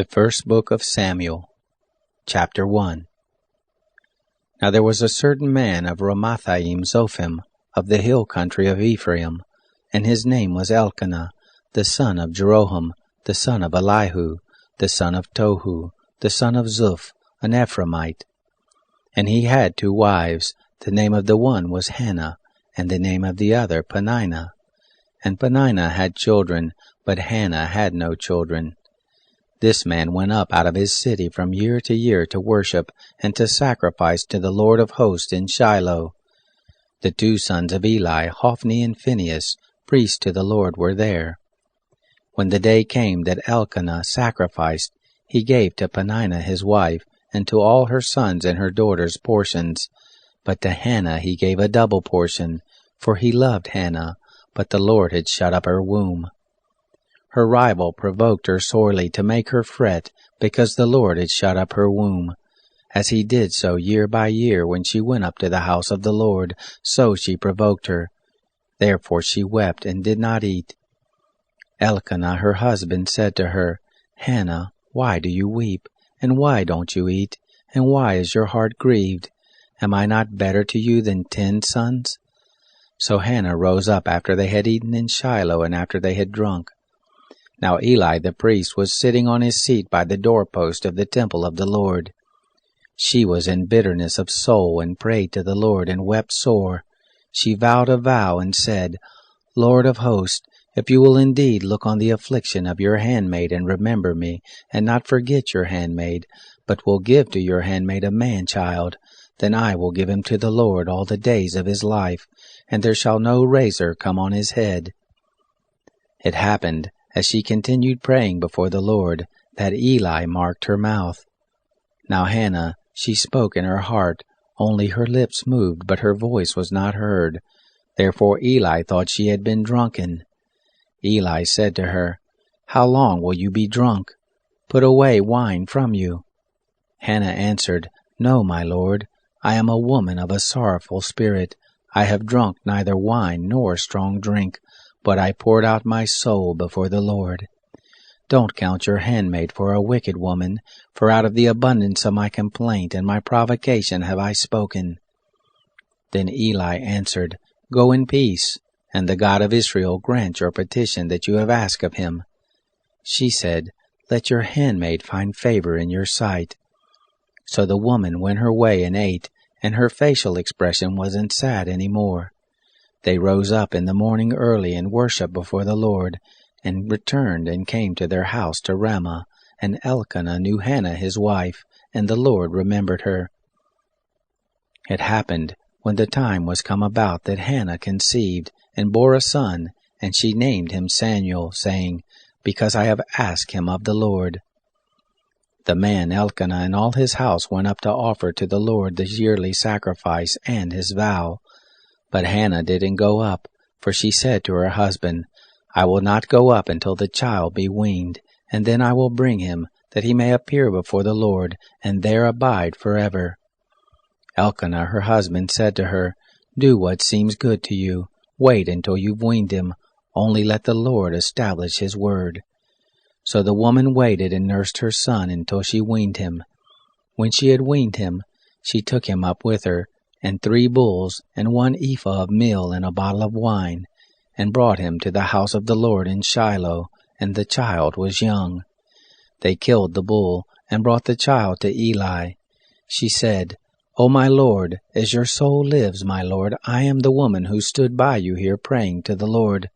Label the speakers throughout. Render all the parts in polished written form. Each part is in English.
Speaker 1: The First Book of Samuel, Chapter 1. Now there was a certain man of Ramathaim Zophim, of the hill country of Ephraim, and his name was Elkanah, the son of Jeroham, the son of Elihu, the son of Tohu, the son of Zuph, an Ephraimite. And he had 2 wives. The name of the one was Hannah, and the name of the other Peninnah. And Peninnah had children, but Hannah had no children. This man went up out of his city from year to year to worship and to sacrifice to the Lord of hosts in Shiloh. The 2 sons of Eli, Hophni and Phinehas, priests to the Lord, were there. When the day came that Elkanah sacrificed, he gave to Peninnah his wife, and to all her sons and her daughters portions. But to Hannah he gave a double portion, for he loved Hannah, but the Lord had shut up her womb. Her rival provoked her sorely to make her fret, because the Lord had shut up her womb. As he did so year by year when she went up to the house of the Lord, so she provoked her. Therefore she wept and did not eat. Elkanah her husband said to her, Hannah, why do you weep? And why don't you eat? And why is your heart grieved? Am I not better to you than 10 sons? So Hannah rose up after they had eaten in Shiloh and after they had drunk. Now Eli the priest was sitting on his seat by the doorpost of the temple of the Lord. She was in bitterness of soul and prayed to the Lord and wept sore. She vowed a vow and said, Lord of hosts, if you will indeed look on the affliction of your handmaid and remember me, and not forget your handmaid, but will give to your handmaid a man-child, then I will give him to the Lord all the days of his life, and there shall no razor come on his head. It happened, as she continued praying before the Lord, that Eli marked her mouth. Now Hannah, she spoke in her heart, only her lips moved, but her voice was not heard. Therefore Eli thought she had been drunken. Eli said to her, How long will you be drunk? Put away wine from you. Hannah answered, No, my lord, I am a woman of a sorrowful spirit. I have drunk neither wine nor strong drink, but I poured out my soul before the Lord. Don't count your handmaid for a wicked woman, for out of the abundance of my complaint and my provocation have I spoken. Then Eli answered, Go in peace, and the God of Israel grant your petition that you have asked of him. She said, Let your handmaid find favor in your sight. So the woman went her way and ate, and her facial expression wasn't sad any more. They rose up in the morning early and worshipped before the Lord, and returned and came to their house to Ramah, and Elkanah knew Hannah his wife, and the Lord remembered her. It happened, when the time was come about, that Hannah conceived, and bore a son, and she named him Samuel, saying, Because I have asked him of the Lord. The man Elkanah and all his house went up to offer to the Lord the yearly sacrifice and his vow. But Hannah didn't go up, for she said to her husband, I will not go up until the child be weaned, and then I will bring him, that he may appear before the Lord, and there abide forever. Elkanah her husband said to her, Do what seems good to you. Wait until you've weaned him. Only let the Lord establish his word. So the woman waited and nursed her son until she weaned him. When she had weaned him, she took him up with her, and 3 bulls, and 1 ephah of meal, and a bottle of wine, and brought him to the house of the Lord in Shiloh, and the child was young. They killed the bull, and brought the child to Eli. She said, O my Lord, as your soul lives, my Lord, I am the woman who stood by you here praying to the Lord.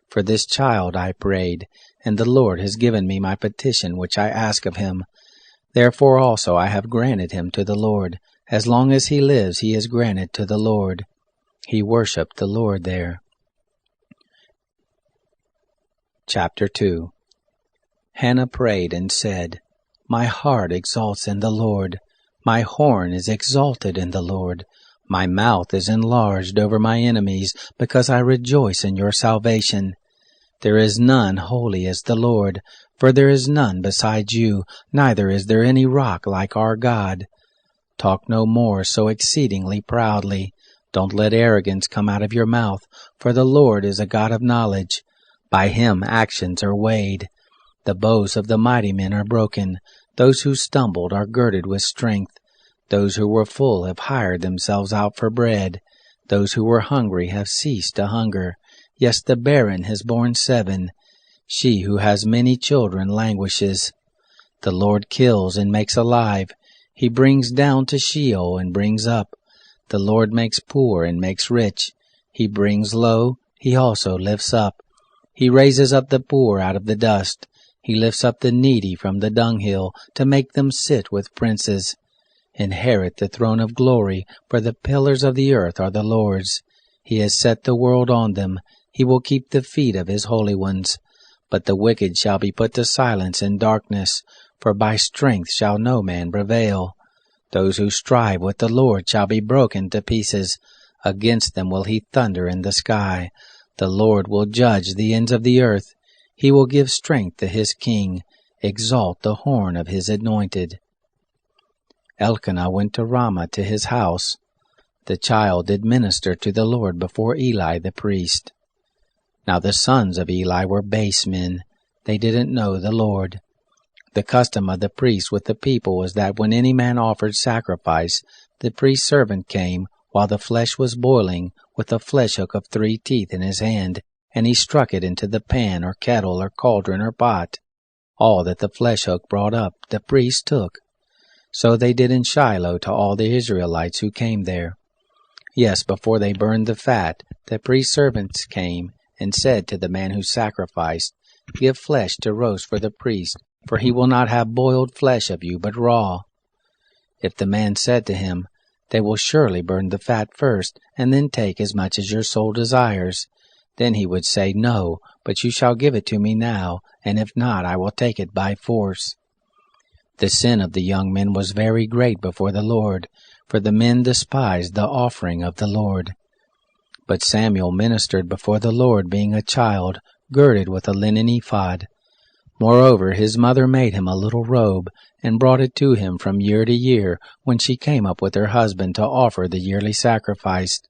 Speaker 1: For this child I prayed, and the Lord has given me my petition which I ask of him. Therefore also I have granted him to the Lord. As long as he lives, he is granted to the Lord. He worshipped the Lord there. Chapter 2. Hannah prayed and said, My heart exalts in the Lord. My horn is exalted in the Lord. My mouth is enlarged over my enemies, because I rejoice in your salvation. There is none holy as the Lord, for there is none beside you, neither is there any rock like our God. Talk no more so exceedingly proudly. Don't let arrogance come out of your mouth, for the Lord is a God of knowledge. By him actions are weighed. The bows of the mighty men are broken. Those who stumbled are girded with strength. Those who were full have hired themselves out for bread. Those who were hungry have ceased to hunger. Yes, the barren has borne 7. She who has many children languishes. The Lord kills and makes alive. He brings down to Sheol and brings up. The Lord makes poor and makes rich. He brings low, he also lifts up. He raises up the poor out of the dust. He lifts up the needy from the dunghill to make them sit with princes. Inherit the throne of glory, for the pillars of the earth are the Lord's. He has set the world on them. He will keep the feet of his holy ones. But the wicked shall be put to silence in darkness, for by strength shall no man prevail. Those who strive with the Lord shall be broken to pieces. Against them will he thunder in the sky. The Lord will judge the ends of the earth. He will give strength to his king, exalt the horn of his anointed. Elkanah went to Ramah to his house. The child did minister to the Lord before Eli the priest. Now the sons of Eli were base men. They didn't know the Lord. The custom of the priest with the people was that when any man offered sacrifice, the priest's servant came, while the flesh was boiling, with a flesh hook of 3 teeth in his hand, and he struck it into the pan or kettle or cauldron or pot. All that the flesh hook brought up, the priest took. So they did in Shiloh to all the Israelites who came there. Yes, before they burned the fat, the priest's servants came and said to the man who sacrificed, Give flesh to roast for the priest, for he will not have boiled flesh of you, but raw. If the man said to him, They will surely burn the fat first, and then take as much as your soul desires, then he would say, No, but you shall give it to me now, and if not, I will take it by force. The sin of the young men was very great before the Lord, for the men despised the offering of the Lord. But Samuel ministered before the Lord, being a child, girded with a linen ephod. Moreover, his mother made him a little robe, and brought it to him from year to year, when she came up with her husband to offer the yearly sacrifice.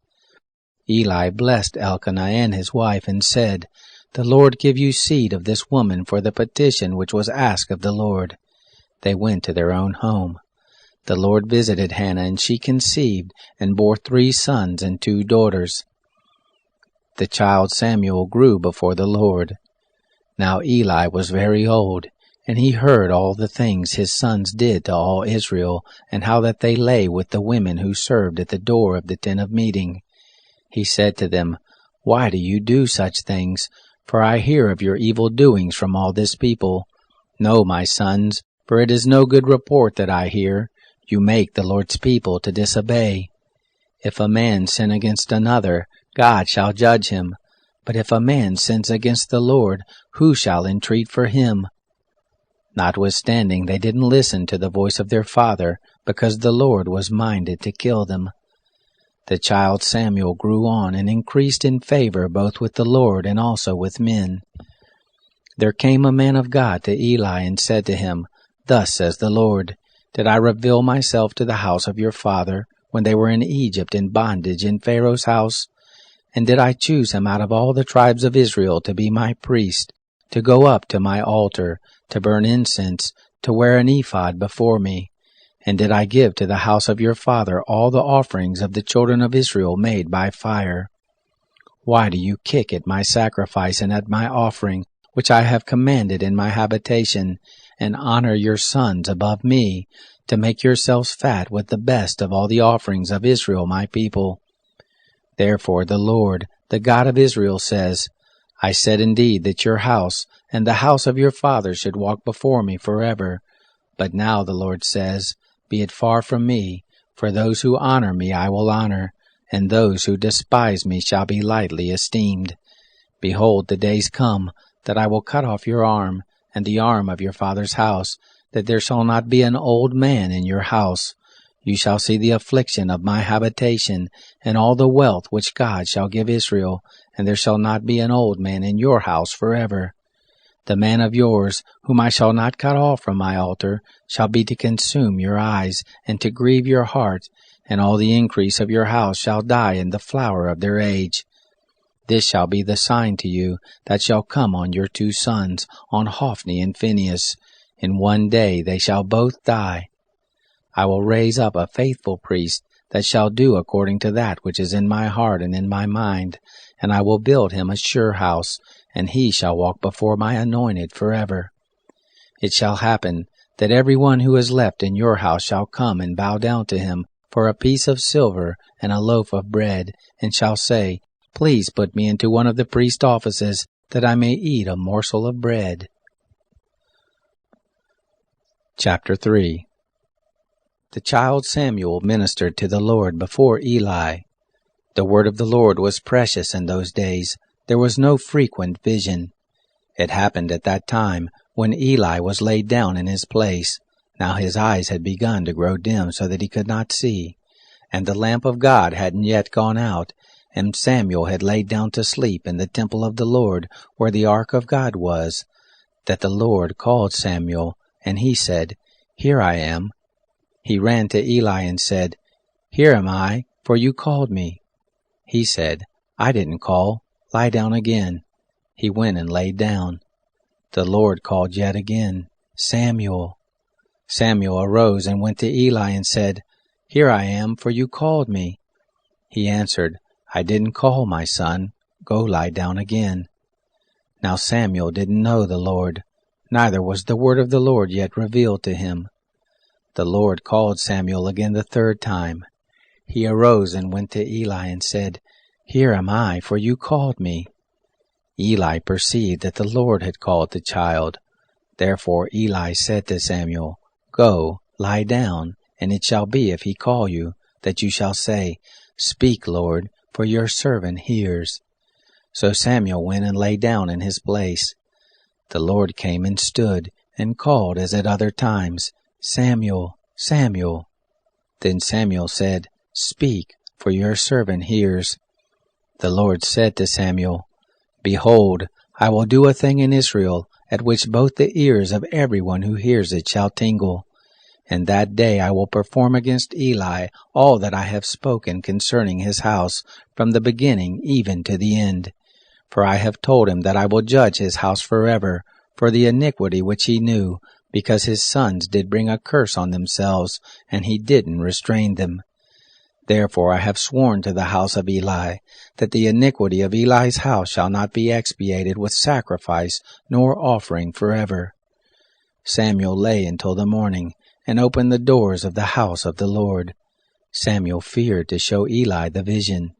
Speaker 1: Eli blessed Elkanah and his wife, and said, The Lord give you seed of this woman for the petition which was asked of the Lord. They went to their own home. The Lord visited Hannah, and she conceived, and bore 3 sons and 2 daughters. The child Samuel grew before the Lord. Now Eli was very old, and he heard all the things his sons did to all Israel, and how that they lay with the women who served at the door of the tent of meeting. He said to them, Why do you do such things? For I hear of your evil doings from all this people. No, my sons, for it is no good report that I hear. You make the Lord's people to disobey. If a man sin against another, God shall judge him. But if a man sins against the Lord, who shall entreat for him? Notwithstanding, they didn't listen to the voice of their father, because the Lord was minded to kill them. The child Samuel grew on and increased in favor both with the Lord and also with men. There came a man of God to Eli and said to him, Thus says the Lord, Did I reveal myself to the house of your father, when they were in Egypt in bondage in Pharaoh's house? And did I choose him out of all the tribes of Israel to be my priest, to go up to my altar, to burn incense, to wear an ephod before me? And did I give to the house of your father all the offerings of the children of Israel made by fire? Why do you kick at my sacrifice and at my offering, which I have commanded in my habitation, and honor your sons above me, to make yourselves fat with the best of all the offerings of Israel my people? Therefore the Lord, the God of Israel, says, I said indeed that your house and the house of your father should walk before me forever. But now the Lord says, Be it far from me, for those who honor me I will honor, and those who despise me shall be lightly esteemed. Behold, the days come, that I will cut off your arm, and the arm of your father's house, that there shall not be an old man in your house. You shall see the affliction of my habitation, and all the wealth which God shall give Israel, and there shall not be an old man in your house forever. The man of yours, whom I shall not cut off from my altar, shall be to consume your eyes, and to grieve your heart, and all the increase of your house shall die in the flower of their age. This shall be the sign to you that shall come on your 2 sons, on Hophni and Phinehas. In one day they shall both die. I will raise up a faithful priest that shall do according to that which is in my heart and in my mind, and I will build him a sure house, and he shall walk before my anointed forever. It shall happen that every one who is left in your house shall come and bow down to him for a piece of silver and a loaf of bread, and shall say, Please put me into one of the priest offices, that I may eat a morsel of bread. Chapter 3. The child Samuel ministered to the Lord before Eli. The word of the Lord was precious in those days. There was no frequent vision. It happened at that time, when Eli was laid down in his place. Now his eyes had begun to grow dim so that he could not see, and the lamp of God hadn't yet gone out, and Samuel had laid down to sleep in the temple of the Lord, where the ark of God was, that the Lord called Samuel, and he said, Here I am. He ran to Eli and said, Here am I, for you called me. He said, I didn't call. Lie down again. He went and laid down. The Lord called yet again, Samuel. Samuel arose and went to Eli and said, Here I am, for you called me. He answered, I didn't call, my son. Go lie down again. Now Samuel didn't know the Lord, neither was the word of the Lord yet revealed to him. The Lord called Samuel again the 3rd time. He arose and went to Eli and said, Here am I, for you called me. Eli perceived that the Lord had called the child. Therefore Eli said to Samuel, Go, lie down, and it shall be, if he call you, that you shall say, Speak, Lord, for your servant hears. So Samuel went and lay down in his place. The Lord came and stood, and called as at other times, Samuel, Samuel. Then Samuel said, Speak, for your servant hears. The Lord said to Samuel, Behold, I will do a thing in Israel, at which both the ears of everyone who hears it shall tingle. And that day I will perform against Eli all that I have spoken concerning his house, from the beginning even to the end. For I have told him that I will judge his house forever, for the iniquity which he knew, because his sons did bring a curse on themselves, and he didn't restrain them. Therefore I have sworn to the house of Eli, that the iniquity of Eli's house shall not be expiated with sacrifice nor offering forever. Samuel lay until the morning, and opened the doors of the house of the Lord. Samuel feared to show Eli the vision.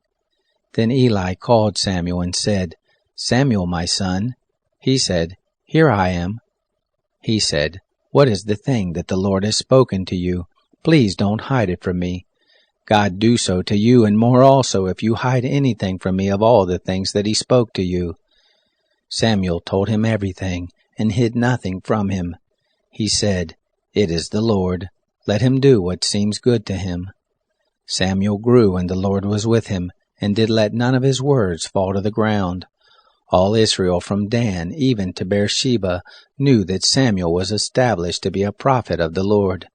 Speaker 1: Then Eli called Samuel and said, Samuel, my son. He said, Here I am. He said, What is the thing that the Lord has spoken to you? Please don't hide it from me. God do so to you, and more also, if you hide anything from me of all the things that he spoke to you. Samuel told him everything, and hid nothing from him. He said, It is the Lord. Let him do what seems good to him. Samuel grew, and the Lord was with him, and did let none of his words fall to the ground. All Israel from Dan even to Beersheba knew that Samuel was established to be a prophet of the Lord.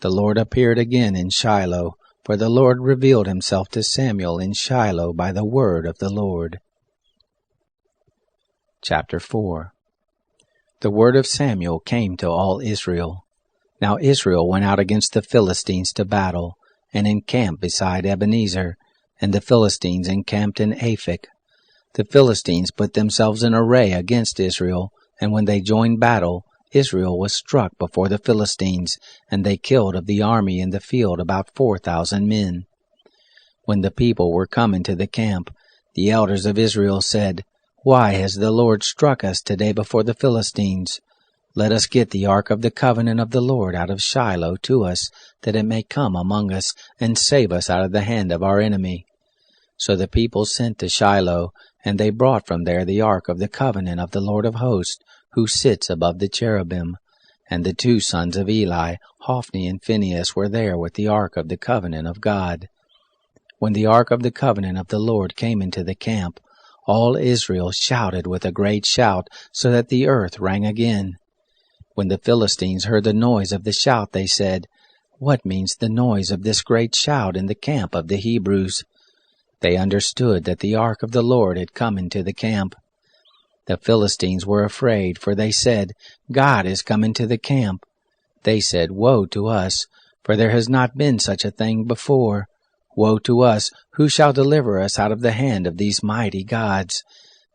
Speaker 1: The Lord appeared again in Shiloh, for the Lord revealed himself to Samuel in Shiloh by the word of the Lord. Chapter 4. The word of Samuel came to all Israel. Now Israel went out against the Philistines to battle, and encamped beside Ebenezer, and the Philistines encamped in Aphek. The Philistines put themselves in array against Israel, and when they joined battle, Israel was struck before the Philistines, and they killed of the army in the field about 4,000 men. When the people were come into the camp, the elders of Israel said, Why has the Lord struck us today before the Philistines? Let us get the ark of the covenant of the Lord out of Shiloh to us, that it may come among us, and save us out of the hand of our enemy. So the people sent to Shiloh, and they brought from there the ark of the covenant of the Lord of hosts, who sits above the cherubim. And the 2 sons of Eli, Hophni and Phinehas, were there with the ark of the covenant of God. When the ark of the covenant of the Lord came into the camp, all Israel shouted with a great shout, so that the earth rang again. When the Philistines heard the noise of the shout, they said, What means the noise of this great shout in the camp of the Hebrews? They understood that the ark of the Lord had come into the camp. The Philistines were afraid, for they said, God is come into the camp. They said, Woe to us, for there has not been such a thing before. Woe to us, who shall deliver us out of the hand of these mighty gods?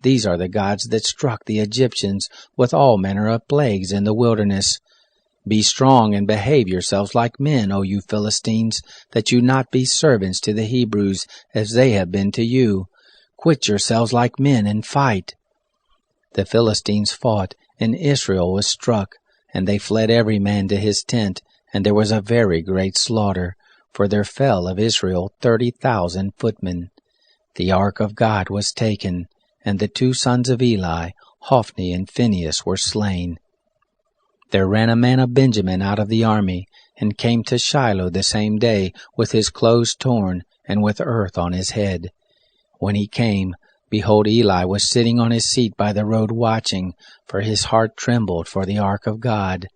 Speaker 1: These are the gods that struck the Egyptians with all manner of plagues in the wilderness. Be strong and behave yourselves like men, O you Philistines, that you not be servants to the Hebrews, as they have been to you. Quit yourselves like men and fight. The Philistines fought, and Israel was struck, and they fled every man to his tent, and there was a very great slaughter, for there fell of Israel 30,000 footmen. The ark of God was taken, and the 2 sons of Eli, Hophni and Phinehas, were slain. There ran a man of Benjamin out of the army, and came to Shiloh the same day, with his clothes torn, and with earth on his head. When he came, behold, Eli was sitting on his seat by the road watching, for his heart trembled for the ark of God.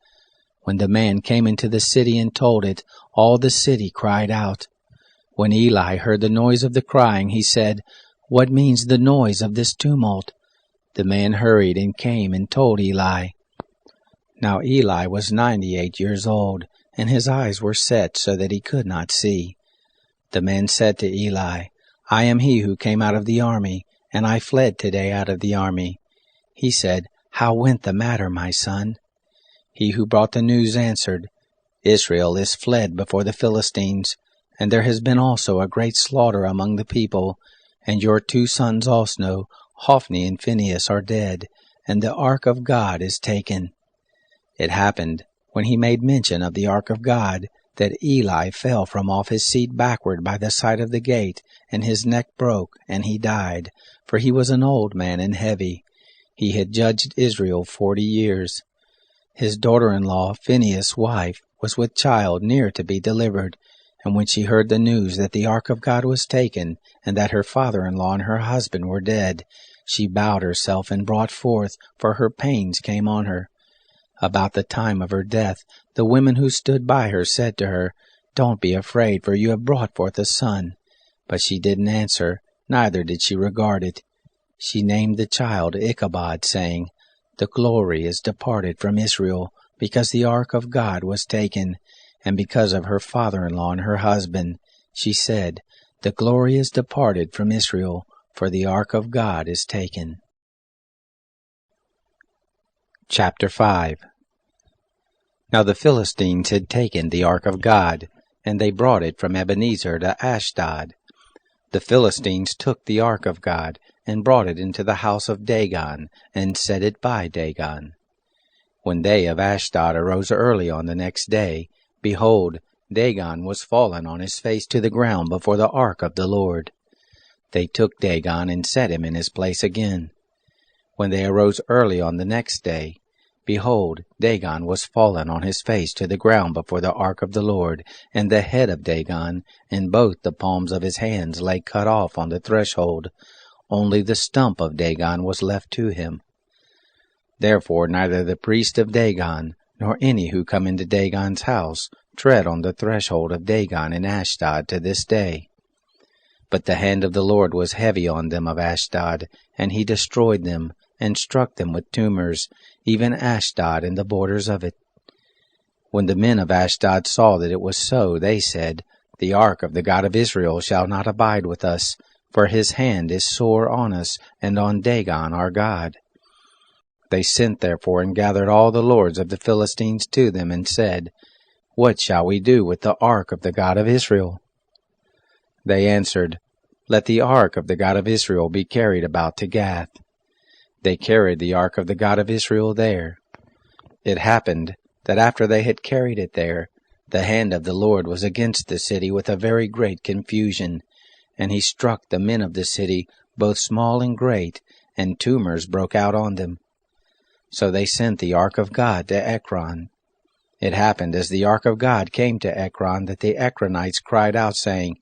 Speaker 1: When the man came into the city and told it, all the city cried out. When Eli heard the noise of the crying, he said, What means the noise of this tumult? The man hurried and came and told Eli. Now Eli was 98 years old, and his eyes were set so that he could not see. The man said to Eli, I am he who came out of the army, and I fled today out of the army. He said, How went the matter, my son? He who brought the news answered, Israel is fled before the Philistines, and there has been also a great slaughter among the people, and your 2 sons also, Hophni and Phinehas, are dead, and the ark of God is taken. It happened, when he made mention of the ark of God, that Eli fell from off his seat backward by the side of the gate, and his neck broke, and he died, for he was an old man and heavy. He had judged Israel 40 years. His daughter-in-law, Phinehas' wife, was with child near to be delivered, and when she heard the news that the ark of God was taken, and that her father-in-law and her husband were dead, she bowed herself and brought forth, for her pains came on her. About the time of her death, the women who stood by her said to her, Don't be afraid, for you have brought forth a son. But she didn't answer, neither did she regard it. She named the child Ichabod, saying, The glory is departed from Israel, because the ark of God was taken, and because of her father-in-law and her husband. She said, The glory is departed from Israel, for the ark of God is taken. Chapter 5. Now the Philistines had taken the ark of God, and they brought it from Ebenezer to Ashdod. The Philistines took the ark of God, and brought it into the house of Dagon, and set it by Dagon. When they of Ashdod arose early on the next day, behold, Dagon was fallen on his face to the ground before the ark of the Lord. They took Dagon and set him in his place again. When they arose early on the next day, behold, Dagon was fallen on his face to the ground before the ark of the Lord, and the head of Dagon, and both the palms of his hands lay cut off on the threshold. Only the stump of Dagon was left to him. Therefore neither the priest of Dagon, nor any who come into Dagon's house, tread on the threshold of Dagon in Ashdod to this day. But the hand of the Lord was heavy on them of Ashdod, and he destroyed them, and struck them with tumors, even Ashdod and the borders of it. When the men of Ashdod saw that it was so, they said, The ark of the God of Israel shall not abide with us, for his hand is sore on us, and on Dagon our God. They sent therefore and gathered all the lords of the Philistines to them, and said, What shall we do with the ark of the God of Israel? They answered, Let the ark of the God of Israel be carried about to Gath. They carried the ark of the God of Israel there. It happened that after they had carried it there, the hand of the Lord was against the city with a very great confusion, and he struck the men of the city, both small and great, and tumors broke out on them. So they sent the ark of God to Ekron. It happened as the ark of God came to Ekron that the Ekronites cried out, saying,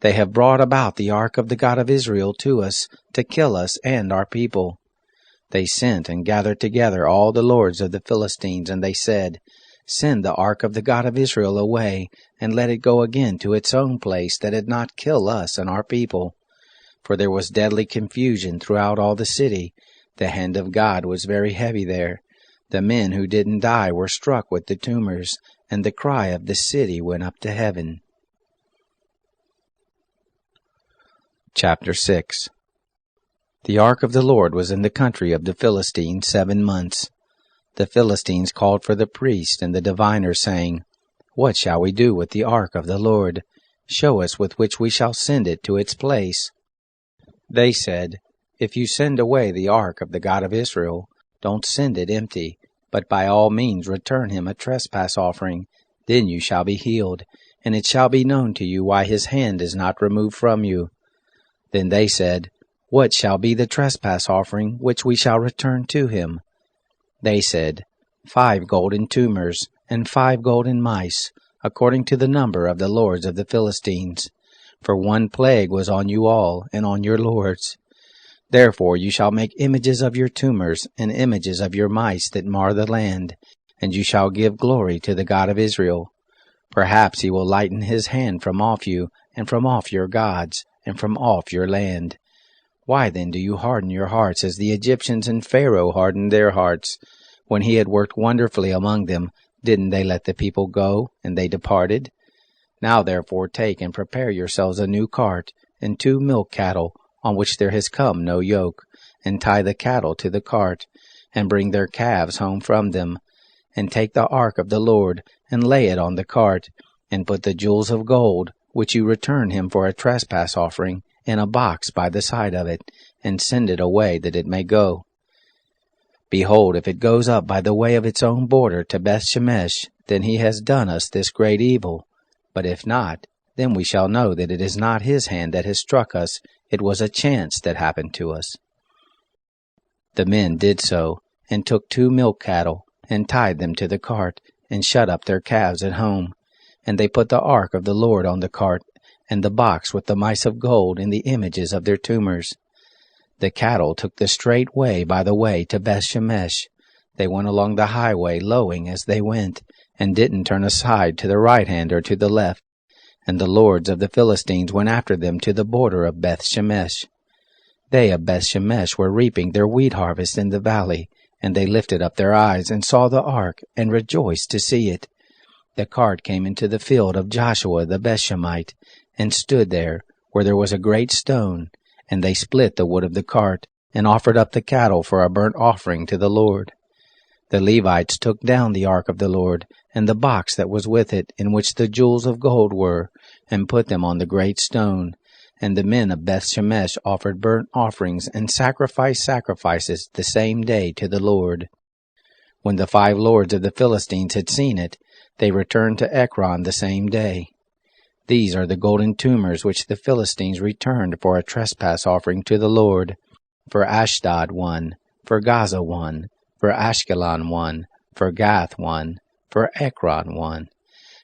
Speaker 1: They have brought about the ark of the God of Israel to us, to kill us and our people. They sent and gathered together all the lords of the Philistines, and they said, Send the ark of the God of Israel away, and let it go again to its own place, that it not kill us and our people. for there was deadly confusion throughout all the city. The hand of God was very heavy there. The men who didn't die were struck with the tumors, and the cry of the city went up to heaven. Chapter 6. The ark of the Lord was in the country of the Philistines 7 months. The Philistines called for the priests and the diviners, saying, "What shall we do with the ark of the Lord? Show us with which we shall send it to its place." They said, "If you send away the ark of the God of Israel, don't send it empty, but by all means return him a trespass offering. Then you shall be healed, and it shall be known to you why his hand is not removed from you." Then they said, "What shall be the trespass offering which we shall return to him?" They said, 5 golden tumors, and 5 golden mice, according to the number of the lords of the Philistines. For one plague was on you all, and on your lords. Therefore you shall make images of your tumors, and images of your mice that mar the land, and you shall give glory to the God of Israel. Perhaps he will lighten his hand from off you, and from off your gods, and from off your land. Why then do you harden your hearts as the Egyptians and Pharaoh hardened their hearts? When he had worked wonderfully among them, didn't they let the people go, and they departed? Now therefore take and prepare yourselves a new cart, and 2 milk cattle, on which there has come no yoke, and tie the cattle to the cart, and bring their calves home from them. And take the ark of the Lord, and lay it on the cart, and put the jewels of gold, which you return him for a trespass offering, in a box by the side of it, and send it away that it may go. Behold, if it goes up by the way of its own border to Beth-shemesh, then he has done us this great evil. But if not, then we shall know that it is not his hand that has struck us, it was a chance that happened to us. The men did so, and took 2 milk cattle, and tied them to the cart, and shut up their calves at home. And they put the ark of the Lord on the cart, and the box with the mice of gold and the images of their tumors. The cattle took the straight way by the way to Beth-shemesh. They went along the highway lowing as they went, and didn't turn aside to the right hand or to the left. And the lords of the Philistines went after them to the border of Beth-shemesh. They of Beth-shemesh were reaping their wheat harvest in the valley, and they lifted up their eyes and saw the ark, and rejoiced to see it. The cart came into the field of Joshua the Bethshemite, and stood there, where there was a great stone, and they split the wood of the cart, and offered up the cattle for a burnt offering to the Lord. The Levites took down the ark of the Lord, and the box that was with it, in which the jewels of gold were, and put them on the great stone. And the men of Beth-shemesh offered burnt offerings and sacrificed sacrifices the same day to the Lord. When the 5 lords of the Philistines had seen it, they returned to Ekron the same day. These are the golden tumors which the Philistines returned for a trespass offering to the Lord. For Ashdod 1, for Gaza 1, for Ashkelon 1, for Gath 1, for Ekron 1.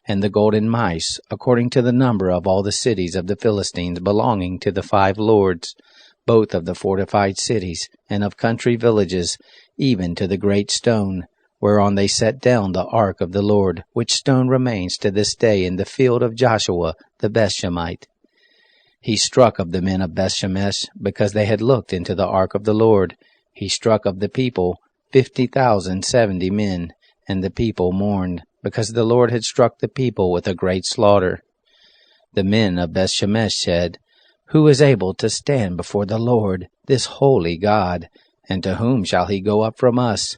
Speaker 1: And the golden mice, according to the number of all the cities of the Philistines belonging to the 5 lords, both of the fortified cities, and of country villages, even to the great stone, whereon they set down the ark of the Lord, which stone remains to this day in the field of Joshua the Bethshemite. He struck of the men of Beth-shemesh, because they had looked into the ark of the Lord. He struck of the people 50,070 men, and the people mourned, because the Lord had struck the people with a great slaughter. The men of Beth-shemesh said, "Who is able to stand before the Lord, this holy God, and to whom shall he go up from us?"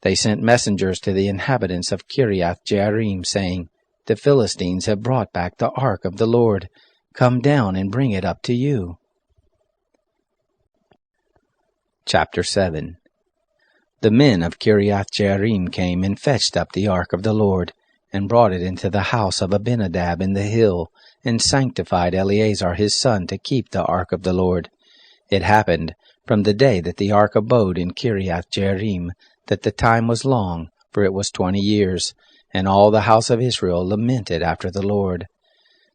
Speaker 1: They sent messengers to the inhabitants of Kiriath-Jearim, saying, "The Philistines have brought back the ark of the Lord. Come down and bring it up to you." Chapter 7. The men of Kiriath-Jearim came and fetched up the ark of the Lord, and brought it into the house of Abinadab in the hill, and sanctified Eleazar his son to keep the ark of the Lord. It happened, from the day that the ark abode in Kiriath-Jearim, that the time was long, for it was 20 years, and all the house of Israel lamented after the Lord.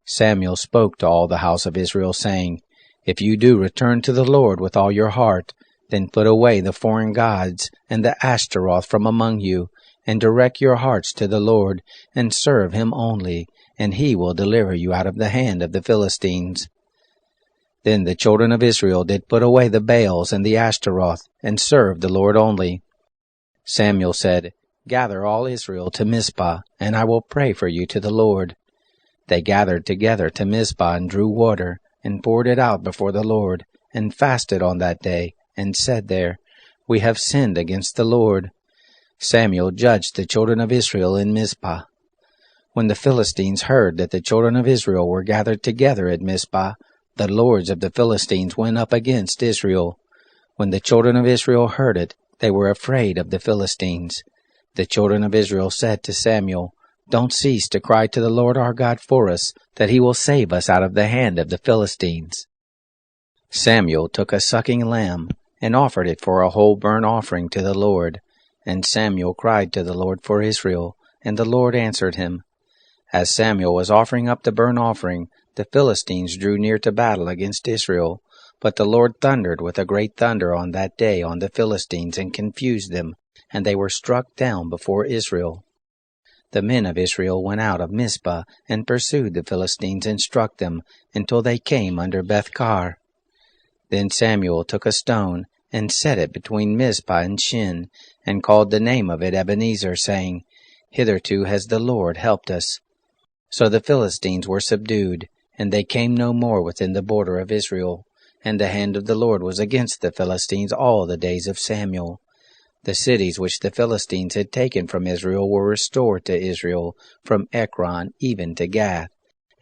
Speaker 1: Samuel spoke to all the house of Israel, saying, "If you do return to the Lord with all your heart, then put away the foreign gods and the Ashtaroth from among you, and direct your hearts to the Lord, and serve him only, and he will deliver you out of the hand of the Philistines." Then the children of Israel did put away the Baals and the Ashtaroth, and served the Lord only. Samuel said, Gather all Israel to Mizpah, and I will pray for you to the Lord. They gathered together to Mizpah and drew water, and poured it out before the Lord, and fasted on that day, and said there, We have sinned against the Lord. Samuel judged the children of Israel in Mizpah. When the Philistines heard that the children of Israel were gathered together at Mizpah, the lords of the Philistines went up against Israel. When the children of Israel heard it, they were afraid of the Philistines. The children of Israel said to Samuel, Don't cease to cry to the Lord our God for us, that he will save us out of the hand of the Philistines. Samuel took a sucking lamb, and offered it for a whole burnt offering to the Lord. And Samuel cried to the Lord for Israel, and the Lord answered him. As Samuel was offering up the burnt offering, the Philistines drew near to battle against Israel. But the Lord thundered with a great thunder on that day on the Philistines, and confused them, and they were struck down before Israel. The men of Israel went out of Mizpah, and pursued the Philistines, and struck them, until they came under Beth-kar. Then Samuel took a stone, and set it between Mizpah and Shin, and called the name of it Ebenezer, saying, Hitherto has the Lord helped us. So the Philistines were subdued, and they came no more within the border of Israel. And the hand of the Lord was against the Philistines all the days of Samuel. The cities which the Philistines had taken from Israel were restored to Israel, from Ekron even to Gath,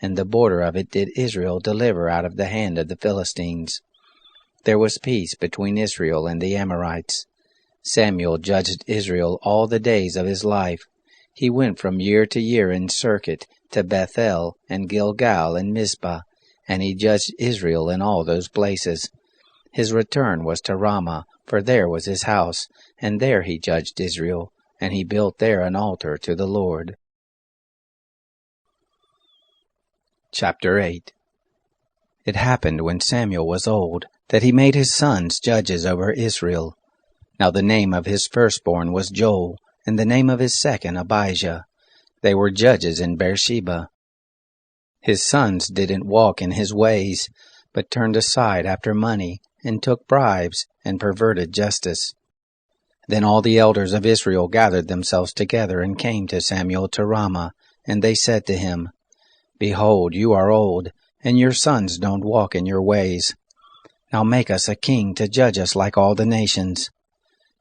Speaker 1: and the border of it did Israel deliver out of the hand of the Philistines. There was peace between Israel and the Amorites. Samuel judged Israel all the days of his life. He went from year to year in circuit to Bethel and Gilgal and Mizpah, and he judged Israel in all those places. His return was to Ramah, for there was his house, and there he judged Israel, and he built there an altar to the Lord. Chapter 8. It happened when Samuel was old, that he made his sons judges over Israel. Now the name of his firstborn was Joel, and the name of his second Abijah. They were judges in Beersheba. His sons didn't walk in his ways, but turned aside after money, and took bribes, and perverted justice. Then all the elders of Israel gathered themselves together, and came to Samuel to Ramah, and they said to him, Behold, you are old, and your sons don't walk in your ways. Now make us a king to judge us like all the nations.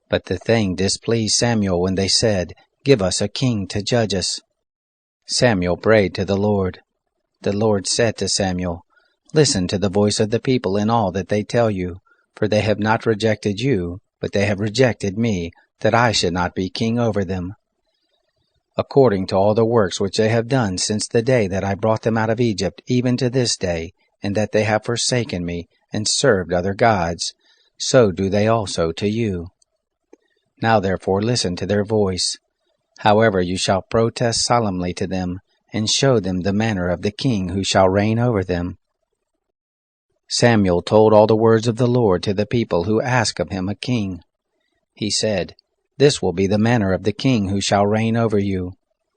Speaker 1: But the thing displeased Samuel when they said, Give us a king to judge us. Samuel prayed to the Lord. The Lord said to Samuel, Listen to the voice of the people in all that they tell you, for they have not rejected you, but they have rejected me, that I should not be king over them. According to all the works which they have done since the day that I brought them out of Egypt, even to this day, and that they have forsaken me, and served other gods, so do they also to you. Now therefore listen to their voice. However, you shall protest solemnly to them, and show them the manner of the king who shall reign over them. Samuel told all the words of the Lord to the people who asked of him a king. He said, This will be the manner of the king who shall reign over you.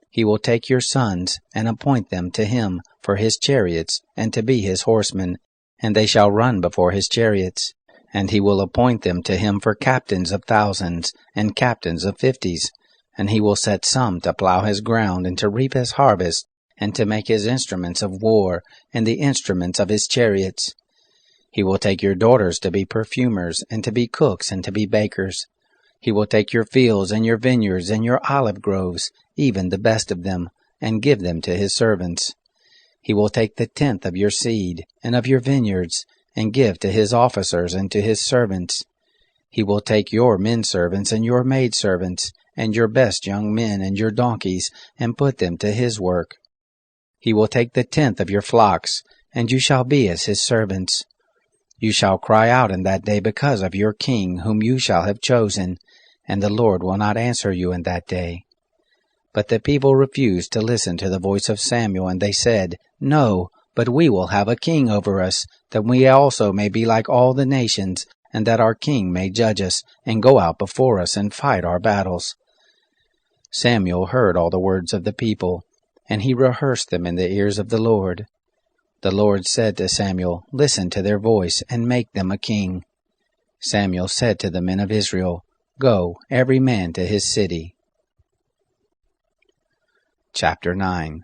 Speaker 1: He will take your sons, and appoint them to him for his chariots, and to be his horsemen, and they shall run before his chariots. And he will appoint them to him for captains of thousands, and captains of 50s. And he will set some to plow his ground, and to reap his harvest, and to make his instruments of war, and the instruments of his chariots. He will take your daughters to be perfumers, and to be cooks, and to be bakers. He will take your fields, and your vineyards, and your olive groves, even the best of them, and give them to his servants. He will take the tenth of your seed, and of your vineyards, and give to his officers and to his servants. He will take your men-servants and your maid-servants, and your best young men and your donkeys, and put them to his work. He will take the tenth of your flocks, and you shall be as his servants. You shall cry out in that day because of your king, whom you shall have chosen, and the Lord will not answer you in that day. But the people refused to listen to the voice of Samuel, and they said, No, but we will have a king over us, that we also may be like all the nations, and that our king may judge us, and go out before us, and fight our battles. Samuel heard all the words of the people, and he rehearsed them in the ears of the Lord. The Lord said to Samuel, Listen to their voice, and make them a king. Samuel said to the men of Israel, Go, every man to his city. Chapter 9.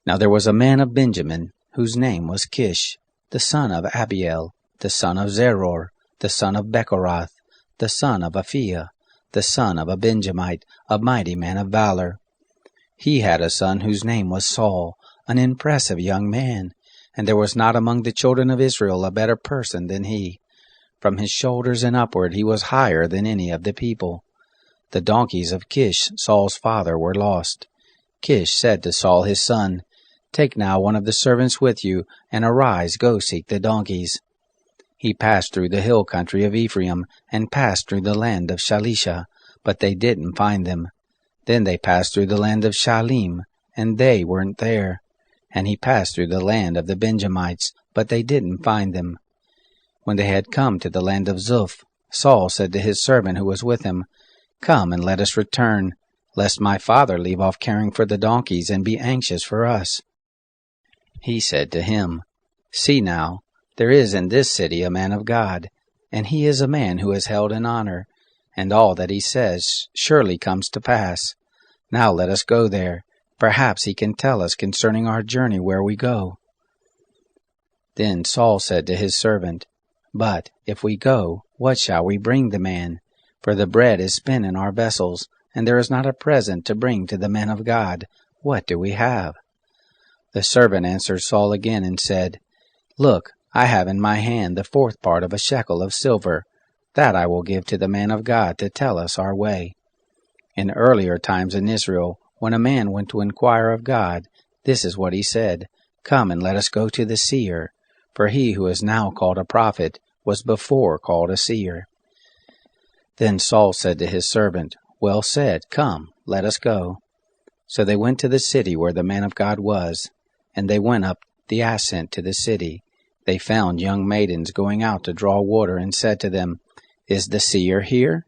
Speaker 1: Now there was a man of Benjamin, whose name was Kish, the son of Abiel, the son of Zeror, the son of Bechorath, the son of Aphiah, the son of a Benjamite, a mighty man of valor. He had a son whose name was Saul, an impressive young man, and there was not among the children of Israel a better person than he. From his shoulders and upward he was higher than any of the people. The donkeys of Kish, Saul's father, were lost. Kish said to Saul his son, Take now one of the servants with you, and arise, go seek the donkeys. He passed through the hill country of Ephraim, and passed through the land of Shalisha, but they didn't find them. Then they passed through the land of Shalim, and they weren't there. And he passed through the land of the Benjamites, but they didn't find them. When they had come to the land of Zuph, Saul said to his servant who was with him, Come and let us return, lest my father leave off caring for the donkeys and be anxious for us. He said to him, See now, there is in this city a man of God, and he is a man who is held in honor, and all that he says surely comes to pass. Now let us go there. Perhaps he can tell us concerning our journey where we go. Then Saul said to his servant, But if we go, what shall we bring the man? For the bread is spent in our vessels, and there is not a present to bring to the man of God. What do we have? The servant answered Saul again and said, Look, I have in my hand the 4th part of a shekel of silver. That I will give to the man of God to tell us our way. In earlier times in Israel, when a man went to inquire of God, this is what he said, Come and let us go to the seer. For he who is now called a prophet was before called a seer. Then Saul said to his servant, Well said, come, let us go. So they went to the city where the man of God was, and they went up the ascent to the city. They found young maidens going out to draw water, and said to them, Is the seer here?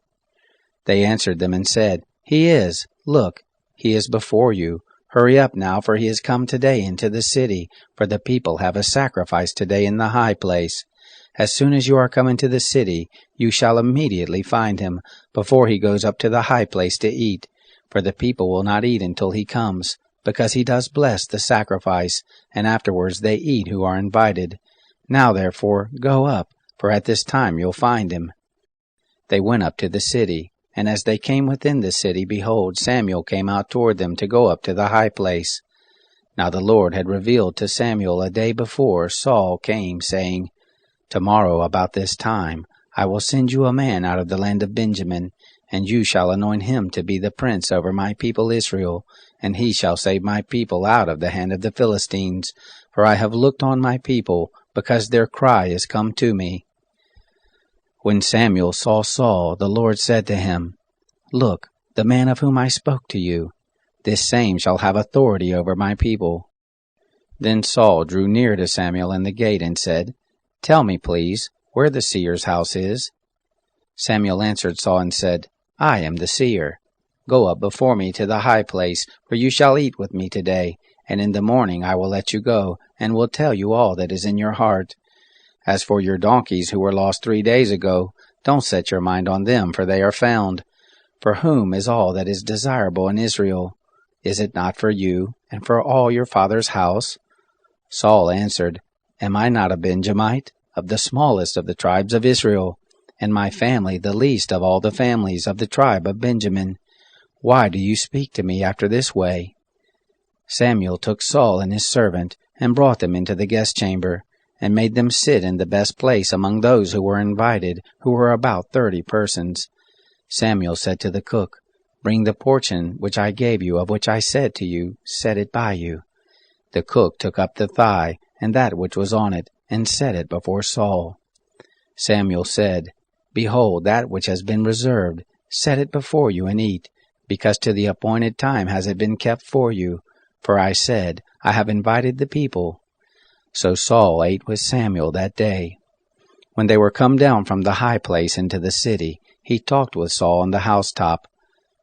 Speaker 1: They answered them and said, He is. Look, he is before you. Hurry up now, for he is come today into the city, for the people have a sacrifice today in the high place. As soon as you are come into the city, you shall immediately find him, before he goes up to the high place to eat. For the people will not eat until he comes, because he does bless the sacrifice, and afterwards they eat who are invited. Now therefore go up, for at this time you'll find him. They went up to the city, and as they came within the city, behold, Samuel came out toward them to go up to the high place. Now the Lord had revealed to Samuel a day before Saul came, saying, Tomorrow about this time I will send you a man out of the land of Benjamin, and you shall anoint him to be the prince over my people Israel, and he shall save my people out of the hand of the Philistines, for I have looked on my people, because their cry is come to me. When Samuel saw Saul, the Lord said to him, Look, the man of whom I spoke to you, this same shall have authority over my people. Then Saul drew near to Samuel in the gate and said, Tell me, please, where the seer's house is. Samuel answered Saul and said, I am the seer. Go up before me to the high place, for you shall eat with me today, and in the morning I will let you go, and will tell you all that is in your heart. As for your donkeys who were lost 3 days ago, don't set your mind on them, for they are found. For whom is all that is desirable in Israel? Is it not for you, and for all your father's house? Saul answered, Am I not a Benjamite, of the smallest of the tribes of Israel, and my family the least of all the families of the tribe of Benjamin? Why do you speak to me after this way? Samuel took Saul and his servant, and brought them into the guest chamber, and made them sit in the best place among those who were invited, who were about 30 persons. Samuel said to the cook, Bring the portion which I gave you, of which I said to you, Set it by you. The cook took up the thigh, and that which was on it, and set it before Saul. Samuel said, Behold, that which has been reserved, set it before you and eat, because to the appointed time has it been kept for you. For I said, I have invited the people. So Saul ate with Samuel that day. When they were come down from the high place into the city, he talked with Saul on the housetop.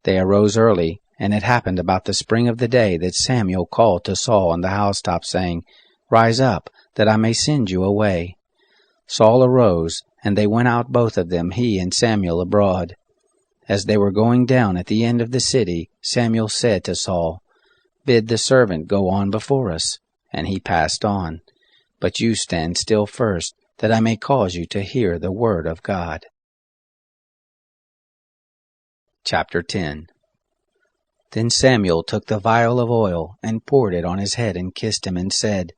Speaker 1: They arose early, and it happened about the spring of the day that Samuel called to Saul on the housetop, saying, Rise up, that I may send you away. Saul arose, and they went out both of them, he and Samuel, abroad. As they were going down at the end of the city, Samuel said to Saul, Bid the servant go on before us. And he passed on. But you stand still first, that I may cause you to hear the word of God. Chapter 10. Then Samuel took the vial of oil, and poured it on his head, and kissed him, and said,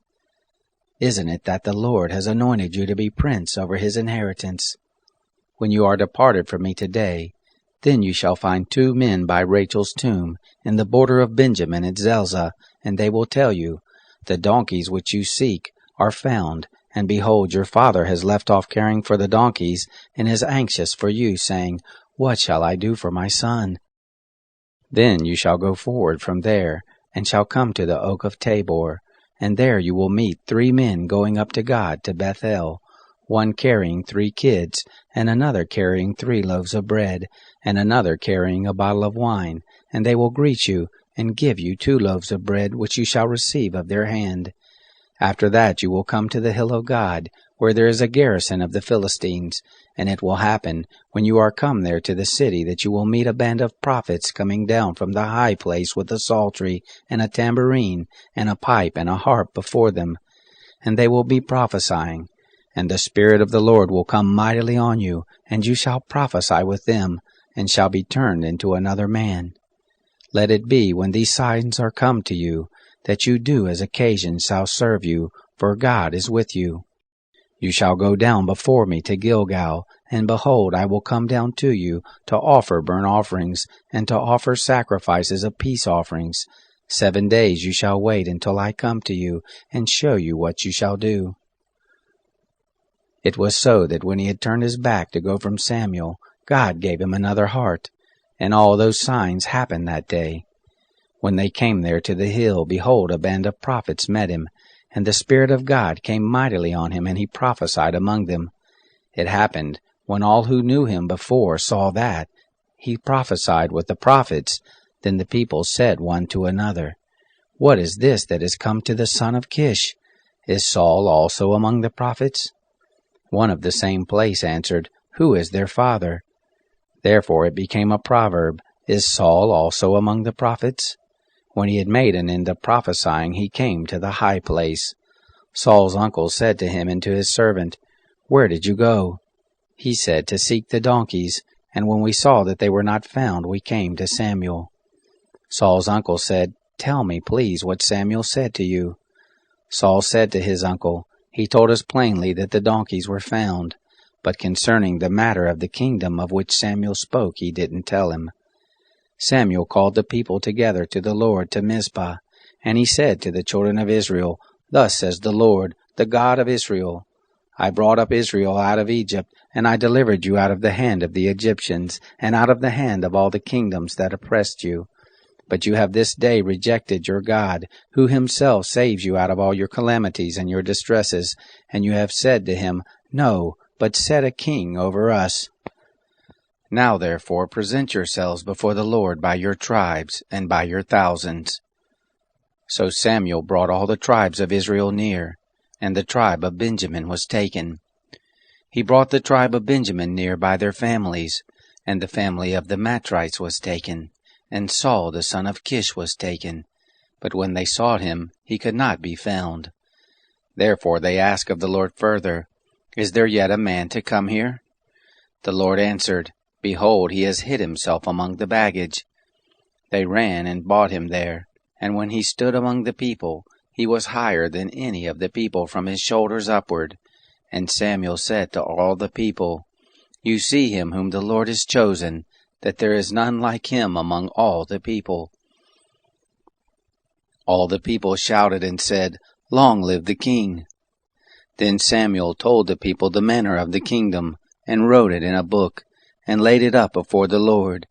Speaker 1: Isn't it that the Lord has anointed you to be prince over his inheritance? When you are departed from me today, then you shall find 2 men by Rachel's tomb, in the border of Benjamin at Zelzah, and they will tell you, The donkeys which you seek are found, and behold, your father has left off caring for the donkeys, and is anxious for you, saying, What shall I do for my son? Then you shall go forward from there, and shall come to the oak of Tabor, and there you will meet 3 men going up to God to Bethel, one carrying 3 kids, and another carrying 3 loaves of bread, and another carrying a bottle of wine, and they will greet you, and give you 2 loaves of bread, which you shall receive of their hand. After that you will come to the hill of God, where there is a garrison of the Philistines, and it will happen, when you are come there to the city, that you will meet a band of prophets coming down from the high place with a psaltery, and a tambourine, and a pipe, and a harp before them. And they will be prophesying. And the Spirit of the Lord will come mightily on you, and you shall prophesy with them, and shall be turned into another man. Let it be, when these signs are come to you, that you do as occasion shall serve you, for God is with you. You shall go down before me to Gilgal, and behold, I will come down to you, to offer burnt offerings, and to offer sacrifices of peace offerings. 7 days you shall wait until I come to you, and show you what you shall do. It was so that when he had turned his back to go from Samuel, God gave him another heart, and all those signs happened that day. When they came there to the hill, behold, a band of prophets met him, and the Spirit of God came mightily on him, and he prophesied among them. It happened, when all who knew him before saw that he prophesied with the prophets, then the people said one to another, What is this that is come to the son of Kish? Is Saul also among the prophets? One of the same place answered, Who is their father? Therefore it became a proverb, Is Saul also among the prophets? When he had made an end of prophesying, he came to the high place. Saul's uncle said to him and to his servant, Where did you go? He said, To seek the donkeys, and when we saw that they were not found, we came to Samuel. Saul's uncle said, Tell me, please, what Samuel said to you. Saul said to his uncle, He told us plainly that the donkeys were found, but concerning the matter of the kingdom of which Samuel spoke, he didn't tell him. Samuel called the people together to the Lord to Mizpah, and he said to the children of Israel, Thus says the Lord, the God of Israel, I brought up Israel out of Egypt, and I delivered you out of the hand of the Egyptians, and out of the hand of all the kingdoms that oppressed you. But you have this day rejected your God, who himself saves you out of all your calamities and your distresses, and you have said to him, No, but set a king over us. Now therefore present yourselves before the Lord by your tribes and by your thousands. So Samuel brought all the tribes of Israel near, and the tribe of Benjamin was taken. He brought the tribe of Benjamin near by their families, and the family of the Matrites was taken, and Saul the son of Kish was taken. But when they sought him, he could not be found. Therefore they asked of the Lord further, Is there yet a man to come here? The Lord answered, Behold, he has hid himself among the baggage. They ran and bought him there, and when he stood among the people, he was higher than any of the people from his shoulders upward. And Samuel said to all the people, You see him whom the Lord has chosen, that there is none like him among all the people. All the people shouted and said, Long live the king! Then Samuel told the people the manner of the kingdom, and wrote it in a book, and laid it up before the Lord.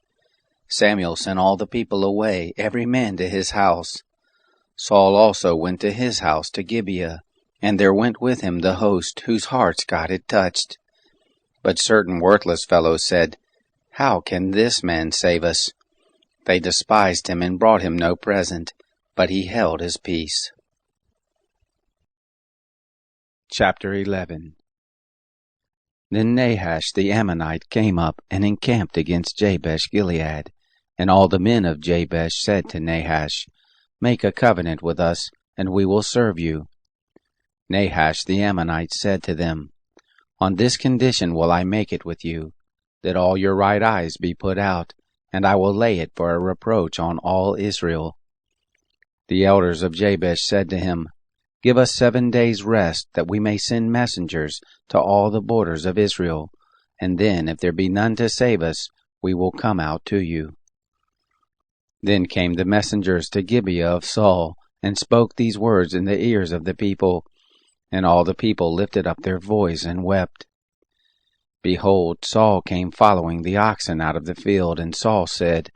Speaker 1: Samuel sent all the people away, every man to his house. Saul also went to his house to Gibeah, and there went with him the host whose hearts God had touched. But certain worthless fellows said, How can this man save us? They despised him and brought him no present, but he held his peace. Chapter 11. Then Nahash the Ammonite came up and encamped against Jabesh-Gilead. And all the men of Jabesh said to Nahash, Make a covenant with us, and we will serve you. Nahash the Ammonite said to them, On this condition will I make it with you, that all your right eyes be put out, and I will lay it for a reproach on all Israel. The elders of Jabesh said to him, Give us 7 days' rest, that we may send messengers to all the borders of Israel, and then, if there be none to save us, we will come out to you. Then came the messengers to Gibeah of Saul, and spoke these words in the ears of the people, and all the people lifted up their voice and wept. Behold, Saul came following the oxen out of the field, and Saul said,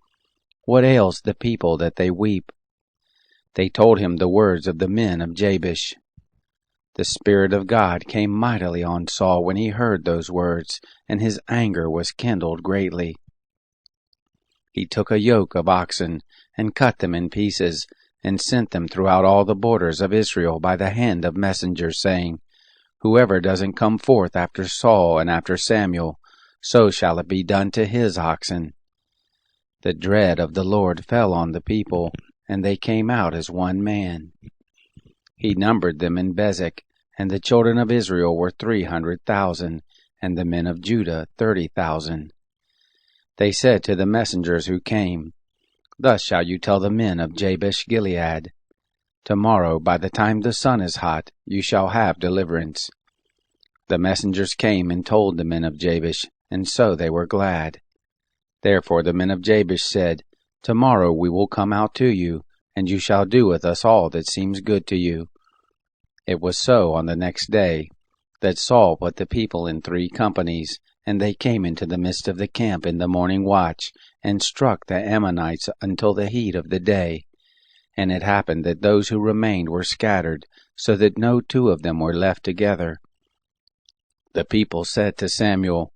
Speaker 1: What ails the people that they weep? They told him the words of the men of Jabesh. The Spirit of God came mightily on Saul when he heard those words, and his anger was kindled greatly. He took a yoke of oxen, and cut them in pieces, and sent them throughout all the borders of Israel by the hand of messengers, saying, Whoever doesn't come forth after Saul and after Samuel, so shall it be done to his oxen. The dread of the Lord fell on the people, and they came out as one man. He numbered them in Bezek, and the children of Israel were 300,000, and the men of Judah 30,000. They said to the messengers who came, Thus shall you tell the men of Jabesh-Gilead, Tomorrow, by the time the sun is hot, you shall have deliverance. The messengers came and told the men of Jabesh, and so they were glad. Therefore the men of Jabesh said, Tomorrow we will come out to you, and you shall do with us all that seems good to you. It was so on the next day, that Saul put the people in 3 companies, and they came into the midst of the camp in the morning watch, and struck the Ammonites until the heat of the day. And it happened that those who remained were scattered, so that no 2 of them were left together. The people said to Samuel,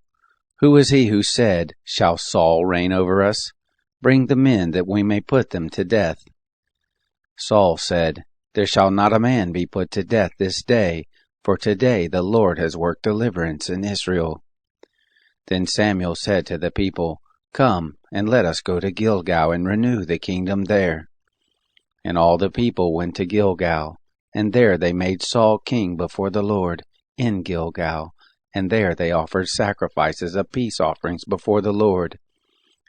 Speaker 1: Who is he who said, Shall Saul reign over us? Bring the men, that we may put them to death. Saul said, There shall not a man be put to death this day, for today the Lord has worked deliverance in Israel. Then Samuel said to the people, Come, and let us go to Gilgal and renew the kingdom there. And all the people went to Gilgal, and there they made Saul king before the Lord, in Gilgal, and there they offered sacrifices of peace offerings before the Lord.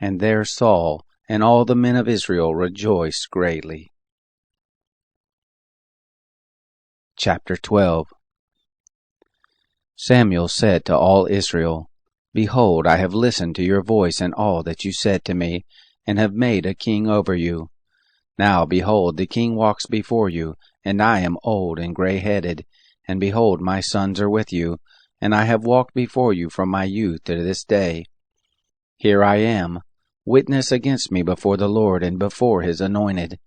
Speaker 1: And there Saul and all the men of Israel rejoiced greatly. Chapter 12. Samuel said to all Israel, Behold, I have listened to your voice and all that you said to me, and have made a king over you. Now, behold, the king walks before you, and I am old and gray-headed, and behold, my sons are with you, and I have walked before you from my youth to this day. Here I am. Witness against me before the Lord and before his anointed.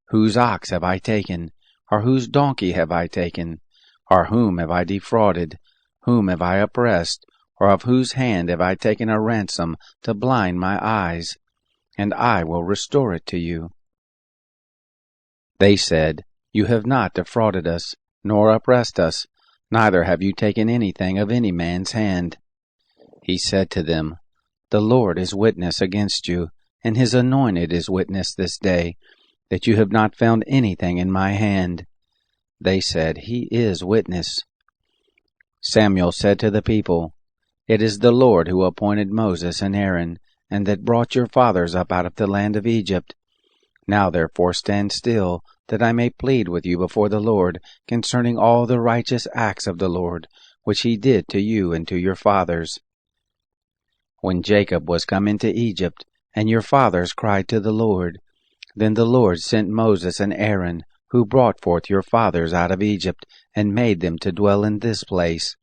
Speaker 1: Whose ox have I taken? Or whose donkey have I taken? Or whom have I defrauded? Whom have I oppressed? Or of whose hand have I taken a ransom to blind my eyes? And I will restore it to you. They said, You have not defrauded us, nor oppressed us, neither have you taken anything of any man's hand. He said to them, The Lord is witness against you, and his anointed is witness this day, that you have not found anything in my hand. They said, He is witness. Samuel said to the people, It is the Lord who appointed Moses and Aaron, and that brought your fathers up out of the land of Egypt. Now therefore stand still, that I may plead with you before the Lord concerning all the righteous acts of the Lord, which he did to you and to your fathers. When Jacob was come into Egypt, and your fathers cried to the Lord, then the Lord sent Moses and Aaron, who brought forth your fathers out of Egypt, and made them to dwell in this place.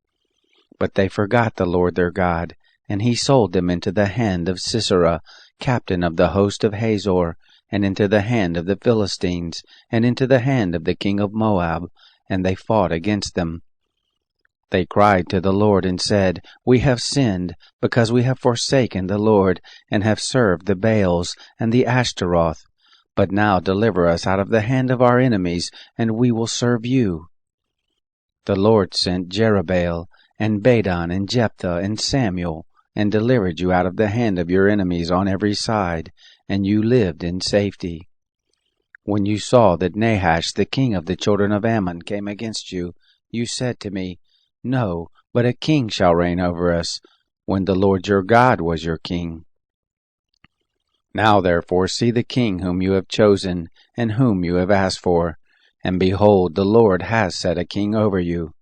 Speaker 1: But they forgot the Lord their God, and he sold them into the hand of Sisera, captain of the host of Hazor, and into the hand of the Philistines, and into the hand of the king of Moab, and they fought against them. They cried to the Lord and said, We have sinned, because we have forsaken the Lord, and have served the Baals and the Ashtaroth. But now deliver us out of the hand of our enemies, and we will serve you. The Lord sent Jerubbaal, and Badon, and Jephthah, and Samuel, and delivered you out of the hand of your enemies on every side, and you lived in safety. When you saw that Nahash the king of the children of Ammon came against you, you said to me, No, but a king shall reign over us, when the Lord your God was your king. Now therefore see the king whom you have chosen, and whom you have asked for, and behold, the Lord has set a king over you.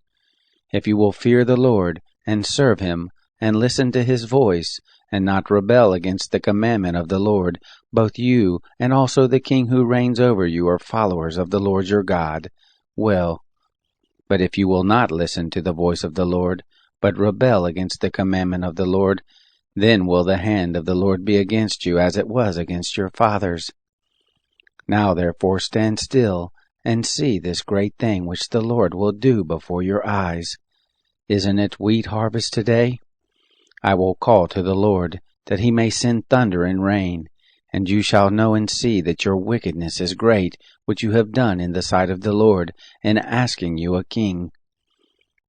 Speaker 1: If you will fear the Lord, and serve him, and listen to his voice, and not rebel against the commandment of the Lord, both you and also the king who reigns over you are followers of the Lord your God, well. But if you will not listen to the voice of the Lord, but rebel against the commandment of the Lord, then will the hand of the Lord be against you as it was against your fathers. Now therefore stand still, and see this great thing which the Lord will do before your eyes. Isn't it wheat harvest today? I will call to the Lord, that he may send thunder and rain, and you shall know and see that your wickedness is great, which you have done in the sight of the Lord, in asking you a king.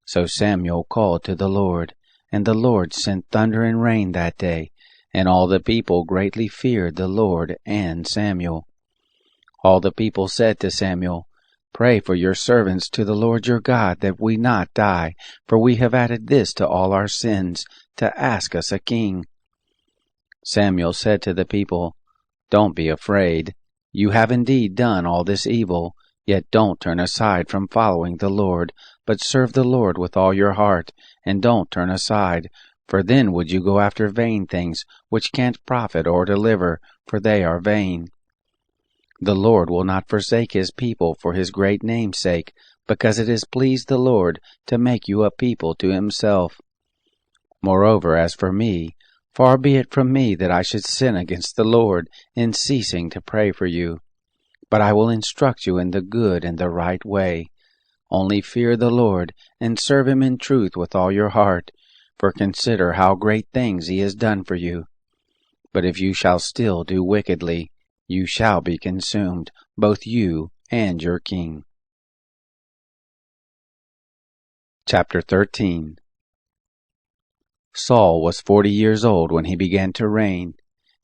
Speaker 1: So Samuel called to the Lord, and the Lord sent thunder and rain that day, and all the people greatly feared the Lord and Samuel. All the people said to Samuel, Pray for your servants to the Lord your God, that we not die, for we have added this to all our sins, to ask us a king. Samuel said to the people, Don't be afraid. You have indeed done all this evil, yet don't turn aside from following the Lord, but serve the Lord with all your heart, and don't turn aside, for then would you go after vain things, which can't profit or deliver, for they are vain. The Lord will not forsake his people for his great name's sake, because it has pleased the Lord to make you a people to himself. Moreover, as for me, far be it from me that I should sin against the Lord in ceasing to pray for you. But I will instruct you in the good and the right way. Only fear the Lord, and serve him in truth with all your heart, for consider how great things he has done for you. But if you shall still do wickedly, you shall be consumed, both you and your king. Chapter 13. Saul was 40 years old when he began to reign,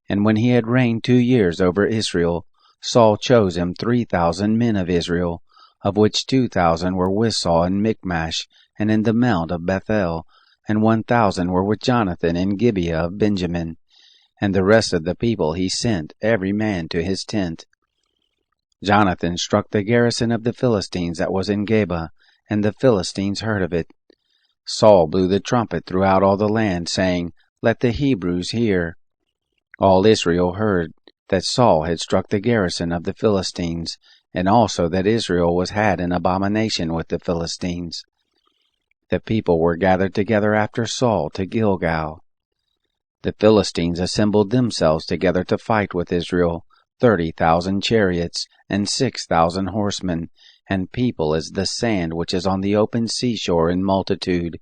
Speaker 1: and when he had reigned 2 years over Israel, Saul chose him 3,000 men of Israel, of which 2,000 were with Saul in Michmash, and in the mount of Bethel, and 1,000 were with Jonathan in Gibeah of Benjamin. And the rest of the people he sent, every man to his tent. Jonathan struck the garrison of the Philistines that was in Geba, and the Philistines heard of it. Saul blew the trumpet throughout all the land, saying, Let the Hebrews hear. All Israel heard that Saul had struck the garrison of the Philistines, and also that Israel was had an abomination with the Philistines. The people were gathered together after Saul to Gilgal. The Philistines assembled themselves together to fight with Israel, 30,000 chariots, and 6,000 horsemen, and people as the sand which is on the open seashore in multitude.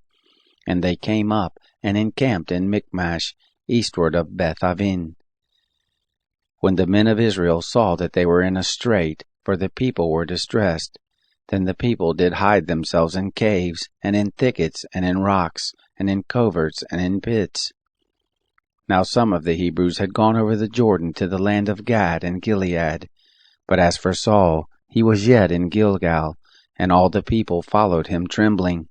Speaker 1: And they came up, and encamped in Michmash, eastward of Beth-aven. When the men of Israel saw that they were in a strait, for the people were distressed, then the people did hide themselves in caves, and in thickets, and in rocks, and in coverts, and in pits. Now some of the Hebrews had gone over the Jordan to the land of Gad and Gilead. But as for Saul, he was yet in Gilgal, and all the people followed him trembling.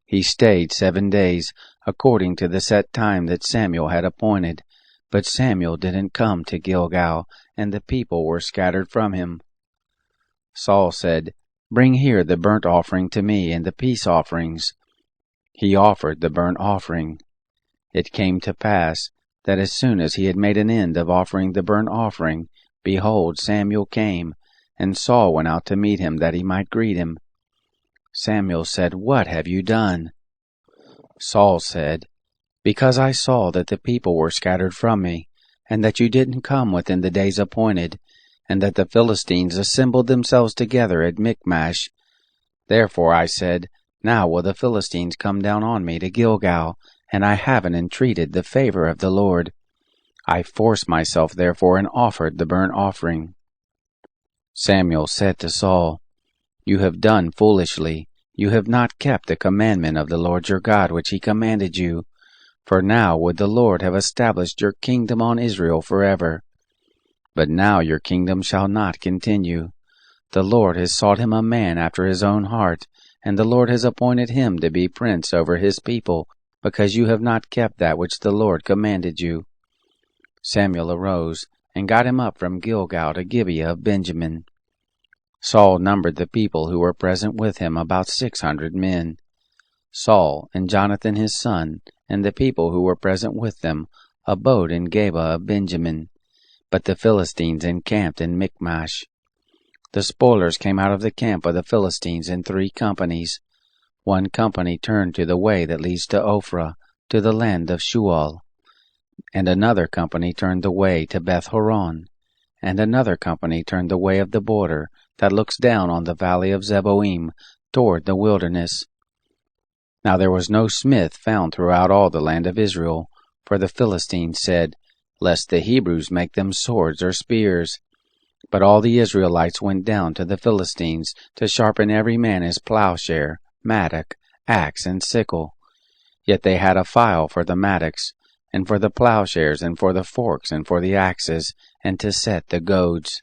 Speaker 1: He stayed 7 days, according to the set time that Samuel had appointed. But Samuel didn't come to Gilgal, and the people were scattered from him. Saul said, Bring here the burnt offering to me, and the peace offerings. He offered the burnt offering. It came to pass that as soon as he had made an end of offering the burnt offering, behold, Samuel came, and Saul went out to meet him, that he might greet him. Samuel said, What have you done? Saul said, Because I saw that the people were scattered from me, and that you didn't come within the days appointed, and that the Philistines assembled themselves together at Michmash. Therefore I said, Now will the Philistines come down on me to Gilgal, and I haven't entreated the favor of the Lord. I forced myself therefore and offered the burnt offering. Samuel said to Saul,
Speaker 2: You have done foolishly. You have not kept the commandment of the Lord your God which he commanded you. For now would the Lord have established your kingdom on Israel forever. But now your kingdom shall not continue. The Lord has sought him a man after his own heart, and the Lord has appointed him to be prince over his people, because you have not kept that which the Lord commanded you. Samuel arose, and got him up from Gilgal to Gibeah of Benjamin. Saul numbered the people who were present with him about 600 men. Saul and Jonathan his son, and the people who were present with them, abode in Geba of Benjamin. But the Philistines encamped in Michmash. The spoilers came out of the camp of the Philistines in 3 companies. One company turned to the way that leads to Ophrah, to the land of Shual. And another company turned the way to Beth-horon. And another company turned the way of the border that looks down on the valley of Zeboim, toward the wilderness. Now there was no smith found throughout all the land of Israel, for the Philistines said, Lest the Hebrews make them swords or spears. But all the Israelites went down to the Philistines to sharpen every man his plowshare, mattock, axe, and sickle. Yet they had a file for the mattocks, and for the plowshares, and for the forks, and for the axes, and to set the goads.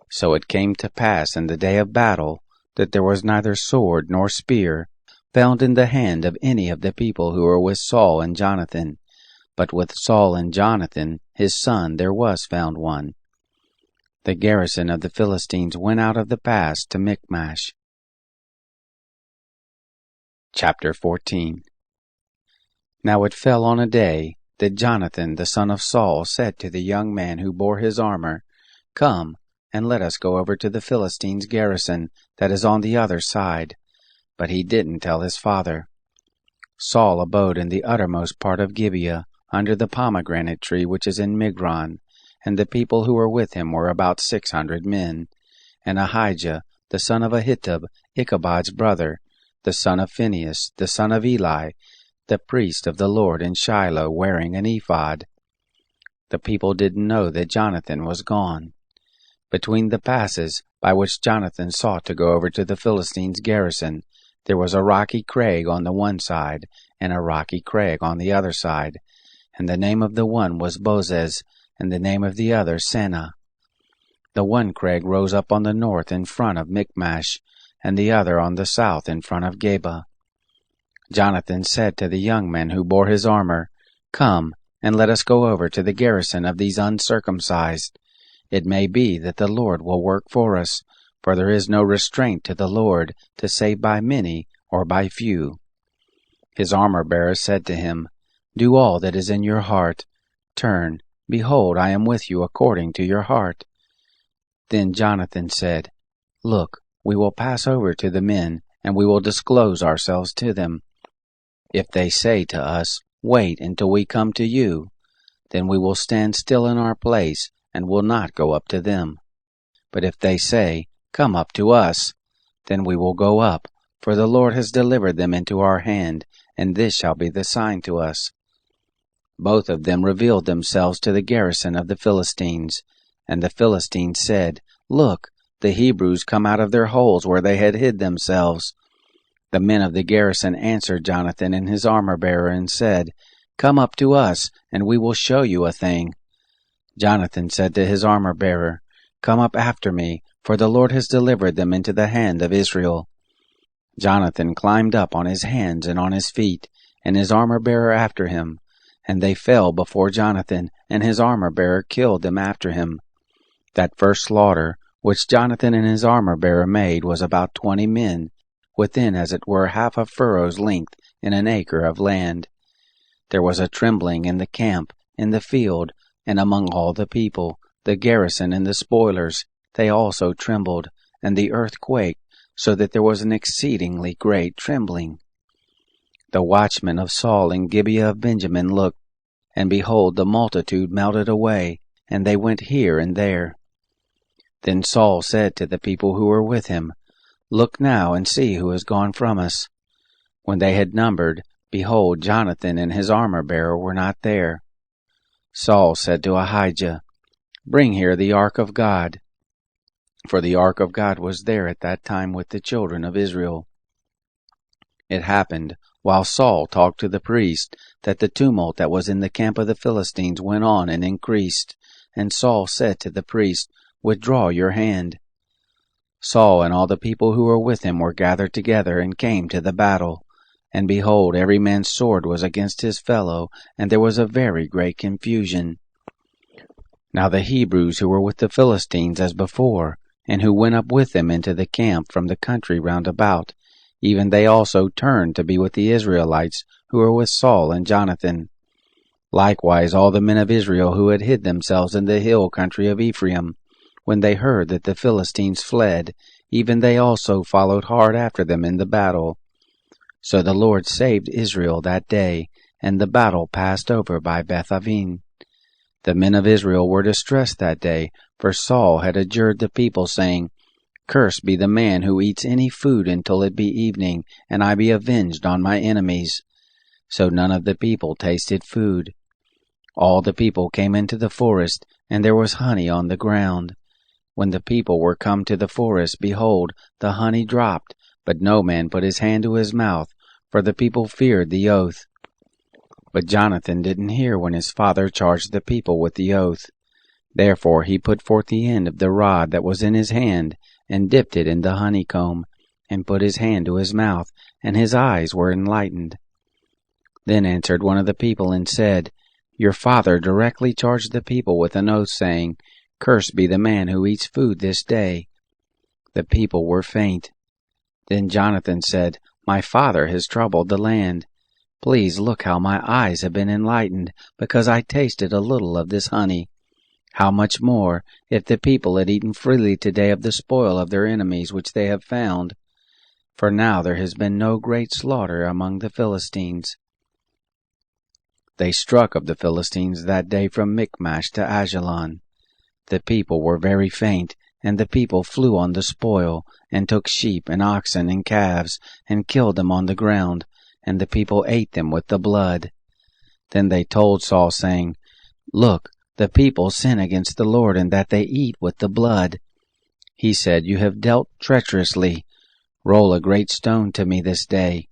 Speaker 2: So it came to pass in the day of battle, that there was neither sword nor spear found in the hand of any of the people who were with Saul and Jonathan. But with Saul and Jonathan, his son, there was found one. The garrison of the Philistines went out of the pass to Michmash. Chapter 14. Now it fell on a day that Jonathan the son of Saul said to the young man who bore his armor, Come, and let us go over to the Philistines' garrison that is on the other side. But he didn't tell his father. Saul abode in the uttermost part of Gibeah, under the pomegranate tree which is in Migron, and the people who were with him were about 600 men. And Ahijah, the son of Ahitub, Ichabod's brother, the son of Phinehas, the son of Eli, the priest of the Lord in Shiloh, wearing an ephod. The people didn't know that Jonathan was gone. Between the passes by which Jonathan sought to go over to the Philistines' garrison, there was a rocky crag on the one side, and a rocky crag on the other side, and the name of the one was Bozez, and the name of the other Seneh. The one crag rose up on the north in front of Michmash, and the other on the south in front of Geba. Jonathan said to the young man who bore his armor, Come, and let us go over to the garrison of these uncircumcised. It may be that the Lord will work for us, for there is no restraint to the Lord to save by many or by few. His armor-bearer said to him, Do all that is in your heart. Turn, behold, I am with you according to your heart. Then Jonathan said, Look, we will pass over to the men, and we will disclose ourselves to them. If they say to us, Wait until we come to you, then we will stand still in our place, and will not go up to them. But if they say, Come up to us, then we will go up, for the Lord has delivered them into our hand, and this shall be the sign to us. Both of them revealed themselves to the garrison of the Philistines, and the Philistines said, Look, the Hebrews come out of their holes where they had hid themselves. The men of the garrison answered Jonathan and his armor-bearer and said, Come up to us, and we will show you a thing. Jonathan said to his armor-bearer, Come up after me, for the Lord has delivered them into the hand of Israel. Jonathan climbed up on his hands and on his feet, and his armor-bearer after him. And they fell before Jonathan, and his armor-bearer killed them after him. That first slaughter, which Jonathan and his armor-bearer made, was about 20 men, within as it were half a furrow's length in an acre of land. There was a trembling in the camp, in the field, and among all the people, the garrison and the spoilers. They also trembled, and the earth quaked, so that there was an exceedingly great trembling. The watchmen of Saul in Gibeah of Benjamin looked, and behold, the multitude melted away, and they went here and there. Then Saul said to the people who were with him, Look now and see who has gone from us. When they had numbered, behold, Jonathan and his armor-bearer were not there. Saul said to Ahijah, Bring here the ark of God. for the ark of God was there at that time with the children of Israel. It happened, while Saul talked to the priest, that the tumult that was in the camp of the Philistines went on and increased. And Saul said to the priest, "Withdraw your hand." Saul and all the people who were with him were gathered together and came to the battle. And behold, every man's sword was against his fellow, and there was a very great confusion. Now the Hebrews who were with the Philistines as before, and who went up with them into the camp from the country round about, even they also turned to be with the Israelites who were with Saul and Jonathan. Likewise all the men of Israel who had hid themselves in the hill country of Ephraim, when they heard that the Philistines fled, even they also followed hard after them in the battle. So the Lord saved Israel that day, and the battle passed over by Beth-aven. The men of Israel were distressed that day, for Saul had adjured the people, saying, "Cursed be the man who eats any food until it be evening, and I be avenged on my enemies." So none of the people tasted food. All the people came into the forest, and there was honey on the ground. When the people were come to the forest, behold, the honey dropped, but no man put his hand to his mouth, for the people feared the oath. But Jonathan didn't hear when his father charged the people with the oath. Therefore he put forth the end of the rod that was in his hand, and dipped it in the honeycomb, and put his hand to his mouth, and his eyes were enlightened. Then answered one of the people and said, "Your father directly charged the people with an oath, saying, 'Cursed be the man who eats food this day.'" The people were faint. Then Jonathan said, "My father has troubled the land. Please look how my eyes have been enlightened, because I tasted a little of this honey. How much more, if the people had eaten freely today of the spoil of their enemies which they have found? For now there has been no great slaughter among the Philistines." They struck of the Philistines that day from Michmash to Ajalon. The people were very faint, and the people flew on the spoil, and took sheep and oxen and calves, and killed them on the ground, and the people ate them with the blood. Then they told Saul, saying, "Look, the people sin against the Lord, in that they eat with the blood." He said, "You have dealt treacherously. Roll a great stone to me this day."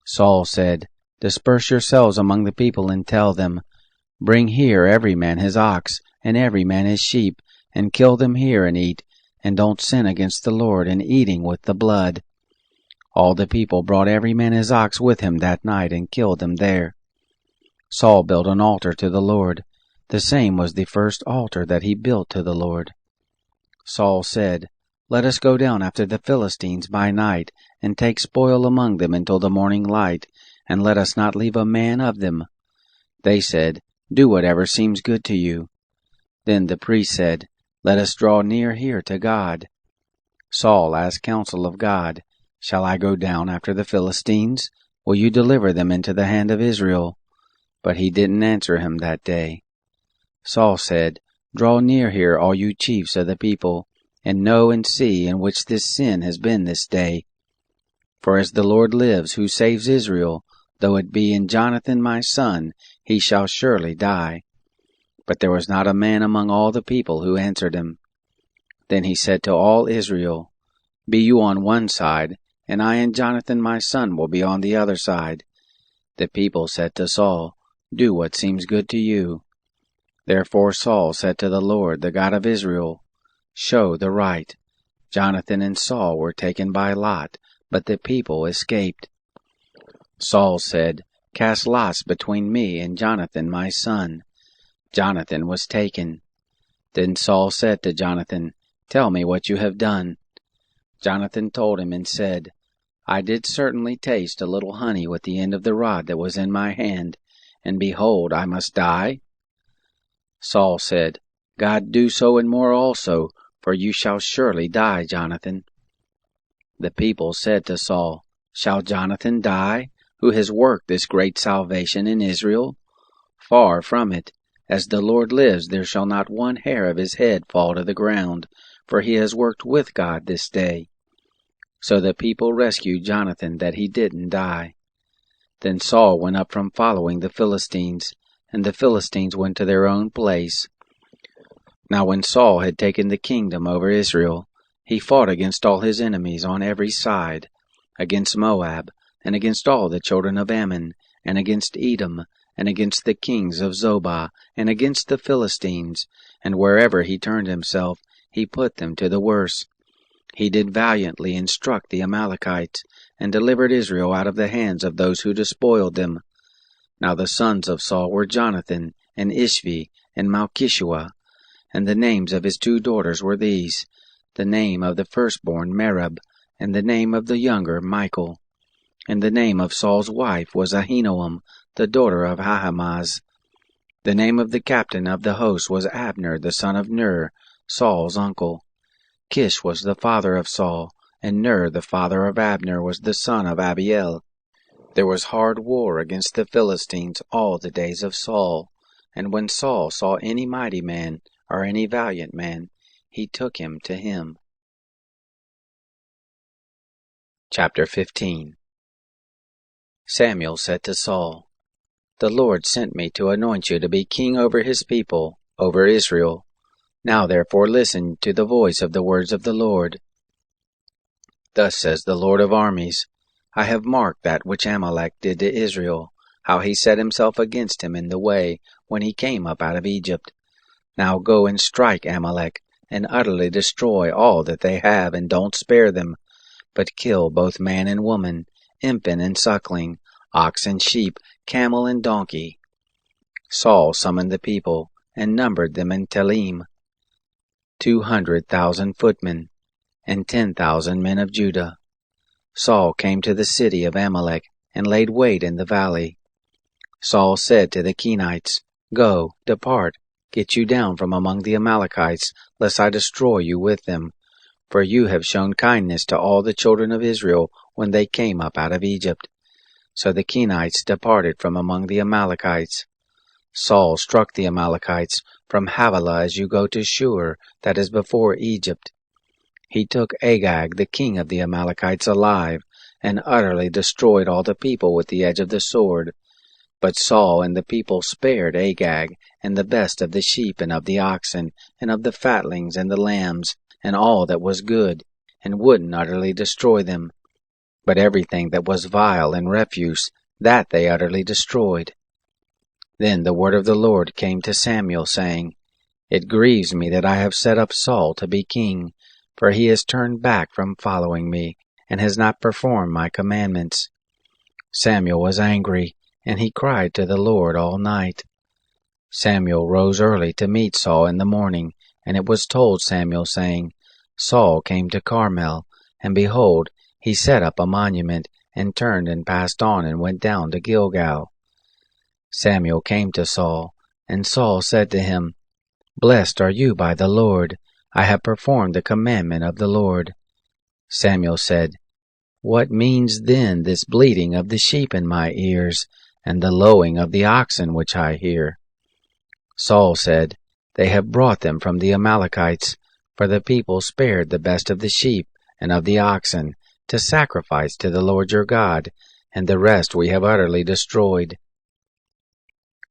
Speaker 2: Saul said, "Disperse yourselves among the people, and tell them, Bring here every man his ox, and every man his sheep, and kill them here and eat, and don't sin against the Lord in eating with the blood." All the people brought every man his ox with him that night, and killed them there. Saul built an altar to the Lord. The same was the first altar that he built to the Lord. Saul said, "Let us go down after the Philistines by night, and take spoil among them until the morning light, and let us not leave a man of them." They said, "Do whatever seems good to you." Then the priest said, "Let us draw near here to God." Saul asked counsel of God, "Shall I go down after the Philistines? Will you deliver them into the hand of Israel?" But he didn't answer him that day. Saul said, "Draw near here, all you chiefs of the people, and know and see in which this sin has been this day. For as the Lord lives, who saves Israel, though it be in Jonathan my son, he shall surely die." But there was not a man among all the people who answered him. Then he said to all Israel, "Be you on one side, and I and Jonathan my son will be on the other side." The people said to Saul, "Do what seems good to you." Therefore Saul said to the Lord, the God of Israel, "Show the right." Jonathan and Saul were taken by lot, but the people escaped. Saul said, "Cast lots between me and Jonathan my son." Jonathan was taken. Then Saul said to Jonathan, "Tell me what you have done." Jonathan told him and said, "I did certainly taste a little honey with the end of the rod that was in my hand, and behold, I must die?" Saul said, "God do so and more also, for you shall surely die, Jonathan." The people said to Saul, "Shall Jonathan die, who has worked this great salvation in Israel? Far from it. As the Lord lives, there shall not one hair of his head fall to the ground, for he has worked with God this day." So the people rescued Jonathan, that he didn't die. Then Saul went up from following the Philistines, and the Philistines went to their own place. Now when Saul had taken the kingdom over Israel, He fought against all his enemies on every side, against Moab, and against all the children of Ammon, and against Edom, and against the kings of Zobah, and against the Philistines, and wherever he turned himself, he put them to the worse. He did valiantly and struck the Amalekites, and delivered Israel out of the hands of those who despoiled them. Now the sons of Saul were Jonathan, and Ishvi, and Malchishua, and the names of his 2 daughters were these, the name of the firstborn Merab, and the name of the younger Michal. And the name of Saul's wife was Ahinoam, the daughter of Ahimaaz. The name of the captain of the host was Abner, the son of Ner, Saul's uncle. Kish was the father of Saul, and Ner, the father of Abner, was the son of Abiel. There was hard war against the Philistines all the days of Saul, and when Saul saw any mighty man, or any valiant man, he took him to him. Chapter 15. Samuel said to Saul, "The Lord sent me to anoint you to be king over his people, over Israel. Now therefore listen to the voice of the words of the Lord. Thus says the Lord of armies, I have marked that which Amalek did to Israel, how he set himself against him in the way when he came up out of Egypt. Now go and strike Amalek, and utterly destroy all that they have, and don't spare them, but kill both man and woman, infant and suckling, ox and sheep, camel and donkey." Saul summoned the people, and numbered them in Telaim, 200,000 footmen, and 10,000 men of Judah. Saul came to the city of Amalek, and laid wait in the valley. Saul said to the Kenites, "Go, depart, get you down from among the Amalekites, lest I destroy you with them. For you have shown kindness to all the children of Israel when they came up out of Egypt." So the Kenites departed from among the Amalekites. Saul struck the Amalekites from Havilah as you go to Shur, that is before Egypt. He took Agag, the king of the Amalekites, alive, and utterly destroyed all the people with the edge of the sword. But Saul and the people spared Agag, and the best of the sheep and of the oxen, and of the fatlings and the lambs, and all that was good, and wouldn't utterly destroy them. But everything that was vile and refuse, that they utterly destroyed. Then the word of the Lord came to Samuel, saying, "It grieves me that I have set up Saul to be king, for he has turned back from following me, and has not performed my commandments." Samuel was angry, and he cried to the Lord all night. Samuel rose early to meet Saul in the morning, and it was told Samuel, saying, "Saul came to Carmel, and behold, he set up a monument, and turned and passed on, and went down to Gilgal." Samuel came to Saul, and Saul said to him, "Blessed are you by the Lord. I have performed the commandment of the Lord." Samuel said, "What means then this bleating of the sheep in my ears, and the lowing of the oxen which I hear?" Saul said, "They have brought them from the Amalekites, for the people spared the best of the sheep and of the oxen, to sacrifice to the Lord your God, and the rest we have utterly destroyed."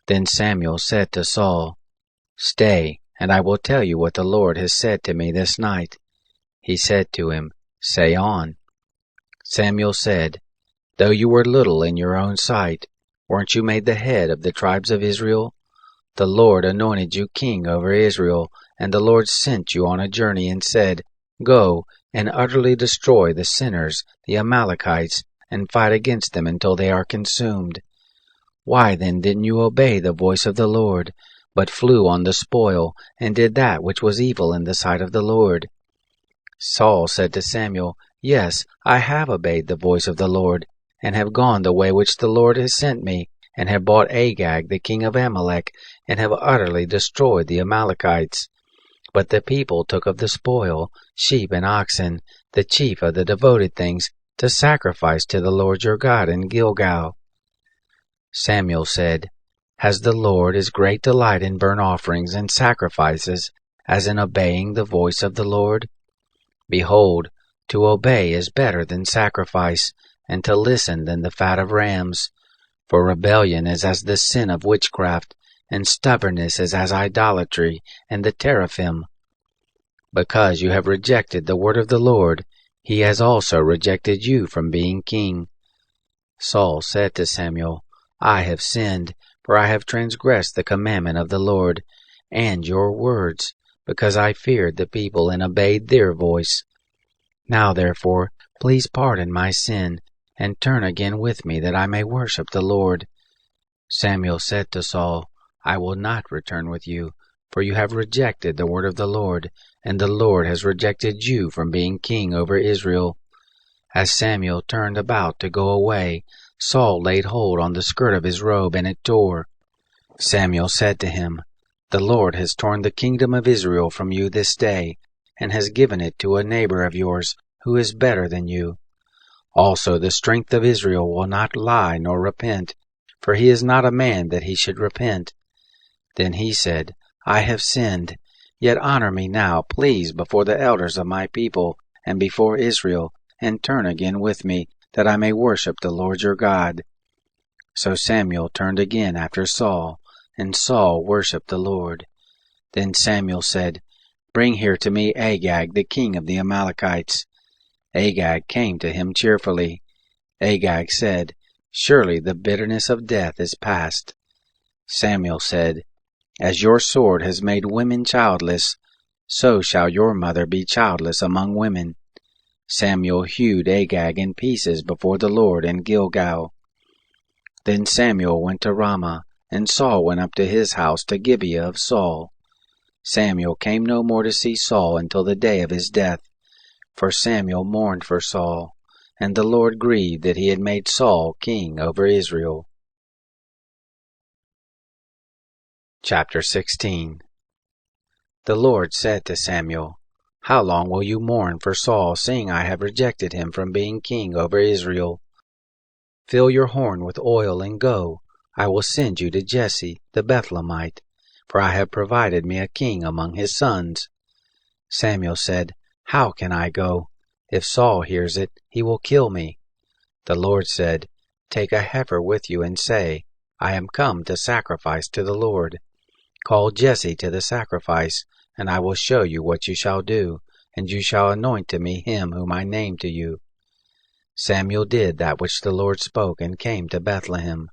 Speaker 2: Then Samuel said to Saul, "Stay, and I will tell you what the Lord has said to me this night." He said to him, "Say on." Samuel said, "Though you were little in your own sight, weren't you made the head of the tribes of Israel? The Lord anointed you king over Israel, and the Lord sent you on a journey and said, 'Go and utterly destroy the sinners, the Amalekites, and fight against them until they are consumed.' Why then didn't you obey the voice of the Lord, but flew on the spoil, and did that which was evil in the sight of the Lord?" Saul said to Samuel, "Yes, I have obeyed the voice of the Lord, and have gone the way which the Lord has sent me, and have bought Agag the king of Amalek, and have utterly destroyed the Amalekites. But the people took of the spoil, sheep and oxen, the chief of the devoted things, to sacrifice to the Lord your God in Gilgal." Samuel said, "Has the Lord as great delight in burnt offerings and sacrifices as in obeying the voice of the Lord? Behold, to obey is better than sacrifice, and to listen than the fat of rams. For rebellion is as the sin of witchcraft, and stubbornness is as idolatry and the teraphim. Because you have rejected the word of the Lord, he has also rejected you from being king." Saul said to Samuel, "I have sinned, for I have transgressed the commandment of the Lord, and your words, because I feared the people and obeyed their voice. Now therefore, please pardon my sin, and turn again with me, that I may worship the Lord." Samuel said to Saul, "I will not return with you, for you have rejected the word of the Lord, and the Lord has rejected you from being king over Israel." As Samuel turned about to go away, Saul laid hold on the skirt of his robe, and it tore. Samuel said to him, "The Lord has torn the kingdom of Israel from you this day, and has given it to a neighbor of yours who is better than you. Also the strength of Israel will not lie nor repent, for he is not a man that he should repent." Then he said, "I have sinned, yet honor me now, please, before the elders of my people and before Israel, and turn again with me, that I may worship the Lord your God." So Samuel turned again after Saul, and Saul worshipped the Lord. Then Samuel said, "Bring here to me Agag, the king of the Amalekites." Agag came to him cheerfully. Agag said, "Surely the bitterness of death is past." Samuel said, "As your sword has made women childless, so shall your mother be childless among women." Samuel hewed Agag in pieces before the Lord in Gilgal. Then Samuel went to Ramah, and Saul went up to his house to Gibeah of Saul. Samuel came no more to see Saul until the day of his death, for Samuel mourned for Saul, and the Lord grieved that he had made Saul king over Israel. Chapter 16. The Lord said to Samuel, "How long will you mourn for Saul, seeing I have rejected him from being king over Israel? Fill your horn with oil and go. I will send you to Jesse the Bethlehemite, for I have provided me a king among his sons." Samuel said, "How can I go? If Saul hears it, he will kill me." The Lord said, "Take a heifer with you and say, I am come to sacrifice to the Lord. Call Jesse to the sacrifice, and I will show you what you shall do, and you shall anoint to me him whom I name to you." Samuel did that which the Lord spoke, and came to Bethlehem.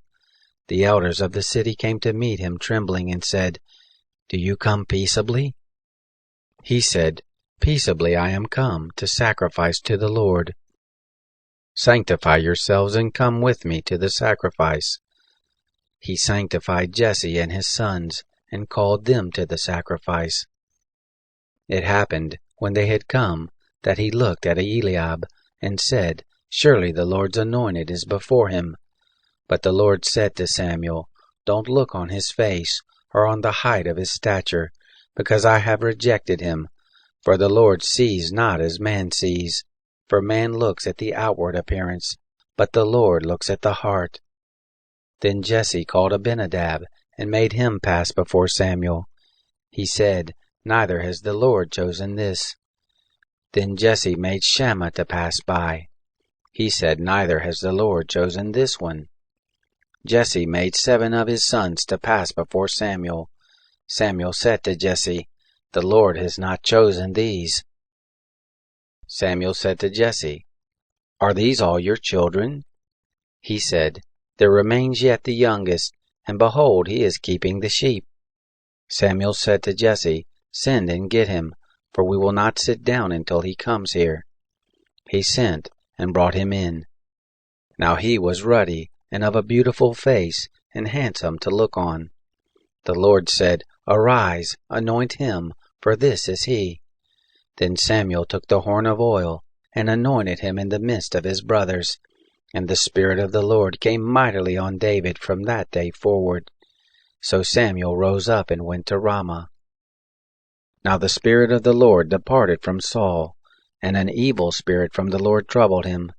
Speaker 2: The elders of the city came to meet him trembling, and said, "Do you come peaceably?" He said, "Peaceably I am come to sacrifice to the Lord." "Sanctify yourselves and come with me to the sacrifice." He sanctified Jesse and his sons, and called them to the sacrifice. It happened, when they had come, that he looked at Eliab, and said, "Surely the Lord's anointed is before him." But the Lord said to Samuel, "Don't look on his face, or on the height of his stature, because I have rejected him. For the Lord sees not as man sees. For man looks at the outward appearance, but the Lord looks at the heart." Then Jesse called Abinadab, and made him pass before Samuel. He said, "Neither has the Lord chosen this." Then Jesse made Shammah to pass by. He said, "Neither has the Lord chosen this one." Jesse made 7 of his sons to pass before Samuel. Samuel said to Jesse, "The Lord has not chosen these." Samuel said to Jesse, "Are these all your children?" He said, "There remains yet the youngest, and behold, he is keeping the sheep." Samuel said to Jesse, "Send and get him, for we will not sit down until he comes here." He sent, and brought him in. Now he was ruddy, and of a beautiful face, and handsome to look on. The Lord said, "Arise, anoint him, for this is he." Then Samuel took the horn of oil, and anointed him in the midst of his brothers. And the Spirit of the Lord came mightily on David from that day forward. So Samuel rose up and went to Ramah. Now the Spirit of the Lord departed from Saul, and an evil spirit from the Lord troubled him.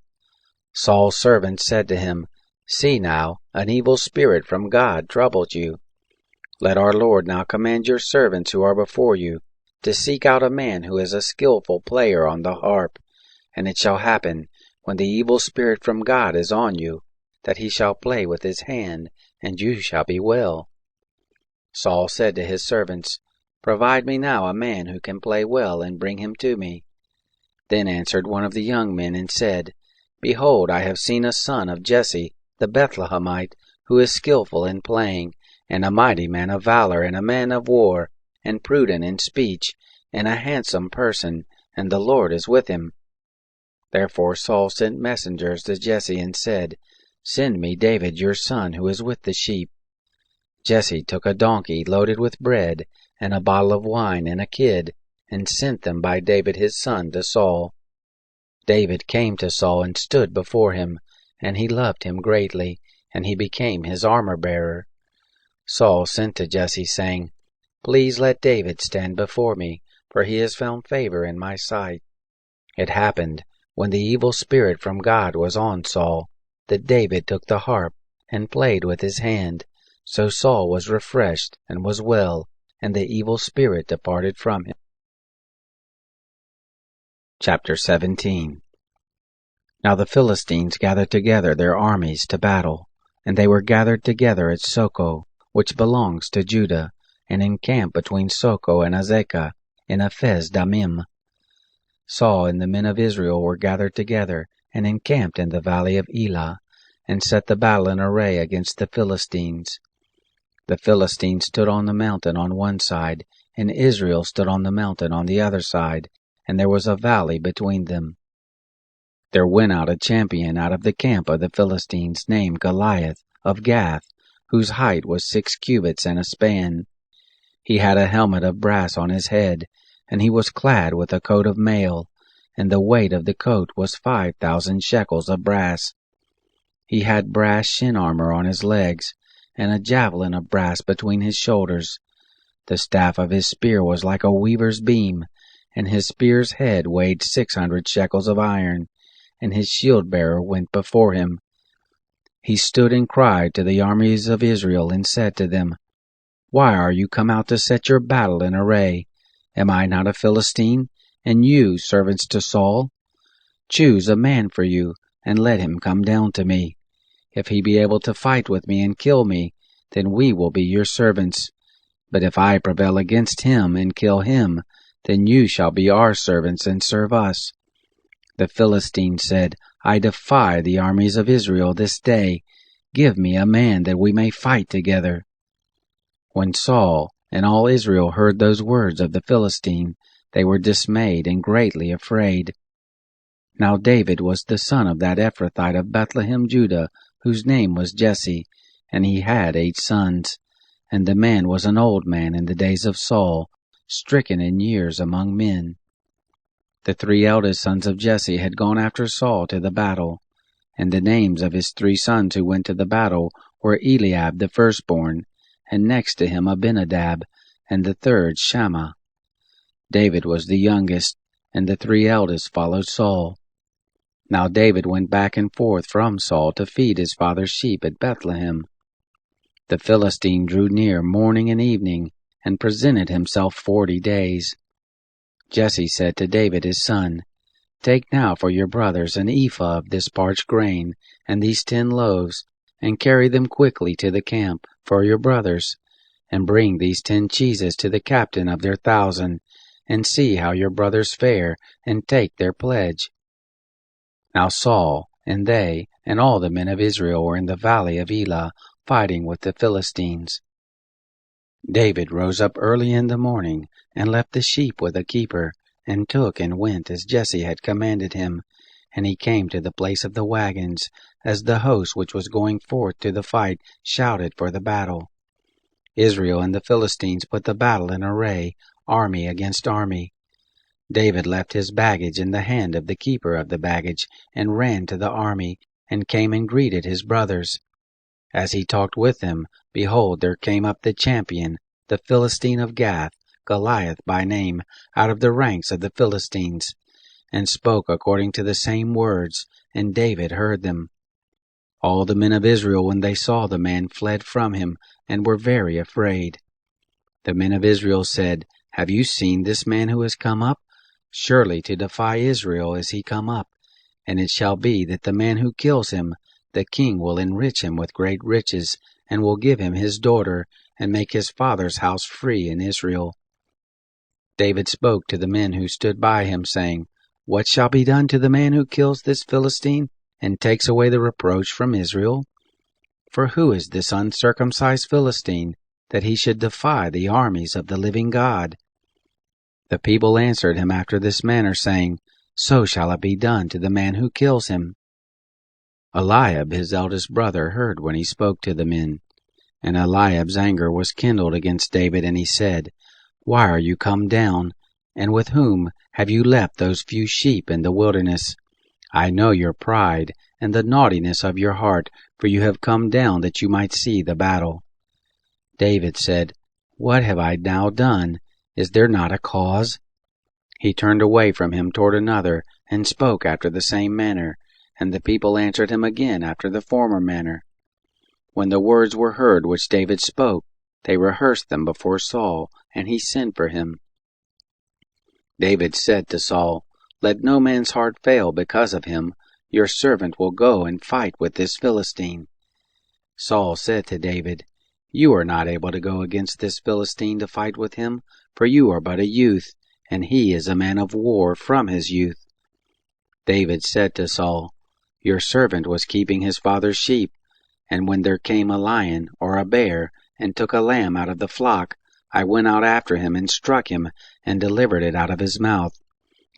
Speaker 2: Saul's servants said to him, "See now, an evil spirit from God troubles you. Let our Lord now command your servants who are before you to seek out a man who is a skillful player on the harp, and it shall happen, when the evil spirit from God is on you, that he shall play with his hand, and you shall be well." Saul said to his servants, Provide me now a man who can play well, and bring him to me. Then answered one of the young men and said, Behold, I have seen a son of Jesse the Bethlehemite, who is skillful in playing, and a mighty man of valor, and a man of war, and prudent in speech, and a handsome person, and the Lord is with him. Therefore Saul sent messengers to Jesse and said, Send me David your son, who is with the sheep. Jesse took a donkey loaded with bread, and a bottle of wine, and a kid, and sent them by David his son to Saul. David came to Saul and stood before him, and he loved him greatly, and he became his armor-bearer. Saul sent to Jesse, saying, Please let David stand before me, for he has found favor in my sight. It happened, when the evil spirit from God was on Saul, that David took the harp and played with his hand. So Saul was refreshed and was well, and the evil spirit departed from him. Chapter 17. Now the Philistines gathered together their armies to battle, and they were gathered together at Soko, which belongs to Judah, and encamped between Soko and Azekah, in Ephes Damim. Saul and the men of Israel were gathered together, and encamped in the valley of Elah, and set the battle in array against the Philistines. The Philistines stood on the mountain on one side, and Israel stood on the mountain on the other side, and there was a valley between them. There went out a champion out of the camp of the Philistines, named Goliath, of Gath, whose height was 6 cubits and a span. He had a helmet of brass on his head, and he was clad with a coat of mail, and the weight of the coat was 5,000 shekels of brass. He had brass shin armor on his legs, and a javelin of brass between his shoulders. The staff of his spear was like a weaver's beam, and his spear's head weighed 600 shekels of iron, and his shield-bearer went before him. He stood and cried to the armies of Israel, and said to them, Why are you come out to set your battle in array? Am I not a Philistine, and you servants to Saul? Choose a man for you, and let him come down to me. If he be able to fight with me and kill me, then we will be your servants. But if I prevail against him and kill him, then you shall be our servants and serve us. The Philistine said, I defy the armies of Israel this day. Give me a man that we may fight together. When Saul and all Israel heard those words of the Philistine, they were dismayed and greatly afraid. Now David was the son of that Ephrathite of Bethlehem, Judah, whose name was Jesse, and he had 8 sons. And the man was an old man in the days of Saul, stricken in years among men. The 3 eldest sons of Jesse had gone after Saul to the battle, and the names of his 3 sons who went to the battle were Eliab the firstborn, and next to him Abinadab, and the third Shammah. David was the youngest, and the 3 eldest followed Saul. Now David went back and forth from Saul to feed his father's sheep at Bethlehem. The Philistine drew near morning and evening, and presented himself 40 days. Jesse said to David his son, Take now for your brothers an ephah of this parched grain, and these 10 loaves, and carry them quickly to the camp for your brothers, and bring these 10 cheeses to the captain of their 1,000, and see how your brothers fare, and take their pledge. Now Saul, and they, and all the men of Israel were in the valley of Elah, fighting with the Philistines. David rose up early in the morning, and left the sheep with a keeper, and took and went as Jesse had commanded him, and he came to the place of the wagons, as the host which was going forth to the fight shouted for the battle. Israel and the Philistines put the battle in array, army against army. David left his baggage in the hand of the keeper of the baggage, and ran to the army, and came and greeted his brothers. As he talked with them, behold, there came up the champion, the Philistine of Gath, Goliath by name, out of the ranks of the Philistines, and spoke according to the same words, and David heard them. All the men of Israel, when they saw the man, fled from him, and were very afraid. The men of Israel said, Have you seen this man who has come up? Surely to defy Israel is he come up. And it shall be that the man who kills him, the king will enrich him with great riches, and will give him his daughter, and make his father's house free in Israel. David spoke to the men who stood by him, saying, "What shall be done to the man who kills this Philistine and takes away the reproach from Israel? For who is this uncircumcised Philistine, that he should defy the armies of the living God?" The people answered him after this manner, saying, "So shall it be done to the man who kills him." Eliab his eldest brother heard when he spoke to the men. And Eliab's anger was kindled against David, and he said, "Why are you come down? And with whom have you left those few sheep in the wilderness? I know your pride and the naughtiness of your heart, for you have come down that you might see the battle." David said, "What have I now done? Is there not a cause?" He turned away from him toward another, and spoke after the same manner, and the people answered him again after the former manner. When the words were heard which David spoke, they rehearsed them before Saul, and he sent for him. David said to Saul, "Let no man's heart fail because of him. Your servant will go and fight with this Philistine." Saul said to David, "You are not able to go against this Philistine to fight with him, for you are but a youth, and he is a man of war from his youth." David said to Saul, "Your servant was keeping his father's sheep, and when there came a lion or a bear and took a lamb out of the flock, I went out after him and struck him and delivered it out of his mouth.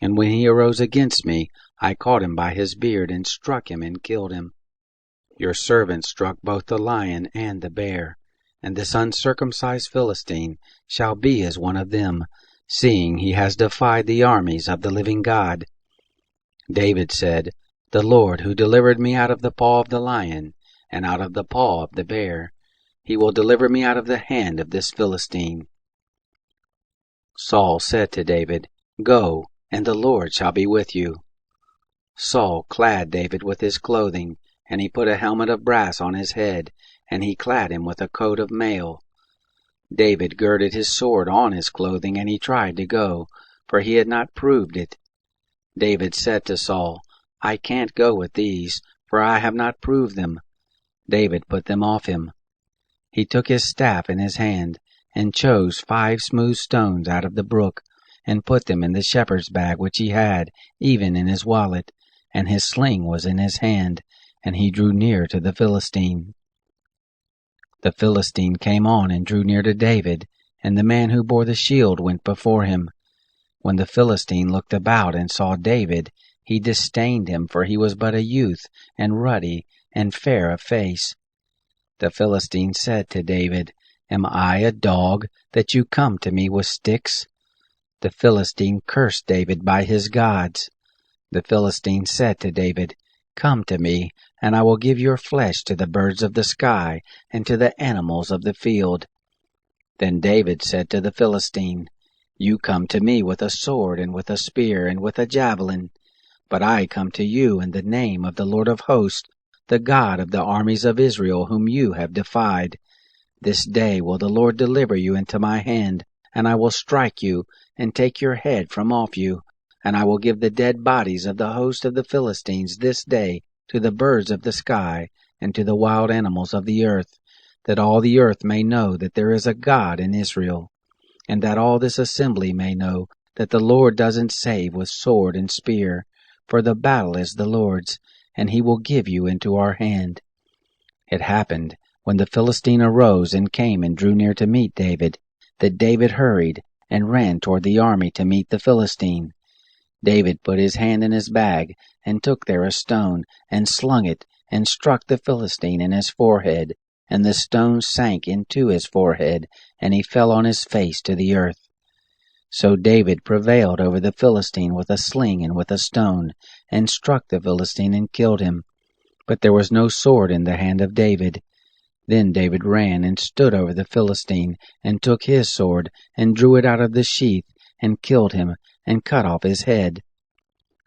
Speaker 2: And when he arose against me, I caught him by his beard and struck him and killed him. Your servant struck both the lion and the bear, and this uncircumcised Philistine shall be as one of them, seeing he has defied the armies of the living God." David said, "The Lord who delivered me out of the paw of the lion, and out of the paw of the bear, he will deliver me out of the hand of this Philistine." Saul said to David, "Go, and the Lord shall be with you." Saul clad David with his clothing, and he put a helmet of brass on his head, and he clad him with a coat of mail. David girded his sword on his clothing, and he tried to go, for he had not proved it. David said to Saul, "I can't go with these, for I have not proved them." David put them off him. He took his staff in his hand, and chose 5 smooth stones out of the brook, and put them in the shepherd's bag which he had, even in his wallet, and his sling was in his hand, and he drew near to the Philistine. The Philistine came on and drew near to David, and the man who bore the shield went before him. When the Philistine looked about and saw David, he disdained him, for he was but a youth, and ruddy, and fair of face. The Philistine said to David, "Am I a dog, that you come to me with sticks?" The Philistine cursed David by his gods. The Philistine said to David, "Come to me, and I will give your flesh to the birds of the sky, and to the animals of the field." Then David said to the Philistine, "You come to me with a sword, and with a spear, and with a javelin, but I come to you in the name of the Lord of hosts, the God of the armies of Israel, whom you have defied. This day will the Lord deliver you into my hand, and I will strike you, and take your head from off you, and I will give the dead bodies of the host of the Philistines this day to the birds of the sky, and to the wild animals of the earth, that all the earth may know that there is a God in Israel, and that all this assembly may know that the Lord doesn't save with sword and spear, for the battle is the Lord's, and he will give you into our hand." It happened, when the Philistine arose and came and drew near to meet David, that David hurried and ran toward the army to meet the Philistine. David put his hand in his bag, and took there a stone, and slung it, and struck the Philistine in his forehead, and the stone sank into his forehead, and he fell on his face to the earth. So David prevailed over the Philistine with a sling and with a stone, and struck the Philistine and killed him. But there was no sword in the hand of David. Then David ran and stood over the Philistine, and took his sword, and drew it out of the sheath, and killed him, and cut off his head.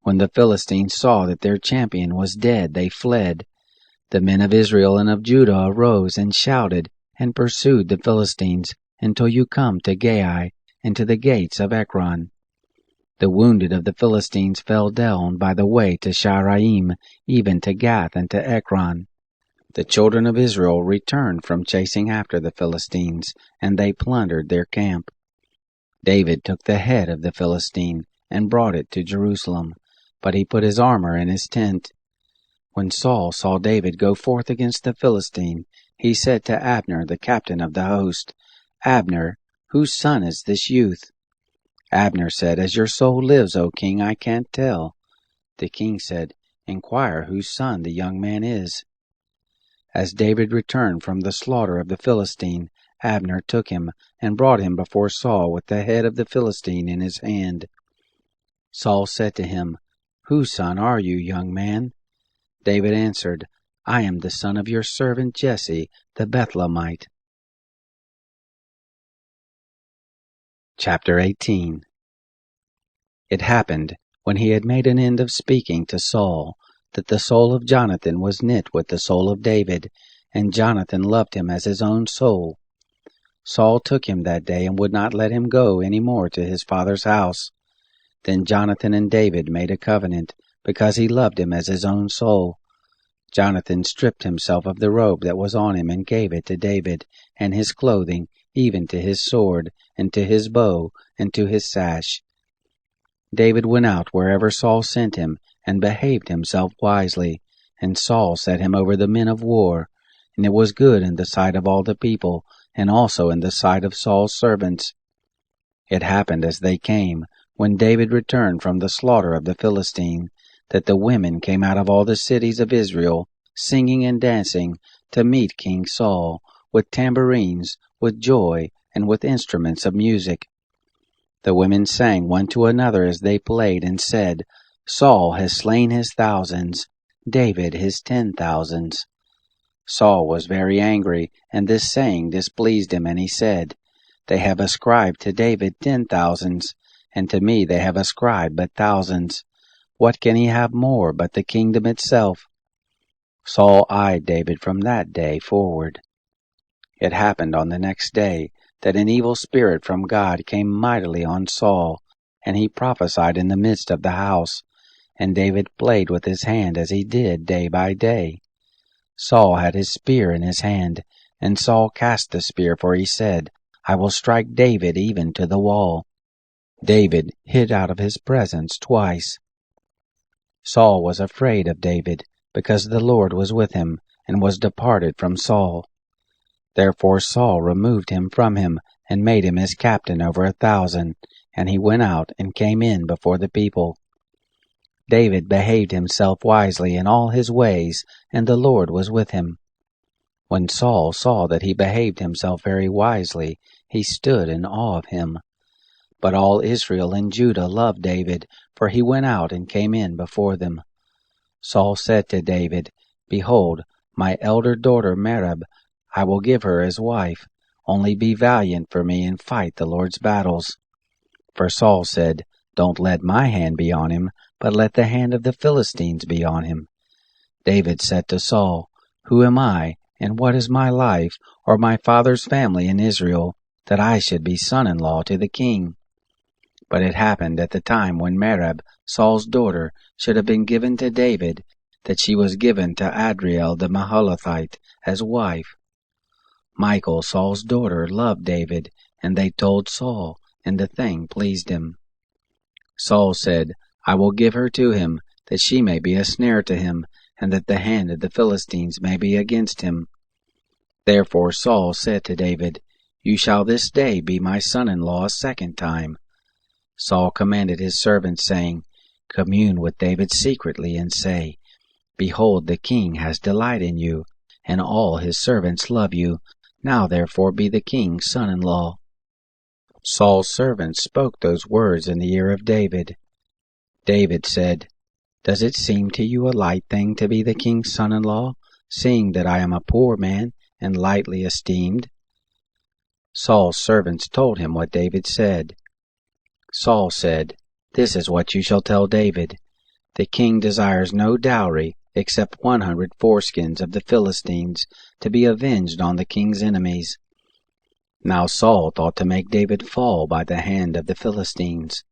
Speaker 2: When the Philistines saw that their champion was dead, they fled. The men of Israel and of Judah arose and shouted, and pursued the Philistines, until you come to Gai, and to the gates of Ekron. The wounded of the Philistines fell down by the way to Sharaim, even to Gath and to Ekron. The children of Israel returned from chasing after the Philistines, and they plundered their camp. David took the head of the Philistine and brought it to Jerusalem, but he put his armor in his tent. When Saul saw David go forth against the Philistine, he said to Abner, the captain of the host, "Abner, whose son is this youth?" Abner said, "As your soul lives, O king, I can't tell." The king said, "Inquire whose son the young man is." As David returned from the slaughter of the Philistine, Abner took him and brought him before Saul with the head of the Philistine in his hand. Saul said to him, "Whose son are you, young man?" David answered, "I am the son of your servant Jesse, the Bethlehemite." Chapter 18. It happened, when he had made an end of speaking to Saul, that the soul of Jonathan was knit with the soul of David, and Jonathan loved him as his own soul. Saul took him that day and would not let him go any more to his father's house. Then Jonathan and David made a covenant, because he loved him as his own soul. Jonathan stripped himself of the robe that was on him and gave it to David, and his clothing, even to his sword, and to his bow, and to his sash. David went out wherever Saul sent him, and behaved himself wisely, and Saul set him over the men of war, and it was good in the sight of all the people, and also in the sight of Saul's servants. It happened as they came, when David returned from the slaughter of the Philistine, that the women came out of all the cities of Israel, singing and dancing, to meet King Saul, with tambourines, with joy, and with instruments of music. The women sang one to another as they played, and said, "Saul has slain his thousands, David his 10,000s." Saul was very angry, and this saying displeased him, and he said, "They have ascribed to David 10,000s, and to me they have ascribed but thousands. What can he have more but the kingdom itself?" Saul eyed David from that day forward. It happened on the next day that an evil spirit from God came mightily on Saul, and he prophesied in the midst of the house, and David played with his hand as he did day by day. Saul had his spear in his hand, and Saul cast the spear, for he said, "I will strike David even to the wall." David hid out of his presence twice. Saul was afraid of David, because the Lord was with him, and was departed from Saul. Therefore Saul removed him from him, and made him his captain over 1,000, and he went out and came in before the people. David behaved himself wisely in all his ways, and the Lord was with him. When Saul saw that he behaved himself very wisely, he stood in awe of him. But all Israel and Judah loved David, for he went out and came in before them. Saul said to David, "Behold, my elder daughter Merab, I will give her as wife. Only be valiant for me and fight the Lord's battles." For Saul said, "Don't let my hand be on him, but let the hand of the Philistines be on him." David said to Saul, "Who am I, and what is my life, or my father's family in Israel, that I should be son-in-law to the king?" But it happened at the time when Merab, Saul's daughter, should have been given to David, that she was given to Adriel the Maholathite as wife. Michal, Saul's daughter, loved David, and they told Saul, and the thing pleased him. Saul said, "I will give her to him, that she may be a snare to him, and that the hand of the Philistines may be against him." Therefore Saul said to David, "You shall this day be my son-in-law a second time." Saul commanded his servants, saying, "Commune with David secretly, and say, Behold, the king has delight in you, and all his servants love you. Now therefore be the king's son-in-law." Saul's servants spoke those words in the ear of David. David said, "Does it seem to you a light thing to be the king's son-in-law, seeing that I am a poor man and lightly esteemed?" Saul's servants told him what David said. Saul said, "This is what you shall tell David. The king desires no dowry except 100 foreskins of the Philistines, to be avenged on the king's enemies." Now Saul thought to make David fall by the hand of the Philistines.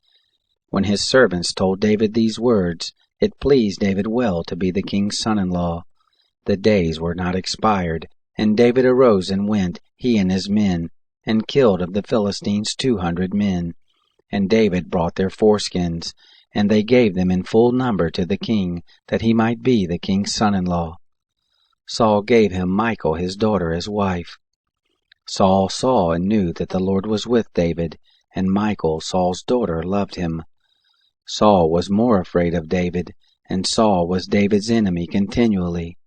Speaker 2: When his servants told David these words, it pleased David well to be the king's son-in-law. The days were not expired, and David arose and went, he and his men, and killed of the Philistines 200 men,
Speaker 1: And David brought their foreskins, and they gave them in full number to the king, that he might be the king's son-in-law. Saul gave him Michal his daughter as wife. Saul saw and knew that the Lord was with David, and Michal, Saul's daughter, loved him. Saul was more afraid of David, and Saul was David's enemy continually.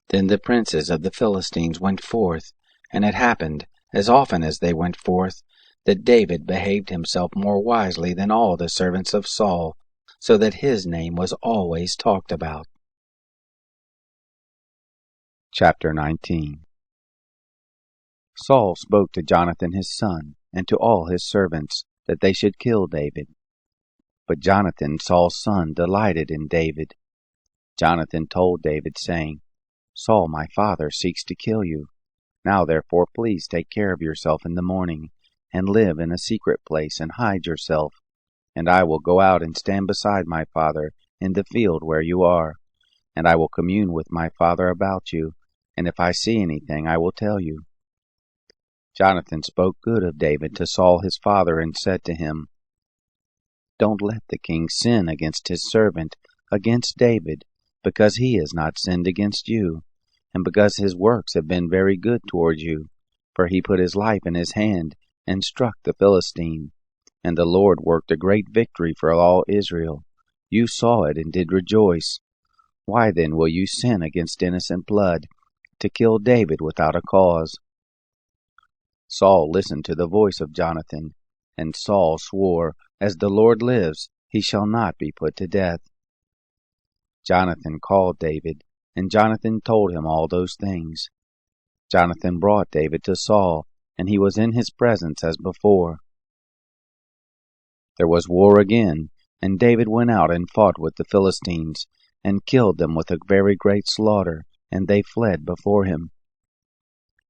Speaker 1: Then the princes of the Philistines went forth, and it happened, as often as they went forth, that David behaved himself more wisely than all the servants of Saul, so that his name was always talked about.
Speaker 2: Chapter 19. Saul spoke to Jonathan his son, and to all his servants, that they should kill David. But Jonathan, Saul's son, delighted in David. Jonathan told David, saying, Saul my father seeks to kill you. Now therefore please take care of yourself in the morning, and live in a secret place, and hide yourself. And I will go out and stand beside my father in the field where you are. And I will commune with my father about you, and if I see anything I will tell you. Jonathan spoke good of David to Saul his father, and said to him, Don't let the king sin against his servant, against David, because he has not sinned against you, and because his works have been very good toward you. For he put his life in his hand, and struck the Philistine. And the Lord worked a great victory for all Israel. You saw it, and did rejoice. Why then will you sin against innocent blood, to kill David without a cause? Saul listened to the voice of Jonathan, and Saul swore, As the Lord lives, he shall not be put to death. Jonathan called David, and Jonathan told him all those things. Jonathan brought David to Saul, and he was in his presence as before. There was war again, and David went out and fought with the Philistines, and killed them with a very great slaughter, and they fled before him.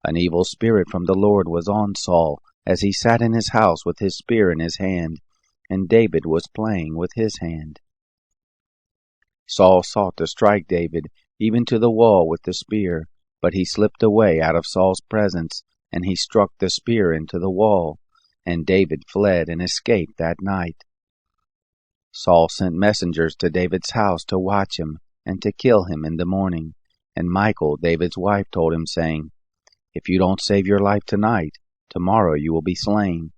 Speaker 2: An evil spirit from the Lord was on Saul, as he sat in his house with his spear in his hand, and David was playing with his hand. Saul sought to strike David, even to the wall with the spear, but he slipped away out of Saul's presence, and he struck the spear into the wall, and David fled and escaped that night. Saul sent messengers to David's house to watch him, and to kill him in the morning, and Michal, David's wife, told him, saying, If you don't save your life tonight, tomorrow you will be slain.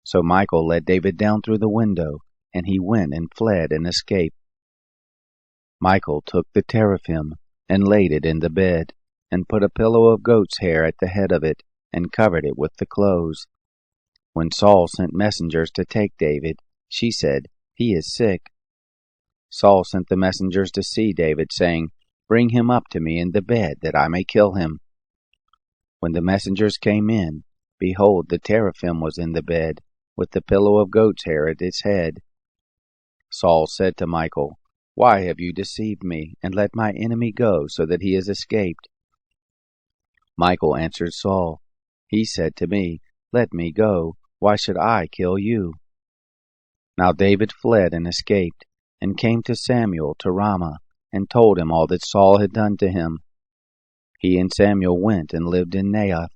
Speaker 2: So Michal led David down through the window, and he went and fled and escaped. Michal took the teraphim, and laid it in the bed, and put a pillow of goat's hair at the head of it, and covered it with the clothes. When Saul sent messengers to take David, she said, He is sick. Saul sent the messengers to see David, saying, Bring him up to me in the bed, that I may kill him. When the messengers came in, behold, the teraphim was in the bed, with the pillow of goat's hair at its head. Saul said to Michal, Why have you deceived me, and let my enemy go, so that he has escaped? Michal answered Saul, He said to me, Let me go, why should I kill you? Now David fled and escaped, and came to Samuel to Ramah, and told him all that Saul had done to him. He and Samuel went and lived in Naioth.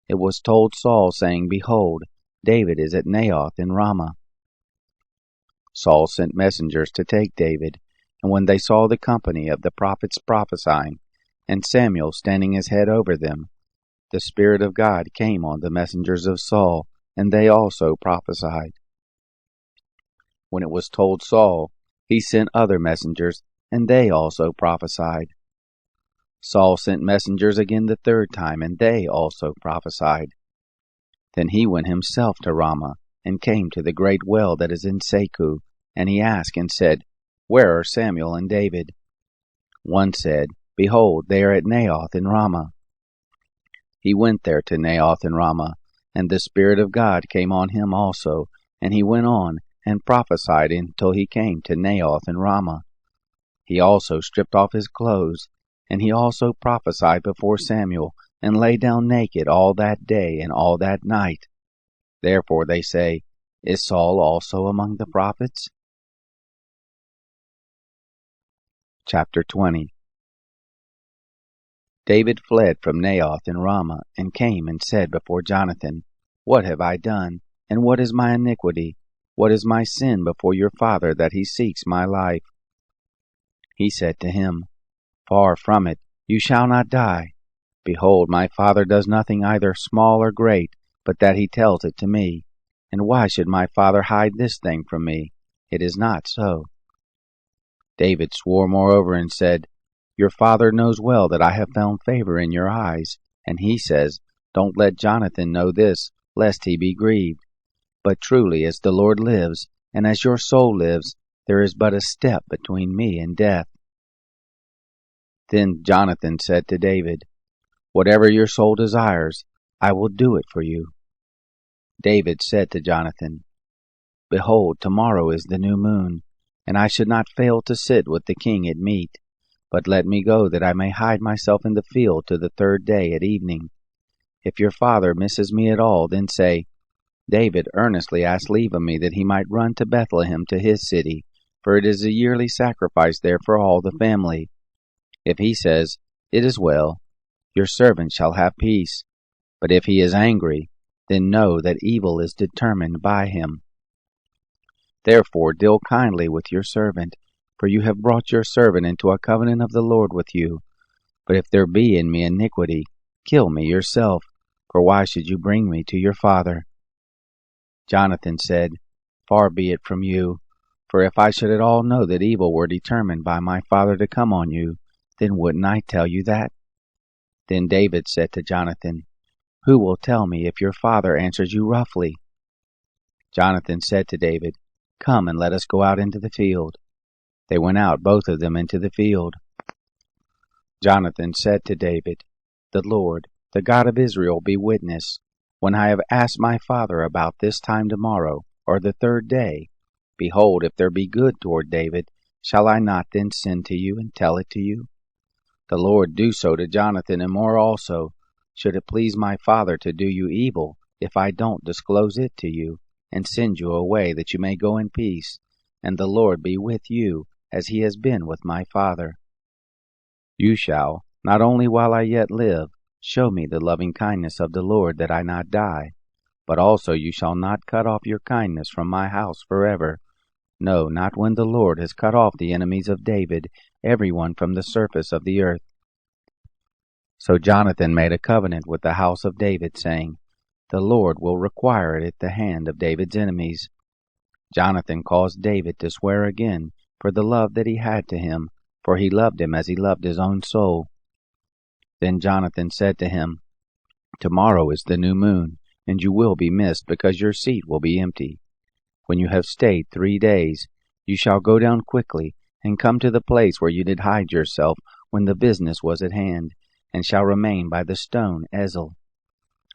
Speaker 2: It was told Saul, saying, Behold, David is at Naioth in Ramah. Saul sent messengers to take David, and when they saw the company of the prophets prophesying, and Samuel standing his head over them, the Spirit of God came on the messengers of Saul, and they also prophesied. When it was told Saul, he sent other messengers, and they also prophesied. Saul sent messengers again the third time, and they also prophesied. Then he went himself to Ramah, and came to the great well that is in Seku, and he asked and said, Where are Samuel and David? One said, Behold, they are at Naioth in Ramah. He went there to Naioth in Ramah, and the Spirit of God came on him also, and he went on and prophesied until he came to Naioth in Ramah. He also stripped off his clothes, and he also prophesied before Samuel, and lay down naked all that day and all that night. Therefore they say, Is Saul also among the prophets? Chapter 20. David fled from Naioth in Ramah, and came and said before Jonathan, What have I done? And what is my iniquity? What is my sin before your father, that he seeks my life? He said to him, Far from it, you shall not die. Behold, my father does nothing either small or great, but that he tells it to me. And why should my father hide this thing from me? It is not so. David swore moreover and said, Your father knows well that I have found favor in your eyes. And he says, Don't let Jonathan know this, lest he be grieved. But truly, as the Lord lives, and as your soul lives, there is but a step between me and death. Then Jonathan said to David, Whatever your soul desires, I will do it for you. David said to Jonathan, Behold, tomorrow is the new moon, and I should not fail to sit with the king at meat. But let me go, that I may hide myself in the field to the third day at evening. If your father misses me at all, then say, David earnestly asked leave of me that he might run to Bethlehem to his city, for it is a yearly sacrifice there for all the family. If he says, It is well, your servant shall have peace. But if he is angry, then know that evil is determined by him. Therefore deal kindly with your servant, for you have brought your servant into a covenant of the Lord with you. But if there be in me iniquity, kill me yourself, for why should you bring me to your father? Jonathan said, Far be it from you, for if I should at all know that evil were determined by my father to come on you, then wouldn't I tell you that? Then David said to Jonathan, Who will tell me if your father answers you roughly? Jonathan said to David, Come and let us go out into the field. They went out, both of them, into the field. Jonathan said to David, The Lord, the God of Israel, be witness. When I have asked my father about this time tomorrow, or the third day, behold, if there be good toward David, shall I not then send to you and tell it to you? The Lord do so to Jonathan, and more also, should it please my father to do you evil, if I don't disclose it to you, and send you away, that you may go in peace, and the Lord be with you, as he has been with my father. You shall, not only while I yet live, show me the loving kindness of the Lord, that I not die, but also you shall not cut off your kindness from my house forever. No, not when the Lord has cut off the enemies of David, every one from the surface of the earth. So Jonathan made a covenant with the house of David, saying, The Lord will require it at the hand of David's enemies. Jonathan caused David to swear again for the love that he had to him, for he loved him as he loved his own soul. Then Jonathan said to him, Tomorrow is the new moon, and you will be missed, because your seat will be empty. When you have stayed 3 days, you shall go down quickly, and come to the place where you did hide yourself when the business was at hand, and shall remain by the stone Ezel.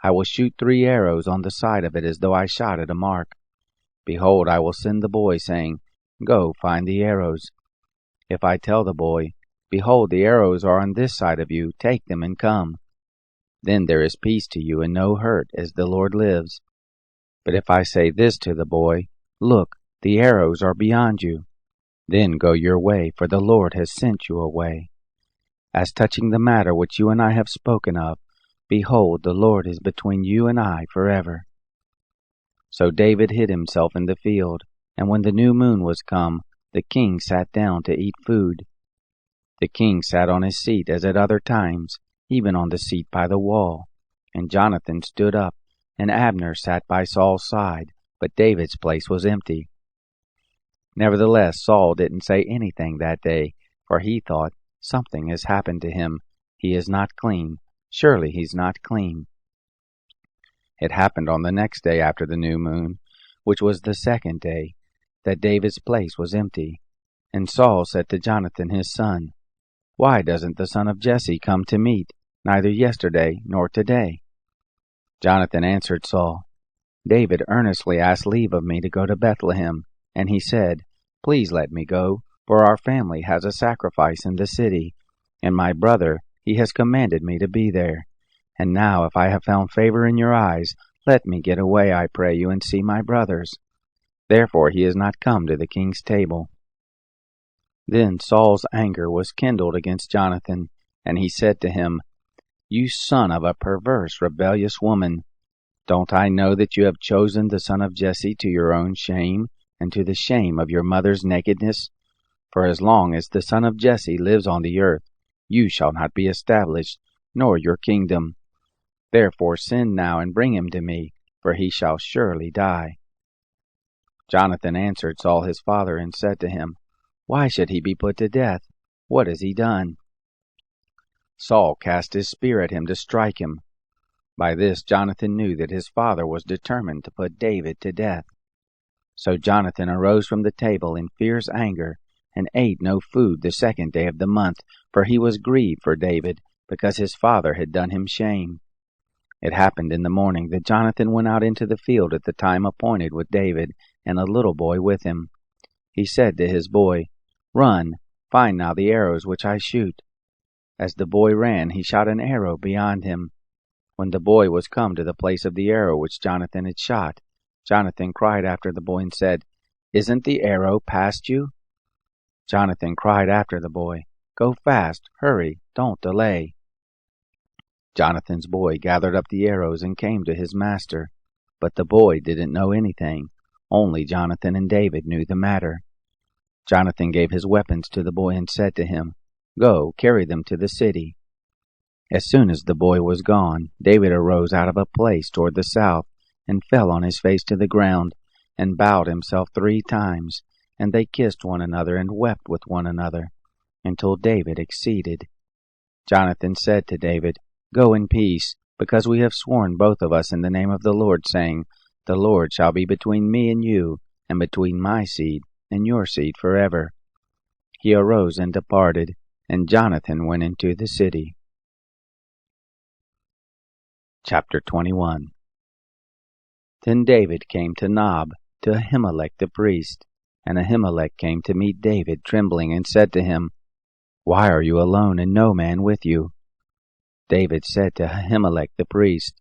Speaker 2: I will shoot 3 arrows on the side of it, as though I shot at a mark. Behold, I will send the boy, saying, Go, find the arrows. If I tell the boy, Behold, the arrows are on this side of you, take them and come, then there is peace to you and no hurt, as the Lord lives. But if I say this to the boy, Look, the arrows are beyond you, then go your way, for the Lord has sent you away. As touching the matter which you and I have spoken of, behold, the Lord is between you and I forever. So David hid himself in the field, and when the new moon was come, the king sat down to eat food. The king sat on his seat as at other times, even on the seat by the wall. And Jonathan stood up, and Abner sat by Saul's side, but David's place was empty. Nevertheless, Saul didn't say anything that day, for he thought, Something has happened to him. He is not clean. Surely he's not clean. It happened on the next day after the new moon, which was the second day, that David's place was empty. And Saul said to Jonathan his son, Why doesn't the son of Jesse come to meat, neither yesterday nor today? Jonathan answered Saul, David earnestly asked leave of me to go to Bethlehem, and he said, Please let me go, for our family has a sacrifice in the city, and my brother, he has commanded me to be there. And now, if I have found favor in your eyes, let me get away, I pray you, and see my brothers. Therefore he is not come to the king's table. Then Saul's anger was kindled against Jonathan, and he said to him, You son of a perverse, rebellious woman, Don't I know that you have chosen the son of Jesse to your own shame, and to the shame of your mother's nakedness? For as long as the son of Jesse lives on the earth, you shall not be established, nor your kingdom. Therefore send now and bring him to me, for he shall surely die. Jonathan answered Saul his father and said to him, Why should he be put to death? What has he done? Saul cast his spear at him to strike him. By this Jonathan knew that his father was determined to put David to death. So Jonathan arose from the table in fierce anger, and ate no food the 2nd day of the month, for he was grieved for David, because his father had done him shame. It happened in the morning that Jonathan went out into the field at the time appointed with David, and a little boy with him. He said to his boy, Run, find now the arrows which I shoot. As the boy ran, he shot an arrow beyond him. When the boy was come to the place of the arrow which Jonathan had shot, Jonathan cried after the boy and said, Isn't the arrow past you? Jonathan cried after the boy, Go fast, hurry, don't delay. Jonathan's boy gathered up the arrows and came to his master, but the boy didn't know anything. Only Jonathan and David knew the matter. Jonathan gave his weapons to the boy and said to him, Go, carry them to the city. As soon as the boy was gone, David arose out of a place toward the south, and fell on his face to the ground, and bowed himself 3 times, and they kissed one another and wept with one another, until David exceeded. Jonathan said to David, Go in peace, because we have sworn both of us in the name of the Lord, saying, The Lord shall be between me and you, and between my seed and your seed forever. He arose and departed, and Jonathan went into the city. Chapter 21. Then David came to Nob, to Ahimelech the priest, and Ahimelech came to meet David trembling, and said to him, Why are you alone, and no man with you? David said to Ahimelech the priest,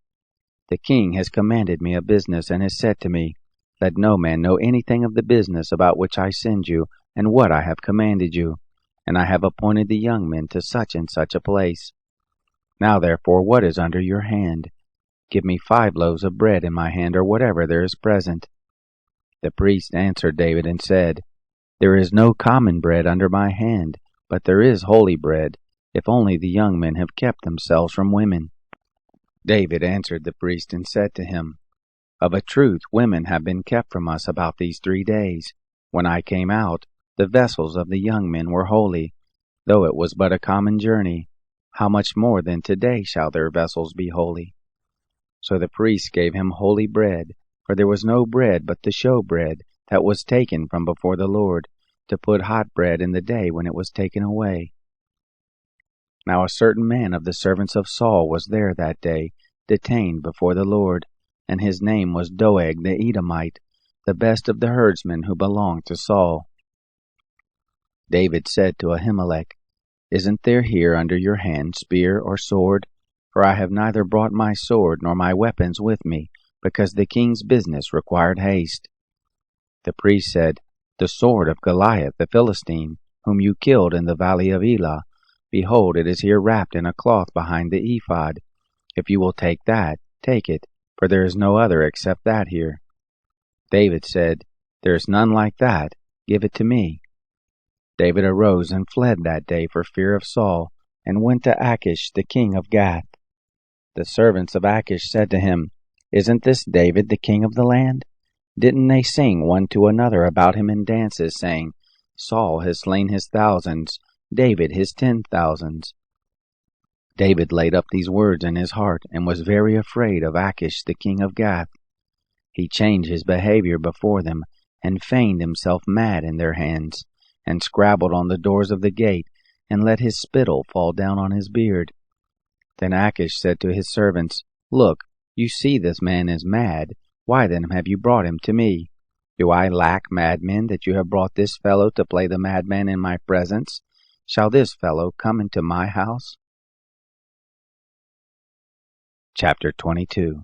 Speaker 2: The king has commanded me a business, and has said to me, Let no man know anything of the business about which I send you, and what I have commanded you. And I have appointed the young men to such and such a place. Now therefore, what is under your hand? Give me 5 loaves of bread in my hand, or whatever there is present. The priest answered David and said, There is no common bread under my hand, but there is holy bread, if only the young men have kept themselves from women. David answered the priest and said to him, Of a truth women have been kept from us about these 3 days. When I came out, the vessels of the young men were holy, though it was but a common journey. How much more then today shall their vessels be holy? So the priest gave him holy bread, for there was no bread but the show bread that was taken from before the Lord, to put hot bread in the day when it was taken away. Now a certain man of the servants of Saul was there that day, detained before the Lord, and his name was Doeg the Edomite, the best of the herdsmen who belonged to Saul. David said to Ahimelech, Isn't there here under your hand spear or sword? For I have neither brought my sword nor my weapons with me, because the king's business required haste. The priest said, The sword of Goliath the Philistine, whom you killed in the valley of Elah, behold, it is here wrapped in a cloth behind the ephod. If you will take that, take it, for there is no other except that here. David said, There is none like that. Give it to me. David arose and fled that day for fear of Saul, and went to Achish the king of Gath. The servants of Achish said to him, Isn't this David the king of the land? Didn't they sing one to another about him in dances, saying, Saul has slain his thousands, David his 10,000s? David laid up these words in his heart, and was very afraid of Achish the king of Gath. He changed his behavior before them, and feigned himself mad in their hands, and scrabbled on the doors of the gate, and let his spittle fall down on his beard. Then Achish said to his servants, Look, you see this man is mad. Why then have you brought him to me? Do I lack madmen that you have brought this fellow to play the madman in my presence? Shall this fellow come into my house? Chapter 22.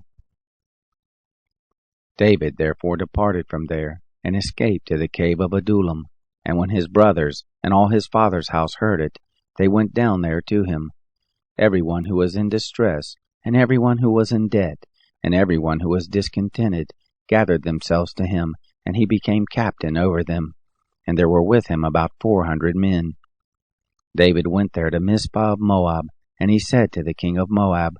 Speaker 2: David therefore departed from there, and escaped to the cave of Adullam. And when his brothers and all his father's house heard it, they went down there to him, everyone who was in distress, and everyone who was in debt, and everyone who was discontented gathered themselves to him, and he became captain over them. And there were with him about 400 men. David went there to Mizpah of Moab, and he said to the king of Moab,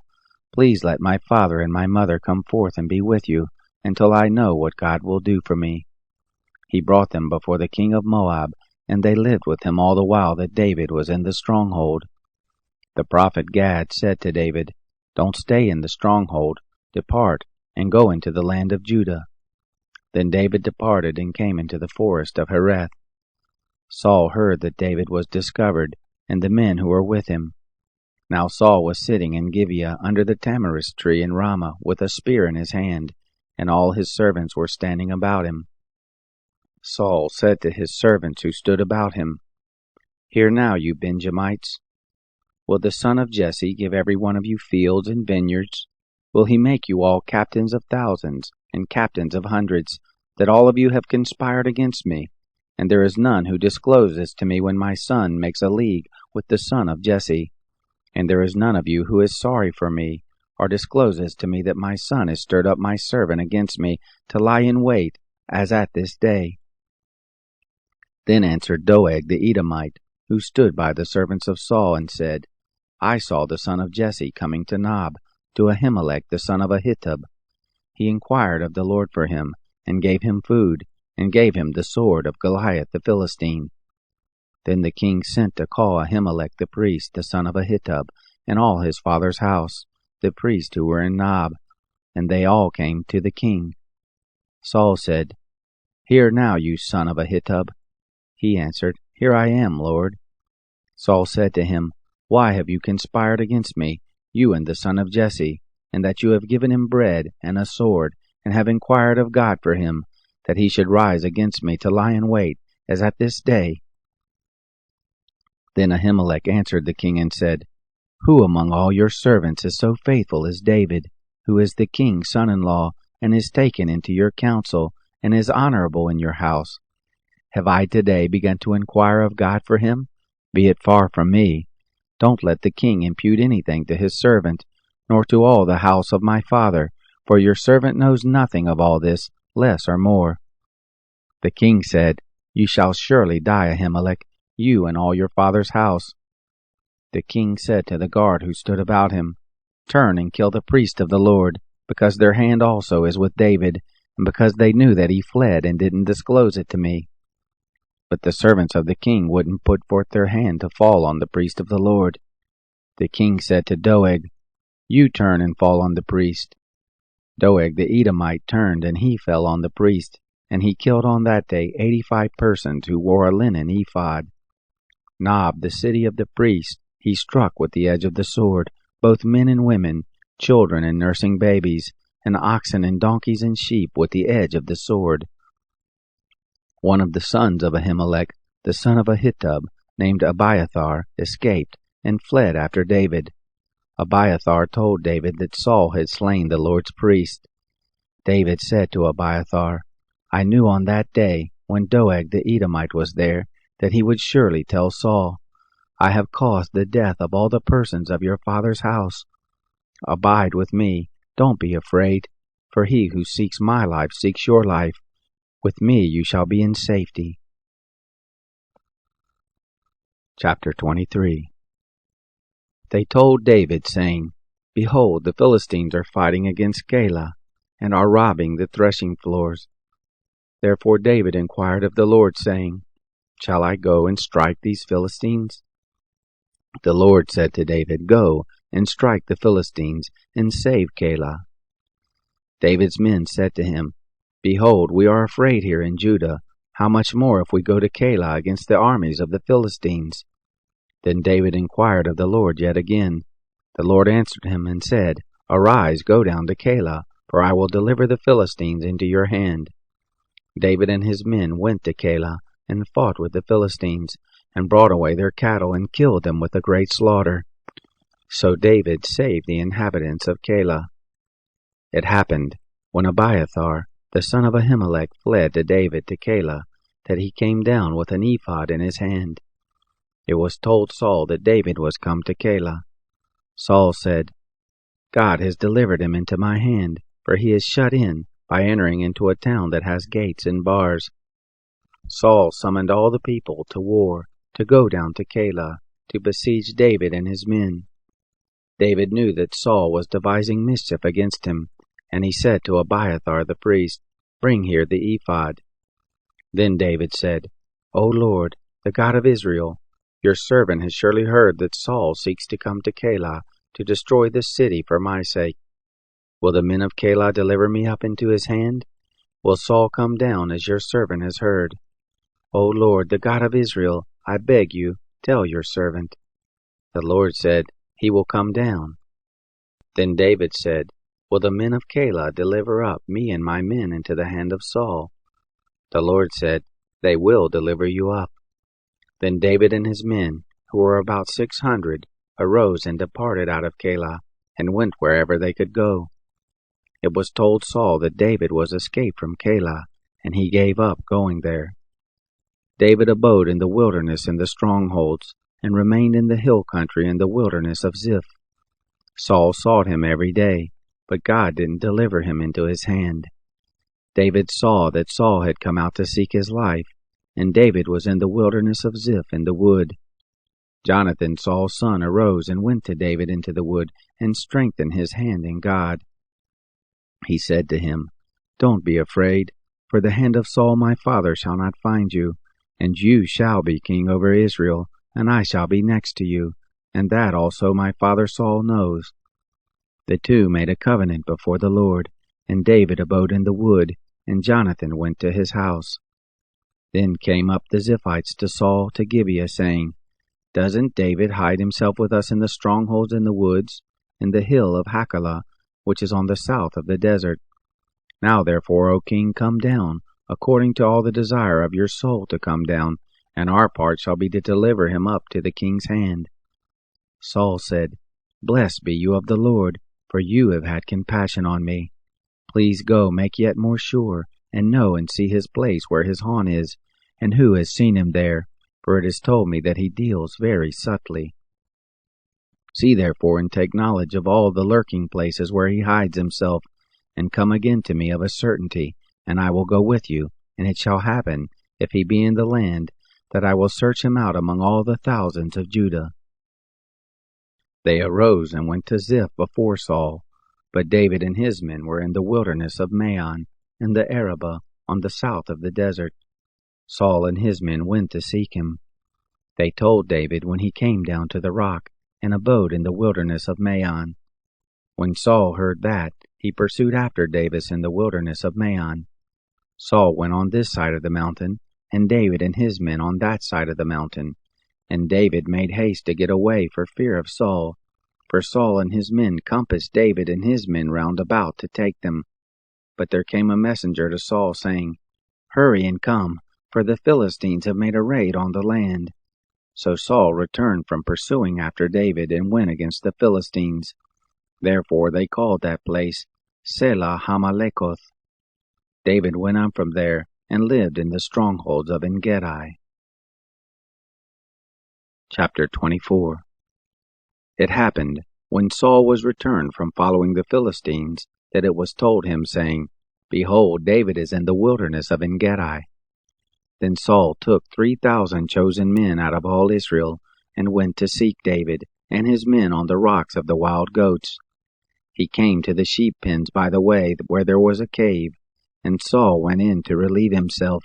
Speaker 2: Please let my father and my mother come forth and be with you, until I know what God will do for me. He brought them before the king of Moab, and they lived with him all the while that David was in the stronghold. The prophet Gad said to David, Don't stay in the stronghold, depart, and go into the land of Judah. Then David departed and came into the forest of Hereth. Saul heard that David was discovered, and the men who were with him. Now Saul was sitting in Gibeah under the tamarisk tree in Ramah, with a spear in his hand, and all his servants were standing about him. Saul said to his servants who stood about him, Hear now, you Benjamites. Will the son of Jesse give every one of you fields and vineyards? Will he make you all captains of thousands and captains of hundreds, that all of you have conspired against me? And there is none who discloses to me when my son makes a league with the son of Jesse. And there is none of you who is sorry for me, or discloses to me that my son has stirred up my servant against me to lie in wait, as at this day. Then answered Doeg the Edomite, who stood by the servants of Saul, and said, I saw the son of Jesse coming to Nob, to Ahimelech the son of Ahitub. He inquired of the Lord for him, and gave him food, and gave him the sword of Goliath the Philistine. Then the king sent to call Ahimelech the priest, the son of Ahitub, and all his father's house, the priests who were in Nob, and they all came to the king. Saul said, Hear now, you son of Ahitub. He answered, Here I am, Lord. Saul said to him, Why have you conspired against me, you and the son of Jesse, and that you have given him bread and a sword, and have inquired of God for him, that he should rise against me to lie in wait, as at this day? Then Ahimelech answered the king and said, Who among all your servants is so faithful as David, who is the king's son-in-law, and is taken into your counsel, and is honorable in your house? Have I today begun to inquire of God for him? Be it far from me. Don't let the king impute anything to his servant, nor to all the house of my father, for your servant knows nothing of all this, less or more. The king said, You shall surely die, Ahimelech, you and all your father's house. The king said to the guard who stood about him, Turn and kill the priest of the Lord, because their hand also is with David, and because they knew that he fled and didn't disclose it to me. But the servants of the king wouldn't put forth their hand to fall on the priest of the Lord. The king said to Doeg, You turn and fall on the priest. Doeg the Edomite turned, and he fell on the priest, and he killed on that day 85 persons who wore a linen ephod. Nob, the city of the priest, he struck with the edge of the sword, both men and women, children and nursing babies, and oxen and donkeys and sheep with the edge of the sword. One of the sons of Ahimelech, the son of Ahitub, named Abiathar, escaped, and fled after David. Abiathar told David that Saul had slain the Lord's priest. David said to Abiathar, I knew on that day, when Doeg the Edomite was there, that he would surely tell Saul, I have caused the death of all the persons of your father's house. Abide with me, don't be afraid, for he who seeks my life seeks your life. With me you shall be in safety. Chapter 23. They told David, saying, Behold, the Philistines are fighting against Keilah, and are robbing the threshing floors. Therefore David inquired of the Lord, saying, Shall I go and strike these Philistines? The Lord said to David, Go and strike the Philistines, and save Keilah. David's men said to him, Behold, we are afraid here in Judah. How much more if we go to Keilah against the armies of the Philistines? Then David inquired of the Lord yet again. The Lord answered him and said, Arise, go down to Keilah, for I will deliver the Philistines into your hand. David and his men went to Keilah, and fought with the Philistines, and brought away their cattle, and killed them with a great slaughter. So David saved the inhabitants of Keilah. It happened, when Abiathar, the son of Ahimelech, fled to David to Keilah, that he came down with an ephod in his hand. It was told Saul that David was come to Keilah. Saul said, God has delivered him into my hand, for he is shut in by entering into a town that has gates and bars. Saul summoned all the people to war, to go down to Keilah, to besiege David and his men. David knew that Saul was devising mischief against him, and he said to Abiathar the priest, "Bring here the ephod." Then David said, "O Lord, the God of Israel, your servant has surely heard that Saul seeks to come to Keilah to destroy this city for my sake. Will the men of Keilah deliver me up into his hand? Will Saul come down as your servant has heard? O Lord, the God of Israel, I beg you, tell your servant." The Lord said, "He will come down." Then David said, "Will the men of Keilah deliver up me and my men into the hand of Saul?" The Lord said, "They will deliver you up." Then David and his men, who were about 600, arose and departed out of Keilah, and went wherever they could go. It was told Saul that David was escaped from Keilah, and he gave up going there. David abode in the wilderness in the strongholds, and remained in the hill country in the wilderness of Ziph. Saul sought him every day, but God didn't deliver him into his hand. David saw that Saul had come out to seek his life, and David was in the wilderness of Ziph in the wood. Jonathan, Saul's son, arose and went to David into the wood, and strengthened his hand in God. He said to him, "Don't be afraid, for the hand of Saul my father shall not find you, and you shall be king over Israel, and I shall be next to you, and that also my father Saul knows." The two made a covenant before the Lord, and David abode in the wood, and Jonathan went to his house. Then came up the Ziphites to Saul to Gibeah, saying, "Doesn't David hide himself with us in the strongholds in the woods, in the hill of Hachilah, which is on the south of the desert? Now therefore, O king, come down, according to all the desire of your soul to come down, and our part shall be to deliver him up to the king's hand." Saul said, "Blessed be you of the Lord, for you have had compassion on me. Please go, make yet more sure, and know and see his place where his haunt is, and who has seen him there, for it is told me that he deals very subtly. See therefore and take knowledge of all the lurking places where he hides himself, and come again to me of a certainty, and I will go with you, and it shall happen, if he be in the land, that I will search him out among all the thousands of Judah." They arose and went to Ziph before Saul, but David and his men were in the wilderness of Maon, in the Arabah, on the south of the desert. Saul and his men went to seek him. They told David when he came down to the rock, and abode in the wilderness of Maon. When Saul heard that, he pursued after David in the wilderness of Maon. Saul went on this side of the mountain, and David and his men on that side of the mountain. And David made haste to get away for fear of Saul, for Saul and his men compassed David and his men round about to take them. But there came a messenger to Saul, saying, "Hurry and come, for the Philistines have made a raid on the land." So Saul returned from pursuing after David, and went against the Philistines. Therefore they called that place Selah Hamalekoth. David went up from there, and lived in the strongholds of En-gedi. Chapter 24. It happened, when Saul was returned from following the Philistines, that it was told him, saying, "Behold, David is in the wilderness of En-gedi." Then Saul took 3,000 chosen men out of all Israel, and went to seek David and his men on the rocks of the wild goats. He came to the sheep pens by the way where there was a cave, and Saul went in to relieve himself.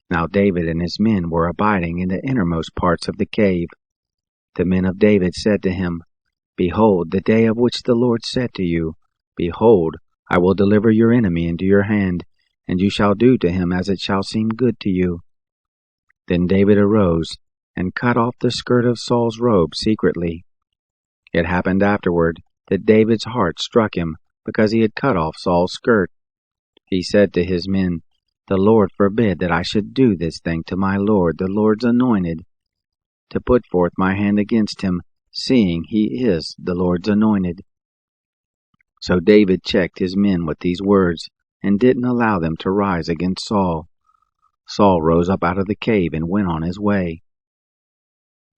Speaker 2: Now David and his men were abiding in the innermost parts of the cave. The men of David said to him, "Behold, the day of which the Lord said to you, Behold, I will deliver your enemy into your hand, and you shall do to him as it shall seem good to you." Then David arose, and cut off the skirt of Saul's robe secretly. It happened afterward that David's heart struck him, because he had cut off Saul's skirt. He said to his men, "The Lord forbid that I should do this thing to my Lord, the Lord's anointed, to put forth my hand against him, seeing he is the Lord's anointed." So David checked his men with these words, and didn't allow them to rise against Saul. Saul rose up out of the cave and went on his way.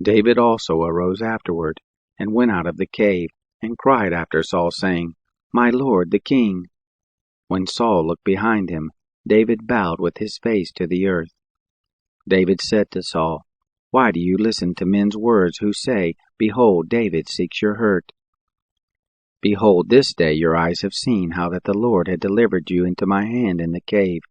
Speaker 2: David also arose afterward, and went out of the cave, and cried after Saul, saying, "My lord the king, When Saul looked behind him, David bowed with his face to the earth. David said to Saul, "Why do you listen to men's words who say, 'Behold, David seeks your hurt'? Behold, this day your eyes have seen how that the Lord had delivered you into my hand in the cave,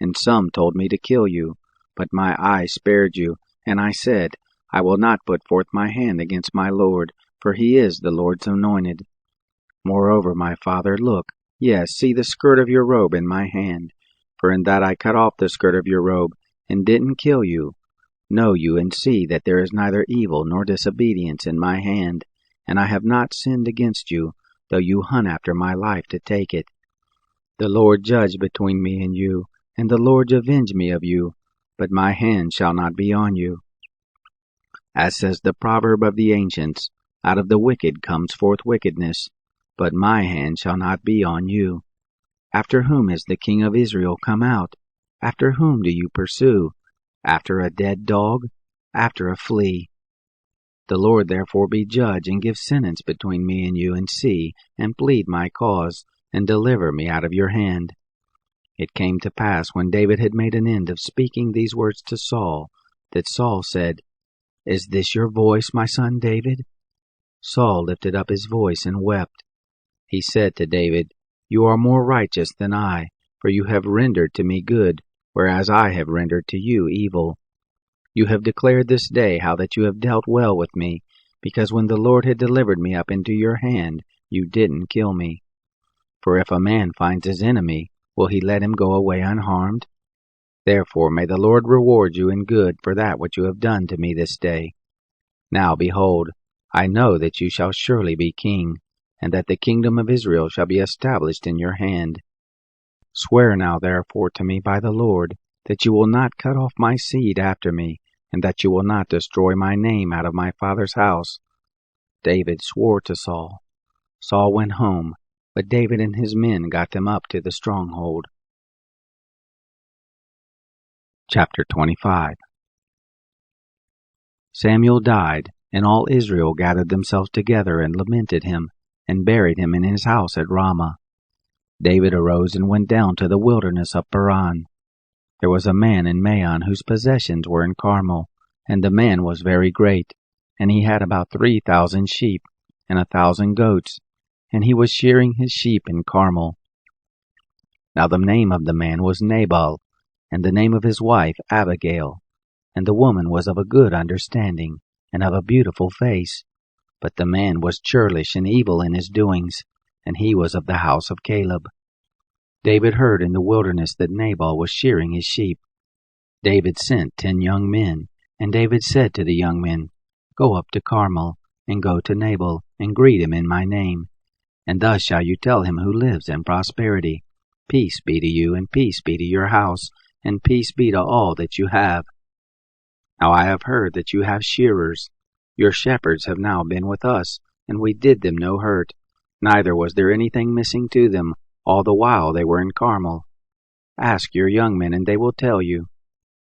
Speaker 2: and some told me to kill you, but my eye spared you, and I said, I will not put forth my hand against my Lord, for he is the Lord's anointed. Moreover, my father, look, yes, see the skirt of your robe in my hand, for in that I cut off the skirt of your robe, and didn't kill you. Know you and see that there is neither evil nor disobedience in my hand, and I have not sinned against you, though you hunt after my life to take it. The Lord judge between me and you, and the Lord avenge me of you, but my hand shall not be on you. As says the proverb of the ancients, out of the wicked comes forth wickedness, but my hand shall not be on you. After whom is the king of Israel come out? After whom do you pursue? After a dead dog? After a flea? The Lord therefore be judge, and give sentence between me and you, and see, and plead my cause, and deliver me out of your hand." It came to pass, when David had made an end of speaking these words to Saul, that Saul said, "Is this your voice, my son David?" Saul lifted up his voice and wept. He said to David, "You are more righteous than I, for you have rendered to me good, whereas I have rendered to you evil. You have declared this day how that you have dealt well with me, because when the Lord had delivered me up into your hand, you didn't kill me. For if a man finds his enemy, will he let him go away unharmed? Therefore may the Lord reward you in good for that which you have done to me this day. Now behold, I know that you shall surely be king, and that the kingdom of Israel shall be established in your hand. Swear now therefore to me by the Lord, that you will not cut off my seed after me, and that you will not destroy my name out of my father's house." David swore to Saul. Saul went home, but David and his men got them up to the stronghold. Chapter 25. Samuel died, and all Israel gathered themselves together and lamented him, and buried him in his house at Ramah. David arose and went down to the wilderness of Paran. There was a man in Maon whose possessions were in Carmel, and the man was very great, and he had about 3,000 sheep, and 1,000 goats, and he was shearing his sheep in Carmel. Now the name of the man was Nabal, and the name of his wife Abigail, and the woman was of a good understanding, and of a beautiful face. But the man was churlish and evil in his doings, and he was of the house of Caleb. David heard in the wilderness that Nabal was shearing his sheep. David sent 10 young men, and David said to the young men, "Go up to Carmel, and go to Nabal, and greet him in my name. And thus shall you tell him who lives in prosperity, Peace be to you, and peace be to your house, and peace be to all that you have. Now I have heard that you have shearers. Your shepherds have now been with us, and we did them no hurt, neither was there anything missing to them, all the while they were in Carmel. Ask your young men, and they will tell you.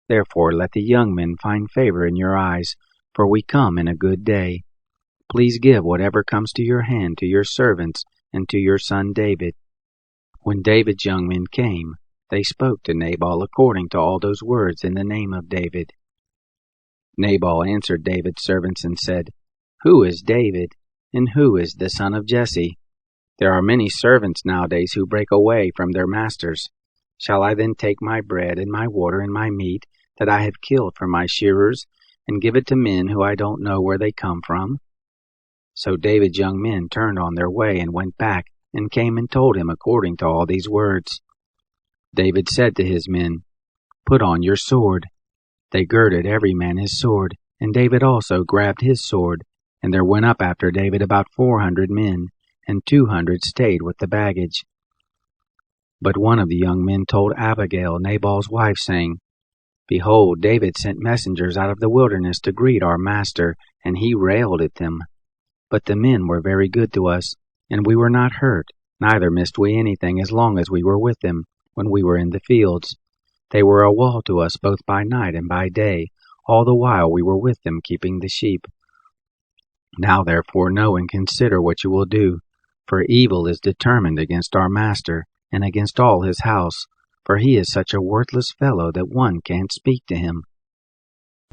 Speaker 2: Therefore let the young men find favor in your eyes, for we come in a good day. Please give whatever comes to your hand to your servants and to your son David." When David's young men came, they spoke to Nabal according to all those words in the name of David. Nabal answered David's servants and said, "Who is David, and who is the son of Jesse? There are many servants nowadays who break away from their masters. Shall I then take my bread and my water and my meat that I have killed for my shearers, and give it to men who I don't know where they come from?" So David's young men turned on their way and went back, and came and told him according to all these words. David said to his men, "Put on your sword." They girded every man his sword, and David also grabbed his sword, and there went up after David about 400 men, and 200 stayed with the baggage. But one of the young men told Abigail, Nabal's wife, saying, "Behold, David sent messengers out of the wilderness to greet our master, and he railed at them. But the men were very good to us, and we were not hurt, neither missed we anything as long as we were with them, when we were in the fields. They were a wall to us both by night and by day, all the while we were with them keeping the sheep. Now therefore know and consider what you will do, for evil is determined against our master, and against all his house, for he is such a worthless fellow that one can't speak to him."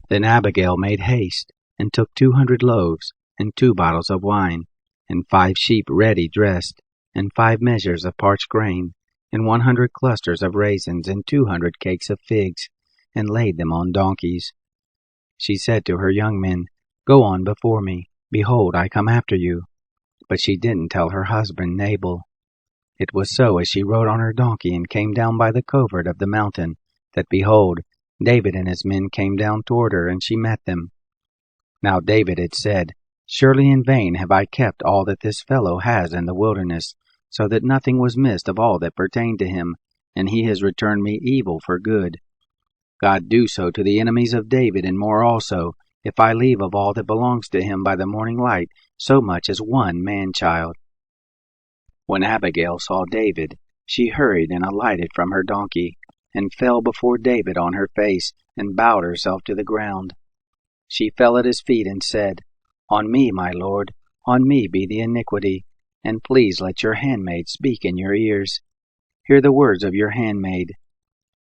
Speaker 2: Then Abigail made haste, and took 200 loaves, and 2 bottles of wine, and 5 sheep ready dressed, and 5 measures of parched grain, and 100 clusters of raisins, and 200 cakes of figs, and laid them on donkeys. She said to her young men, "Go on before me. Behold, I come after you." But she didn't tell her husband Nabal. It was so, as she rode on her donkey and came down by the covert of the mountain, that behold, David and his men came down toward her, and she met them. Now David had said, "Surely in vain have I kept all that this fellow has in the wilderness, so that nothing was missed of all that pertained to him, and he has returned me evil for good. God do so to the enemies of David, and more also, if I leave of all that belongs to him by the morning light so much as one man-child." When Abigail saw David, she hurried and alighted from her donkey, and fell before David on her face, and bowed herself to the ground. She fell at his feet and said, "On me, my lord, on me be the iniquity, and please let your handmaid speak in your ears. Hear the words of your handmaid.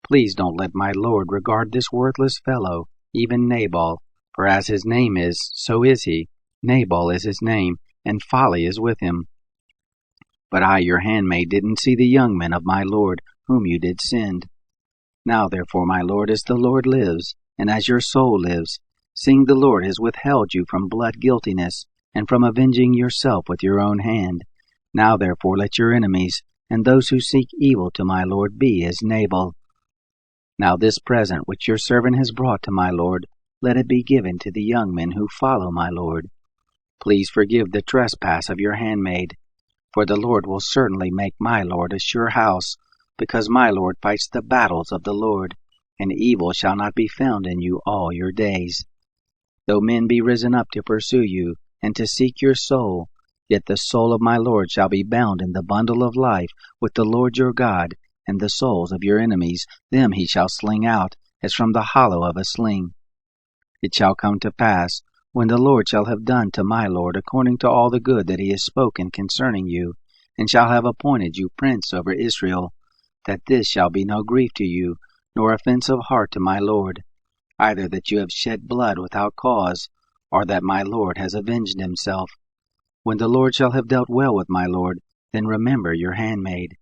Speaker 2: Please don't let my lord regard this worthless fellow, even Nabal, for as his name is, so is he. Nabal is his name, and folly is with him. But I, your handmaid, didn't see the young men of my lord, whom you did send. Now therefore, my lord, as the Lord lives, and as your soul lives, seeing the Lord has withheld you from blood guiltiness, and from avenging yourself with your own hand, now therefore let your enemies, and those who seek evil to my lord, be as Nabal. Now this present which your servant has brought to my lord, let it be given to the young men who follow my lord. Please forgive the trespass of your handmaid, for the Lord will certainly make my lord a sure house, because my lord fights the battles of the Lord, and evil shall not be found in you all your days. Though men be risen up to pursue you, and to seek your soul, yet the soul of my lord shall be bound in the bundle of life with the Lord your God, and the souls of your enemies, them he shall sling out, as from the hollow of a sling. It shall come to pass, when the Lord shall have done to my lord according to all the good that he has spoken concerning you, and shall have appointed you prince over Israel, that this shall be no grief to you, nor offense of heart to my lord, either that you have shed blood without cause, or that my lord has avenged himself. When the Lord shall have dealt well with my lord, then remember your handmaid."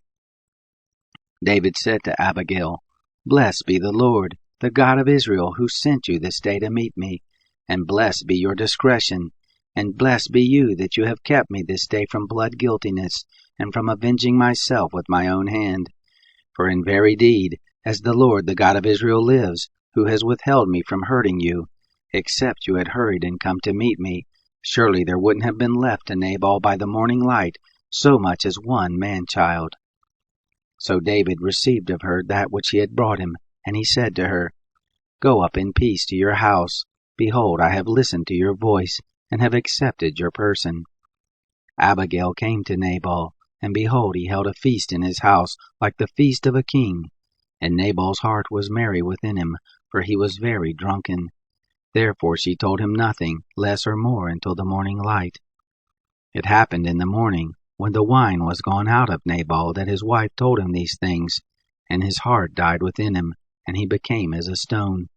Speaker 2: David said to Abigail, "Blessed be the Lord, the God of Israel, who sent you this day to meet me, and blessed be your discretion, and blessed be you that you have kept me this day from blood guiltiness, and from avenging myself with my own hand. For in very deed, as the Lord, the God of Israel, lives, who has withheld me from hurting you, except you had hurried and come to meet me, surely there wouldn't have been left to Nabal by the morning light so much as one man-child." So David received of her that which he had brought him, and he said to her, "Go up in peace to your house. Behold, I have listened to your voice, and have accepted your person." Abigail came to Nabal, and behold, he held a feast in his house like the feast of a king. And Nabal's heart was merry within him, for he was very drunken. Therefore she told him nothing, less or more, until the morning light. It happened in the morning, when the wine was gone out of Nabal, that his wife told him these things, and his heart died within him, and he became as a stone.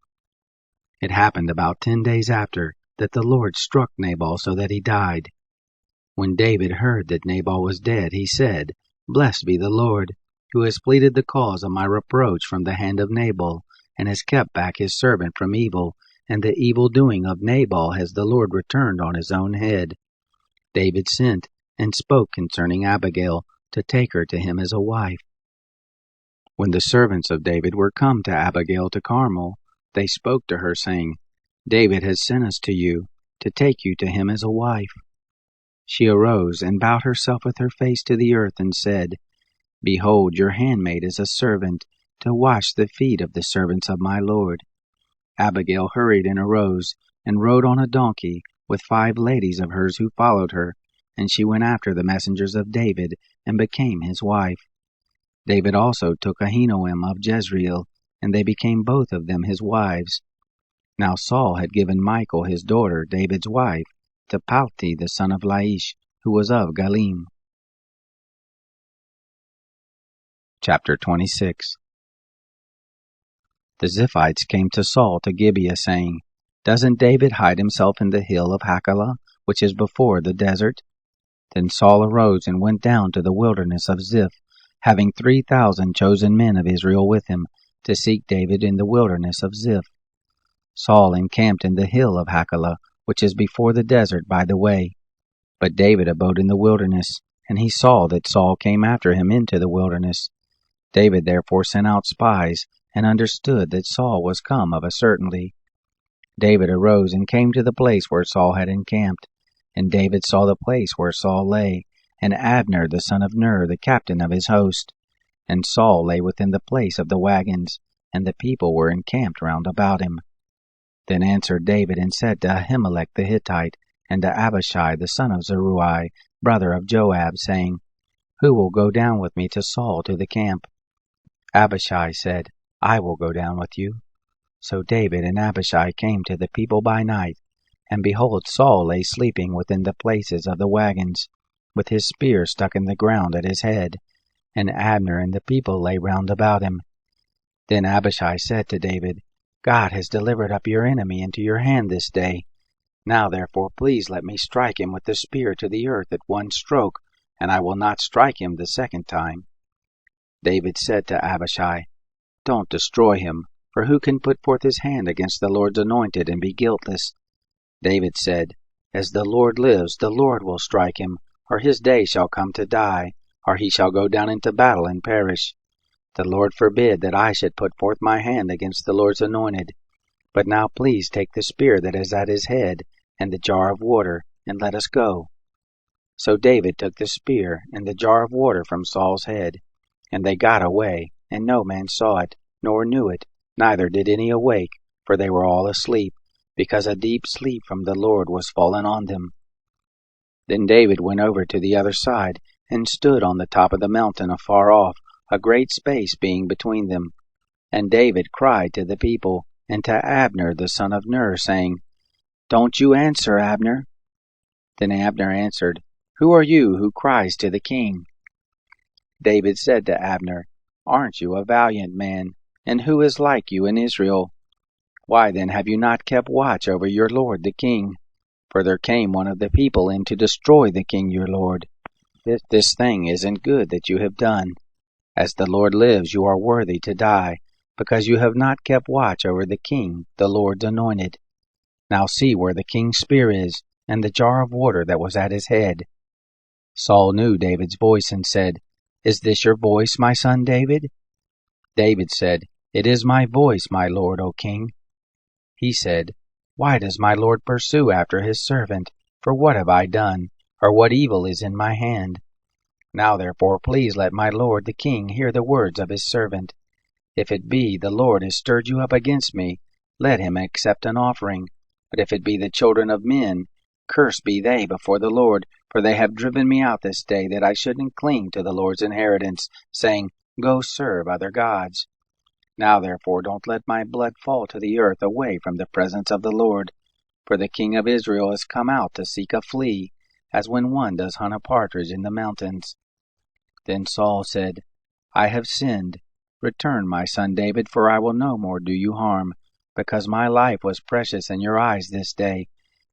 Speaker 2: It happened about 10 days after, that the Lord struck Nabal so that he died. When David heard that Nabal was dead, he said, "Blessed be the Lord, who has pleaded the cause of my reproach from the hand of Nabal, and has kept back his servant from evil, and the evil doing of Nabal has the Lord returned on his own head." David sent and spoke concerning Abigail, to take her to him as a wife. When the servants of David were come to Abigail to Carmel, they spoke to her, saying, "David has sent us to you, to take you to him as a wife." She arose and bowed herself with her face to the earth, and said, "Behold, your handmaid is a servant, to wash the feet of the servants of my lord." Abigail hurried and arose, and rode on a donkey, with 5 ladies of hers who followed her, and she went after the messengers of David, and became his wife. David also took Ahinoam of Jezreel, and they became both of them his wives. Now Saul had given Michal his daughter, David's wife, to Palti the son of Laish, who was of Galim. Chapter 26. The Ziphites came to Saul to Gibeah, saying, "Doesn't David hide himself in the hill of Hachilah, which is before the desert?" Then Saul arose and went down to the wilderness of Ziph, having 3,000 chosen men of Israel with him, to seek David in the wilderness of Ziph. Saul encamped in the hill of Hachilah, which is before the desert by the way. But David abode in the wilderness, and he saw that Saul came after him into the wilderness. David therefore sent out spies, and understood that Saul was come of a certainty. David arose and came to the place where Saul had encamped. And David saw the place where Saul lay, and Abner the son of Ner, the captain of his host. And Saul lay within the place of the wagons, and the people were encamped round about him. Then answered David and said to Ahimelech the Hittite, and to Abishai the son of Zeruiah, brother of Joab, saying, "Who will go down with me to Saul to the camp?" Abishai said, "I will go down with you." So David and Abishai came to the people by night, and behold, Saul lay sleeping within the places of the wagons, with his spear stuck in the ground at his head, and Abner and the people lay round about him. Then Abishai said to David, "God has delivered up your enemy into your hand this day. Now therefore please let me strike him with the spear to the earth at one stroke, and I will not strike him the second time." David said to Abishai, "Don't destroy him, for who can put forth his hand against the Lord's anointed and be guiltless?" David said, "As the Lord lives, the Lord will strike him, or his day shall come to die, or he shall go down into battle and perish. The Lord forbid that I should put forth my hand against the Lord's anointed. But now please take the spear that is at his head, and the jar of water, and let us go." So David took the spear and the jar of water from Saul's head, and they got away, and no man saw it, nor knew it, neither did any awake, for they were all asleep, because a deep sleep from the Lord was fallen on them. Then David went over to the other side, and stood on the top of the mountain afar off, a great space being between them. And David cried to the people, and to Abner the son of Ner, saying, "Don't you answer, Abner." Then Abner answered, "Who are you who cries to the king?" David said to Abner, "Aren't you a valiant man? And who is like you in Israel? Why then have you not kept watch over your lord the king? For there came one of the people in to destroy the king your lord. This thing isn't good that you have done. As the Lord lives, you are worthy to die, because you have not kept watch over the king, the Lord's anointed. Now see where the king's spear is, and the jar of water that was at his head." Saul knew David's voice, and said, "Is this your voice, my son David?" David said, "It is my voice, my lord, O king." He said, "Why does my lord pursue after his servant? For what have I done, or what evil is in my hand? Now therefore please let my lord the king hear the words of his servant. If it be the Lord has stirred you up against me, let him accept an offering. But if it be the children of men, cursed be they before the Lord, for they have driven me out this day, that I shouldn't cling to the Lord's inheritance, saying, Go serve other gods. Now therefore don't let my blood fall to the earth away from the presence of the Lord. For the king of Israel has come out to seek a flea, as when one does hunt a partridge in the mountains." Then Saul said, "I have sinned. Return, my son David, for I will no more do you harm, because my life was precious in your eyes this day.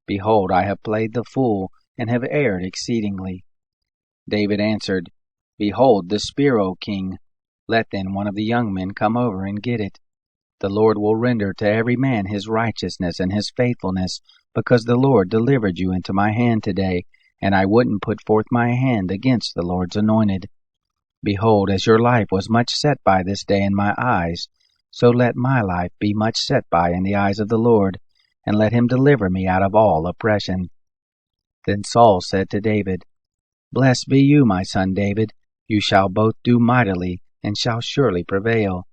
Speaker 2: Behold, I have played the fool, and have erred exceedingly." David answered, "Behold the spear, O king. Let then one of the young men come over and get it. The Lord will render to every man his righteousness and his faithfulness, because the Lord delivered you into my hand today, and I wouldn't put forth my hand against the Lord's anointed. Behold, as your life was much set by this day in my eyes, so let my life be much set by in the eyes of the Lord, and let him deliver me out of all oppression." Then Saul said to David, "Blessed be you, my son David. You shall both do mightily, and shall surely prevail."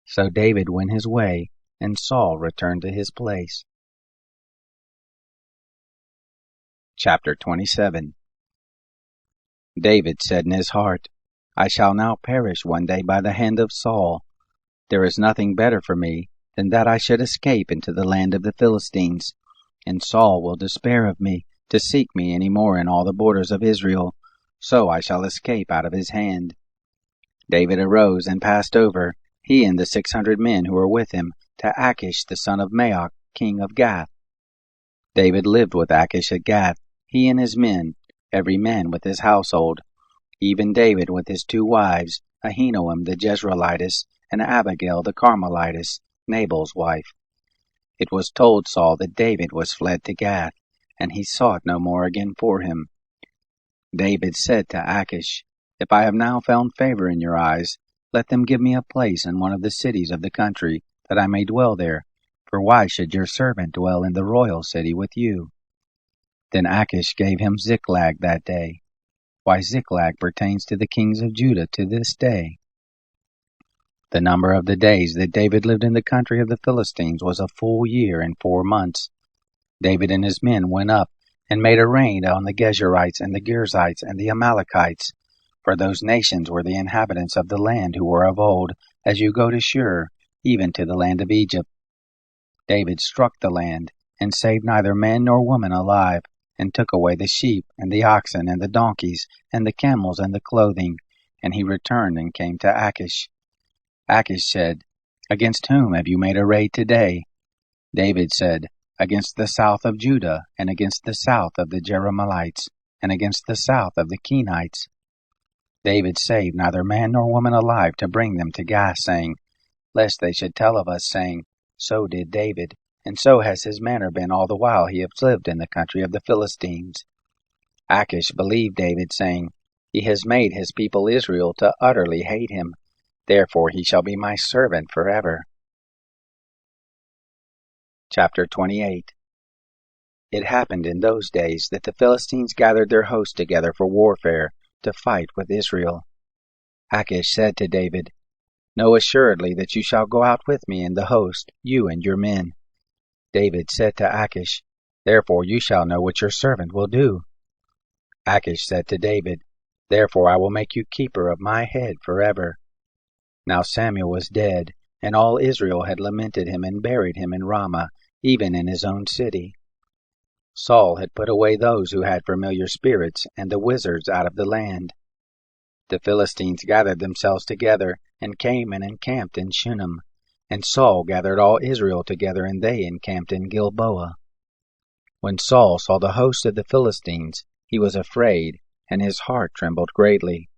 Speaker 2: So David went his way, and Saul returned to his place. Chapter 27. David said in his heart, "I shall now perish one day by the hand of Saul. There is nothing better for me than that I should escape into the land of the Philistines, and Saul will despair of me to seek me any more in all the borders of Israel, so I shall escape out of his hand." David arose and passed over, he and the 600 men who were with him, to Achish the son of Maoch, king of Gath. David lived with Achish at Gath, he and his men, every man with his household, even David with his 2 wives, Ahinoam the Jezreelitess, and Abigail the Carmelitess, Nabal's wife. It was told Saul that David was fled to Gath, and he sought no more again for him. David said to Achish, If I have now found favor in your eyes, let them give me a place in one of the cities of the country, that I may dwell there, for why should your servant dwell in the royal city with you? Then Achish gave him Ziklag that day. Why, Ziklag pertains to the kings of Judah to this day. The number of the days that David lived in the country of the Philistines was a full year and 4 months. David and his men went up and made a raid on the Geshurites and the Girzites and the Amalekites, for those nations were the inhabitants of the land who were of old, as you go to Shur, even to the land of Egypt. David struck the land, and saved neither man nor woman alive, and took away the sheep, and the oxen, and the donkeys, and the camels, and the clothing, and he returned and came to Achish. Achish said, Against whom have you made a raid today? David said, Against the south of Judah, and against the south of the Jerahmeelites, and against the south of the Kenites. David saved neither man nor woman alive to bring them to Gath, saying, Lest they should tell of us, saying, So did David, and so has his manner been all the while he has lived in the country of the Philistines. Achish believed David, saying, He has made his people Israel to utterly hate him. Therefore he shall be my servant forever. Chapter 28. It happened in those days that the Philistines gathered their host together for warfare, to fight with Israel. Achish said to David, Know assuredly that you shall go out with me in the host, you and your men. David said to Achish, Therefore you shall know what your servant will do. Achish said to David, Therefore I will make you keeper of my head forever. Now Samuel was dead, and all Israel had lamented him and buried him in Ramah, even in his own city. Saul had put away those who had familiar spirits and the wizards out of the land. The Philistines gathered themselves together, and came and encamped in Shunem. And Saul gathered all Israel together, and they encamped in Gilboa. When Saul saw the host of the Philistines, he was afraid, and his heart trembled greatly.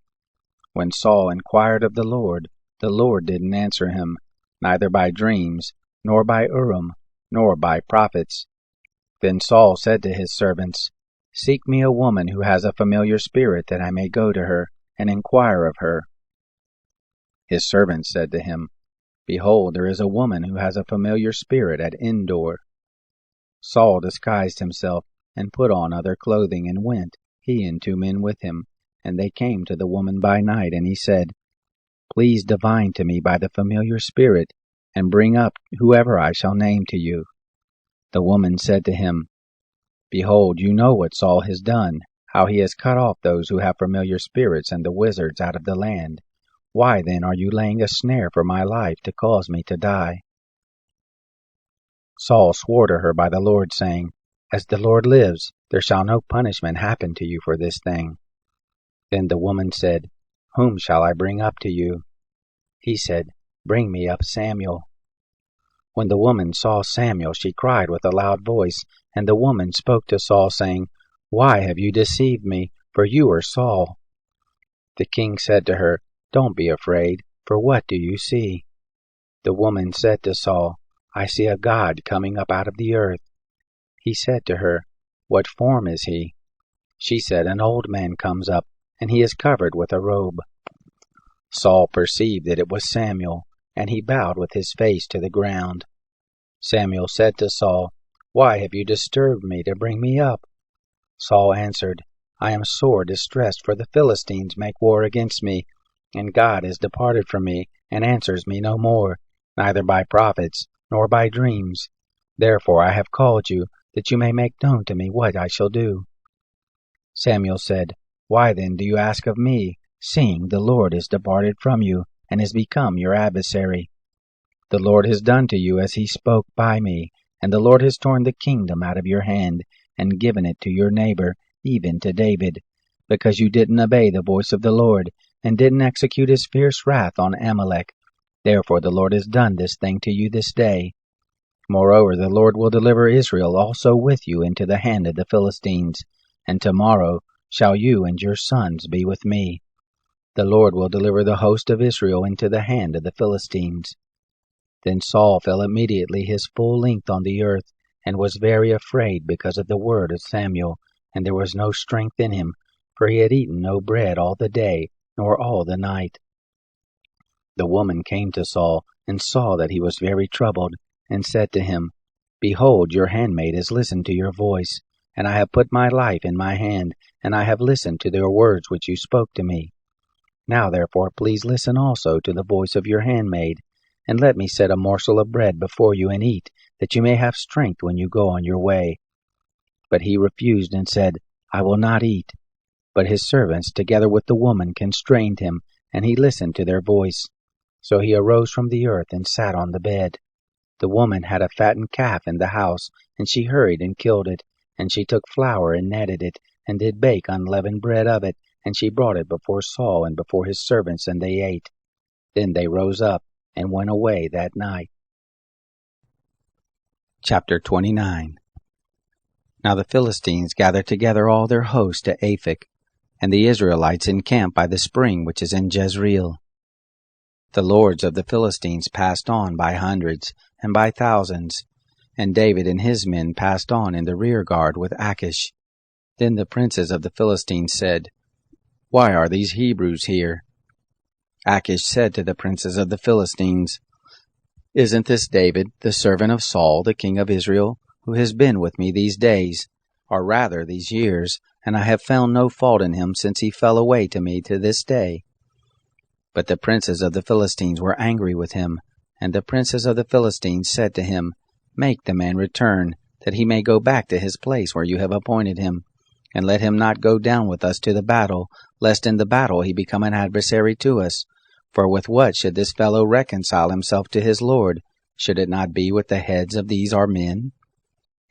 Speaker 2: When Saul inquired of the Lord didn't answer him, neither by dreams, nor by Urim, nor by prophets. Then Saul said to his servants, Seek me a woman who has a familiar spirit, that I may go to her, and inquire of her. His servants said to him, Behold, there is a woman who has a familiar spirit at Endor. Saul disguised himself, and put on other clothing, and went, he and 2 men with him, and they came to the woman by night, and he said, Please divine to me by the familiar spirit, and bring up whoever I shall name to you. The woman said to him, Behold, you know what Saul has done, how he has cut off those who have familiar spirits and the wizards out of the land. Why then are you laying a snare for my life to cause me to die? Saul swore to her by the Lord, saying, As the Lord lives, there shall no punishment happen to you for this thing. Then the woman said, Whom shall I bring up to you? He said, Bring me up Samuel. When the woman saw Samuel, she cried with a loud voice, and the woman spoke to Saul, saying, Why have you deceived me? For you are Saul. The king said to her, Don't be afraid, for what do you see? The woman said to Saul, I see a god coming up out of the earth. He said to her, What form is he? She said, An old man comes up, and he is covered with a robe. Saul perceived that it was Samuel, and he bowed with his face to the ground. Samuel said to Saul, Why have you disturbed me to bring me up? Saul answered, I am sore distressed, for the Philistines make war against me, and God is departed from me, and answers me no more, neither by prophets, nor by dreams. Therefore I have called you, that you may make known to me what I shall do. Samuel said, Why then do you ask of me, seeing the Lord is departed from you, and is become your adversary? The Lord has done to you as he spoke by me, and the Lord has torn the kingdom out of your hand, and given it to your neighbor, even to David, because you didn't obey the voice of the Lord,
Speaker 1: and didn't execute his fierce wrath on Amalek. Therefore the Lord has done this thing to you this day. Moreover, the Lord will deliver Israel also with you into the hand of the Philistines, and tomorrow shall you and your sons be with me. The Lord will deliver the host of Israel into the hand of the Philistines. Then Saul fell immediately his full length on the earth, and was very afraid because of the word of Samuel, and there was no strength in him, for he had eaten no bread all the day, nor all the night. The woman came to Saul, and saw that he was very troubled, and said to him, Behold, your handmaid has listened to your voice, and I have put my life in my hand, and I have listened to your words which you spoke to me. Now therefore please listen also to the voice of your handmaid, and let me set a morsel of bread before you and eat, that you may have strength when you go on your way. But he refused and said, I will not eat. But his servants, together with the woman, constrained him, and he listened to their voice. So he arose from the earth and sat on the bed. The woman had a fattened calf in the house, and she hurried and killed it, and she took flour and kneaded it, and did bake unleavened bread of it, and she brought it before Saul and before his servants, and they ate. Then they rose up and went away that night. Chapter 29. Now the Philistines gathered together all their host to Aphek, and the Israelites encamped by the spring which is in Jezreel. The lords of the Philistines passed on by hundreds and by thousands, and David and his men passed on in the rear guard with Achish. Then the princes of the Philistines said, Why are these Hebrews here? Achish said to the princes of the Philistines, Isn't this David, the servant of Saul, the king of Israel, who has been with me these days, or rather these years, and I have found no fault in him since he fell away to me to this day? But the princes of the Philistines were angry with him, and the princes of the Philistines said to him, Make the man return, that he may go back to his place where you have appointed him, and let him not go down with us to the battle, lest in the battle he become an adversary to us. For with what should this fellow reconcile himself to his Lord? Should it not be with the heads of these our men?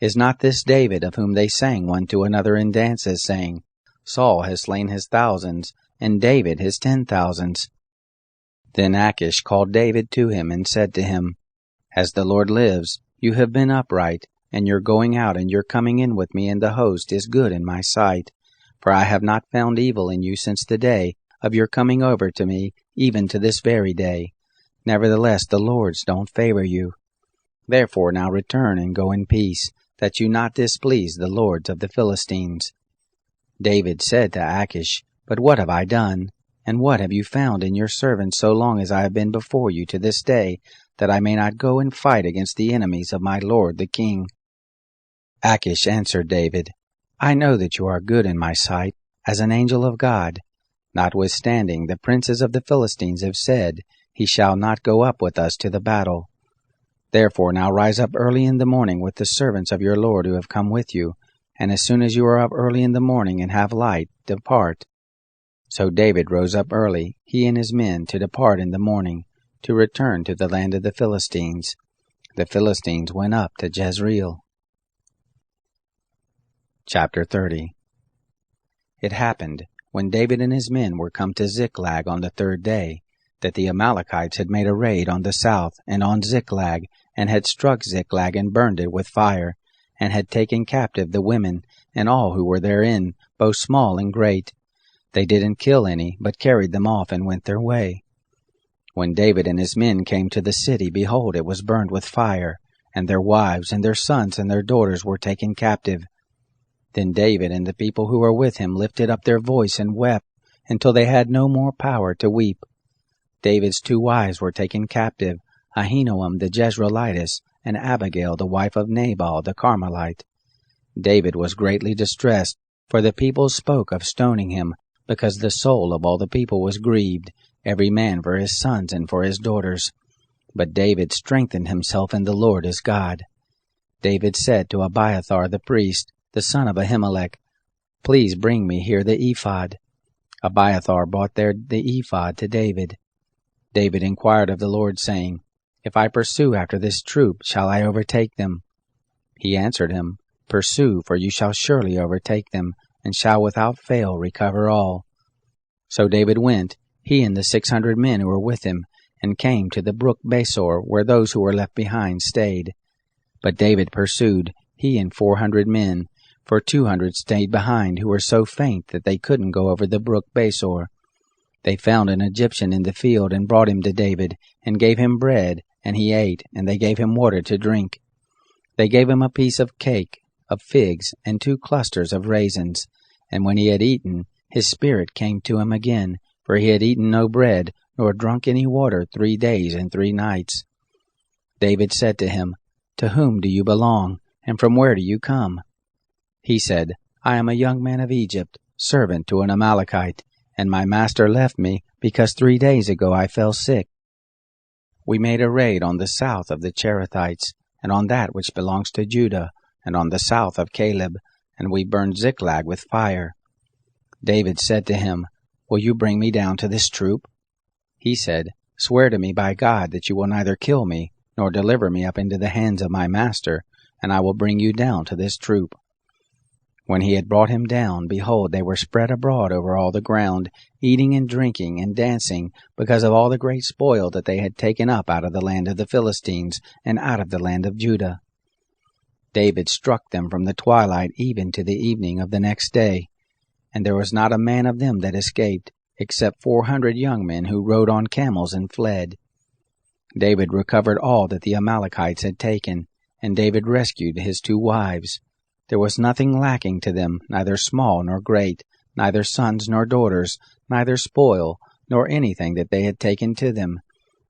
Speaker 1: Is not this David, of whom they sang one to another in dances, saying, Saul has slain his thousands, and David his 10,000s? Then Achish called David to him and said to him, As the Lord lives, you have been upright, and your going out and your coming in with me in the host is good in my sight. For I have not found evil in you since the day of your coming over to me, even to this very day. Nevertheless the lords don't favor you. Therefore now return and go in peace, that you not displease the lords of the Philistines. David said to Achish, But what have I done? And what have you found in your servant so long as I have been before you to this day, that I may not go and fight against the enemies of my lord the king? Achish answered David, I know that you are good in my sight, as an angel of God. Notwithstanding, the princes of the Philistines have said, He shall not go up with us to the battle. Therefore now rise up early in the morning with the servants of your lord who have come with you, and as soon as you are up early in the morning and have light, depart. So David rose up early, he and his men, to depart in the morning, to return to the land of the Philistines. The Philistines went up to Jezreel. Chapter 30. It happened, when David and his men were come to Ziklag on the third day, that the Amalekites had made a raid on the south and on Ziklag, and had struck Ziklag and burned it with fire, and had taken captive the women and all who were therein, both small and great. They didn't kill any, but carried them off and went their way. When David and his men came to the city, behold, it was burned with fire, and their wives and their sons and their daughters were taken captive. Then David and the people who were with him lifted up their voice and wept, until they had no more power to weep. David's 2 wives were taken captive, Ahinoam the Jezreelitess, and Abigail the wife of Nabal the Carmelite. David was greatly distressed, for the people spoke of stoning him, because the soul of all the people was grieved, every man for his sons and for his daughters. But David strengthened himself in the Lord his God. David said to Abiathar the priest, the son of Ahimelech, Please bring me here the ephod. Abiathar brought there the ephod to David. David inquired of the Lord, saying, If I pursue after this troop, shall I overtake them? He answered him, Pursue, for you shall surely overtake them, and shall without fail recover all. So David went,
Speaker 2: he and the 600 men who were with him, and came to the brook Besor, where those who were left behind stayed. But David pursued, he and 400 men, for 200 stayed behind, who were so faint that they couldn't go over the brook Besor. They found an Egyptian in the field, and brought him to David, and gave him bread, and he ate, and they gave him water to drink. They gave him a piece of cake, of figs, and 2 clusters of raisins. And when he had eaten, his spirit came to him again, for he had eaten no bread, nor drunk any water 3 days and 3 nights. David said to him, "To whom do you belong, and from where do you come?" He said, "I am a young man of Egypt, servant to an Amalekite, and my master left me, because 3 days ago I fell sick. We made a raid on the south of the Cherethites, and on that which belongs to Judah, and on the south of Caleb, and we burned Ziklag with fire." David said to him, "Will you bring me down to this troop?" He said, "Swear to me by God that you will neither kill me, nor deliver me up into the hands of my master, and I will bring you down to this troop." When he had brought him down, behold, they were spread abroad over all the ground, eating and drinking and dancing, because of all the great spoil that they had taken up out of the land of the Philistines, and out of the land of Judah. David struck them from the twilight even to the evening of the next day, and there was not a man of them that escaped, except 400 young men who rode on camels and fled. David recovered all that the Amalekites had taken, and David rescued his 2 wives. There was nothing lacking to them, neither small nor great, neither sons nor daughters, neither spoil, nor anything that they had taken to them.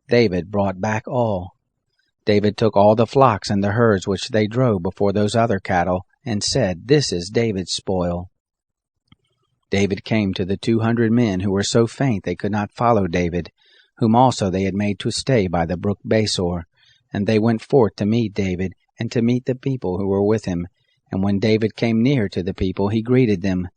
Speaker 2: David brought back all. David took all the flocks and the herds which they drove before those other cattle, and said, "This is David's spoil." David came to the 200 men who were so faint they could not follow David, whom also they had made to stay by the brook Besor. And they went forth to meet David, and to meet the people who were with him. And when David came near to the people, he greeted them.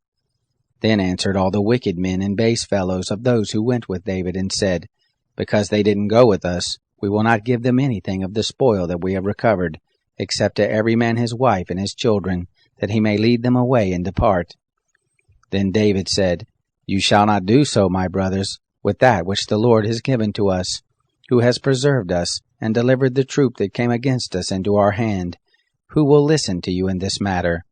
Speaker 2: Then answered all the wicked men and base fellows of those who went with David, and said, "Because they didn't go with us, we will not give them anything of the spoil that we have recovered, except to every man his wife and his children, that he may lead them away and depart." Then David said, "You shall not do so, my brothers, with that which the Lord has given to us, who has preserved us, and delivered the troop that came against us into our hand. Who will listen to you in this matter?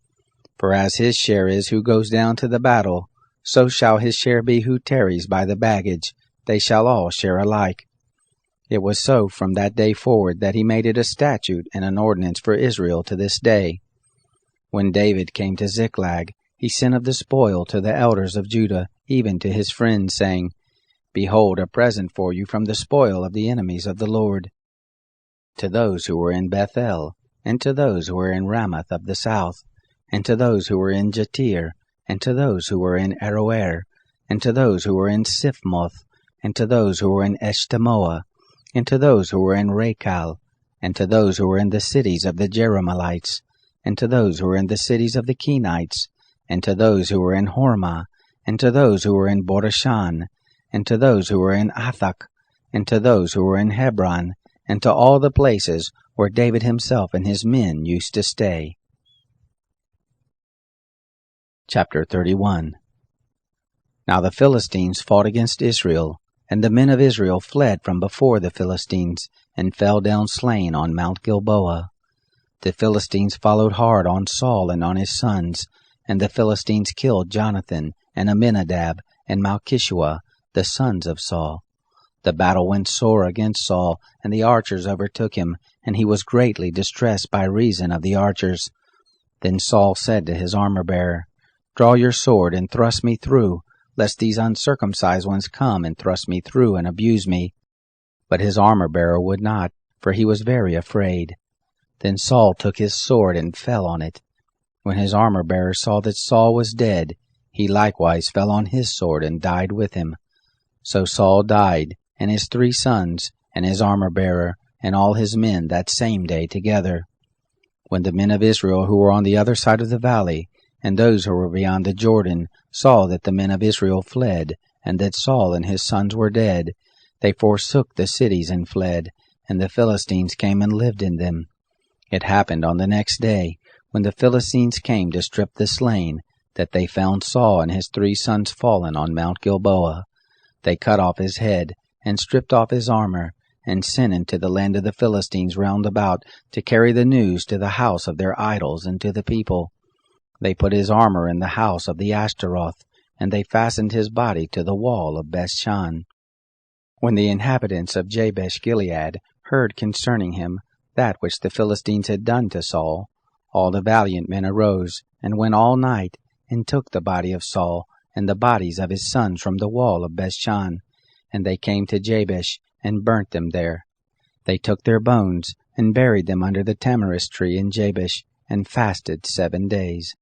Speaker 2: For as his share is who goes down to the battle, so shall his share be who tarries by the baggage. They shall all share alike." It was so from that day forward that he made it a statute and an ordinance for Israel to this day. When David came to Ziklag, he sent of the spoil to the elders of Judah, even to his friends, saying, "Behold, a present for you from the spoil of the enemies of the Lord." To those who were in Bethel, and to those who were in Ramoth of the south, and to those who were in Jatir, and to those who were in Aroer, and to those who were in Siphmoth, and to those who were in Eshtemoa, and to those who were in Rachal, and to those who were in the cities of the Jerahmeelites, and to those who were in the cities of the Kenites, and to those who were in Hormah, and to those who were in Borashan, and to those who were in Athak, and to those who were in Hebron, and to all the places where David himself and his men used to stay. Chapter 31. Now the Philistines fought against Israel, and the men of Israel fled from before the Philistines, and fell down slain on Mount Gilboa. The Philistines followed hard on Saul and on his sons, and the Philistines killed Jonathan, and Aminadab, and Malchishua, the sons of Saul. The battle went sore against Saul, and the archers overtook him, and he was greatly distressed by reason of the archers. Then Saul said to his armor-bearer, "Draw your sword, and thrust me through, lest these uncircumcised ones come and thrust me through and abuse me." But his armor-bearer would not, for he was very afraid. Then Saul took his sword and fell on it. When his armor-bearer saw that Saul was dead, he likewise fell on his sword and died with him. So Saul died, and his 3 sons, and his armor-bearer, and all his men that same day together. When the men of Israel who were on the other side of the valley, and those who were beyond the Jordan, saw that the men of Israel fled, and that Saul and his sons were dead, they forsook the cities and fled, and the Philistines came and lived in them. It happened on the next day, when the Philistines came to strip the slain, that they found Saul and his 3 sons fallen on Mount Gilboa.
Speaker 1: They cut off his head, and stripped off his armor, and sent into the land of the Philistines round about to carry the news to the house of their idols and to the people. They put his armor in the house of the Ashtaroth, and they fastened his body to the wall of Bethshan. When the inhabitants of Jabesh Gilead heard concerning him that which the Philistines had done to Saul, all the valiant men arose, and went all night, and took the body of Saul and the bodies of his sons from the wall of Bethshan, and they came to Jabesh, and burnt them there. They took their bones, and buried them under the tamarisk tree in Jabesh, and fasted 7 days.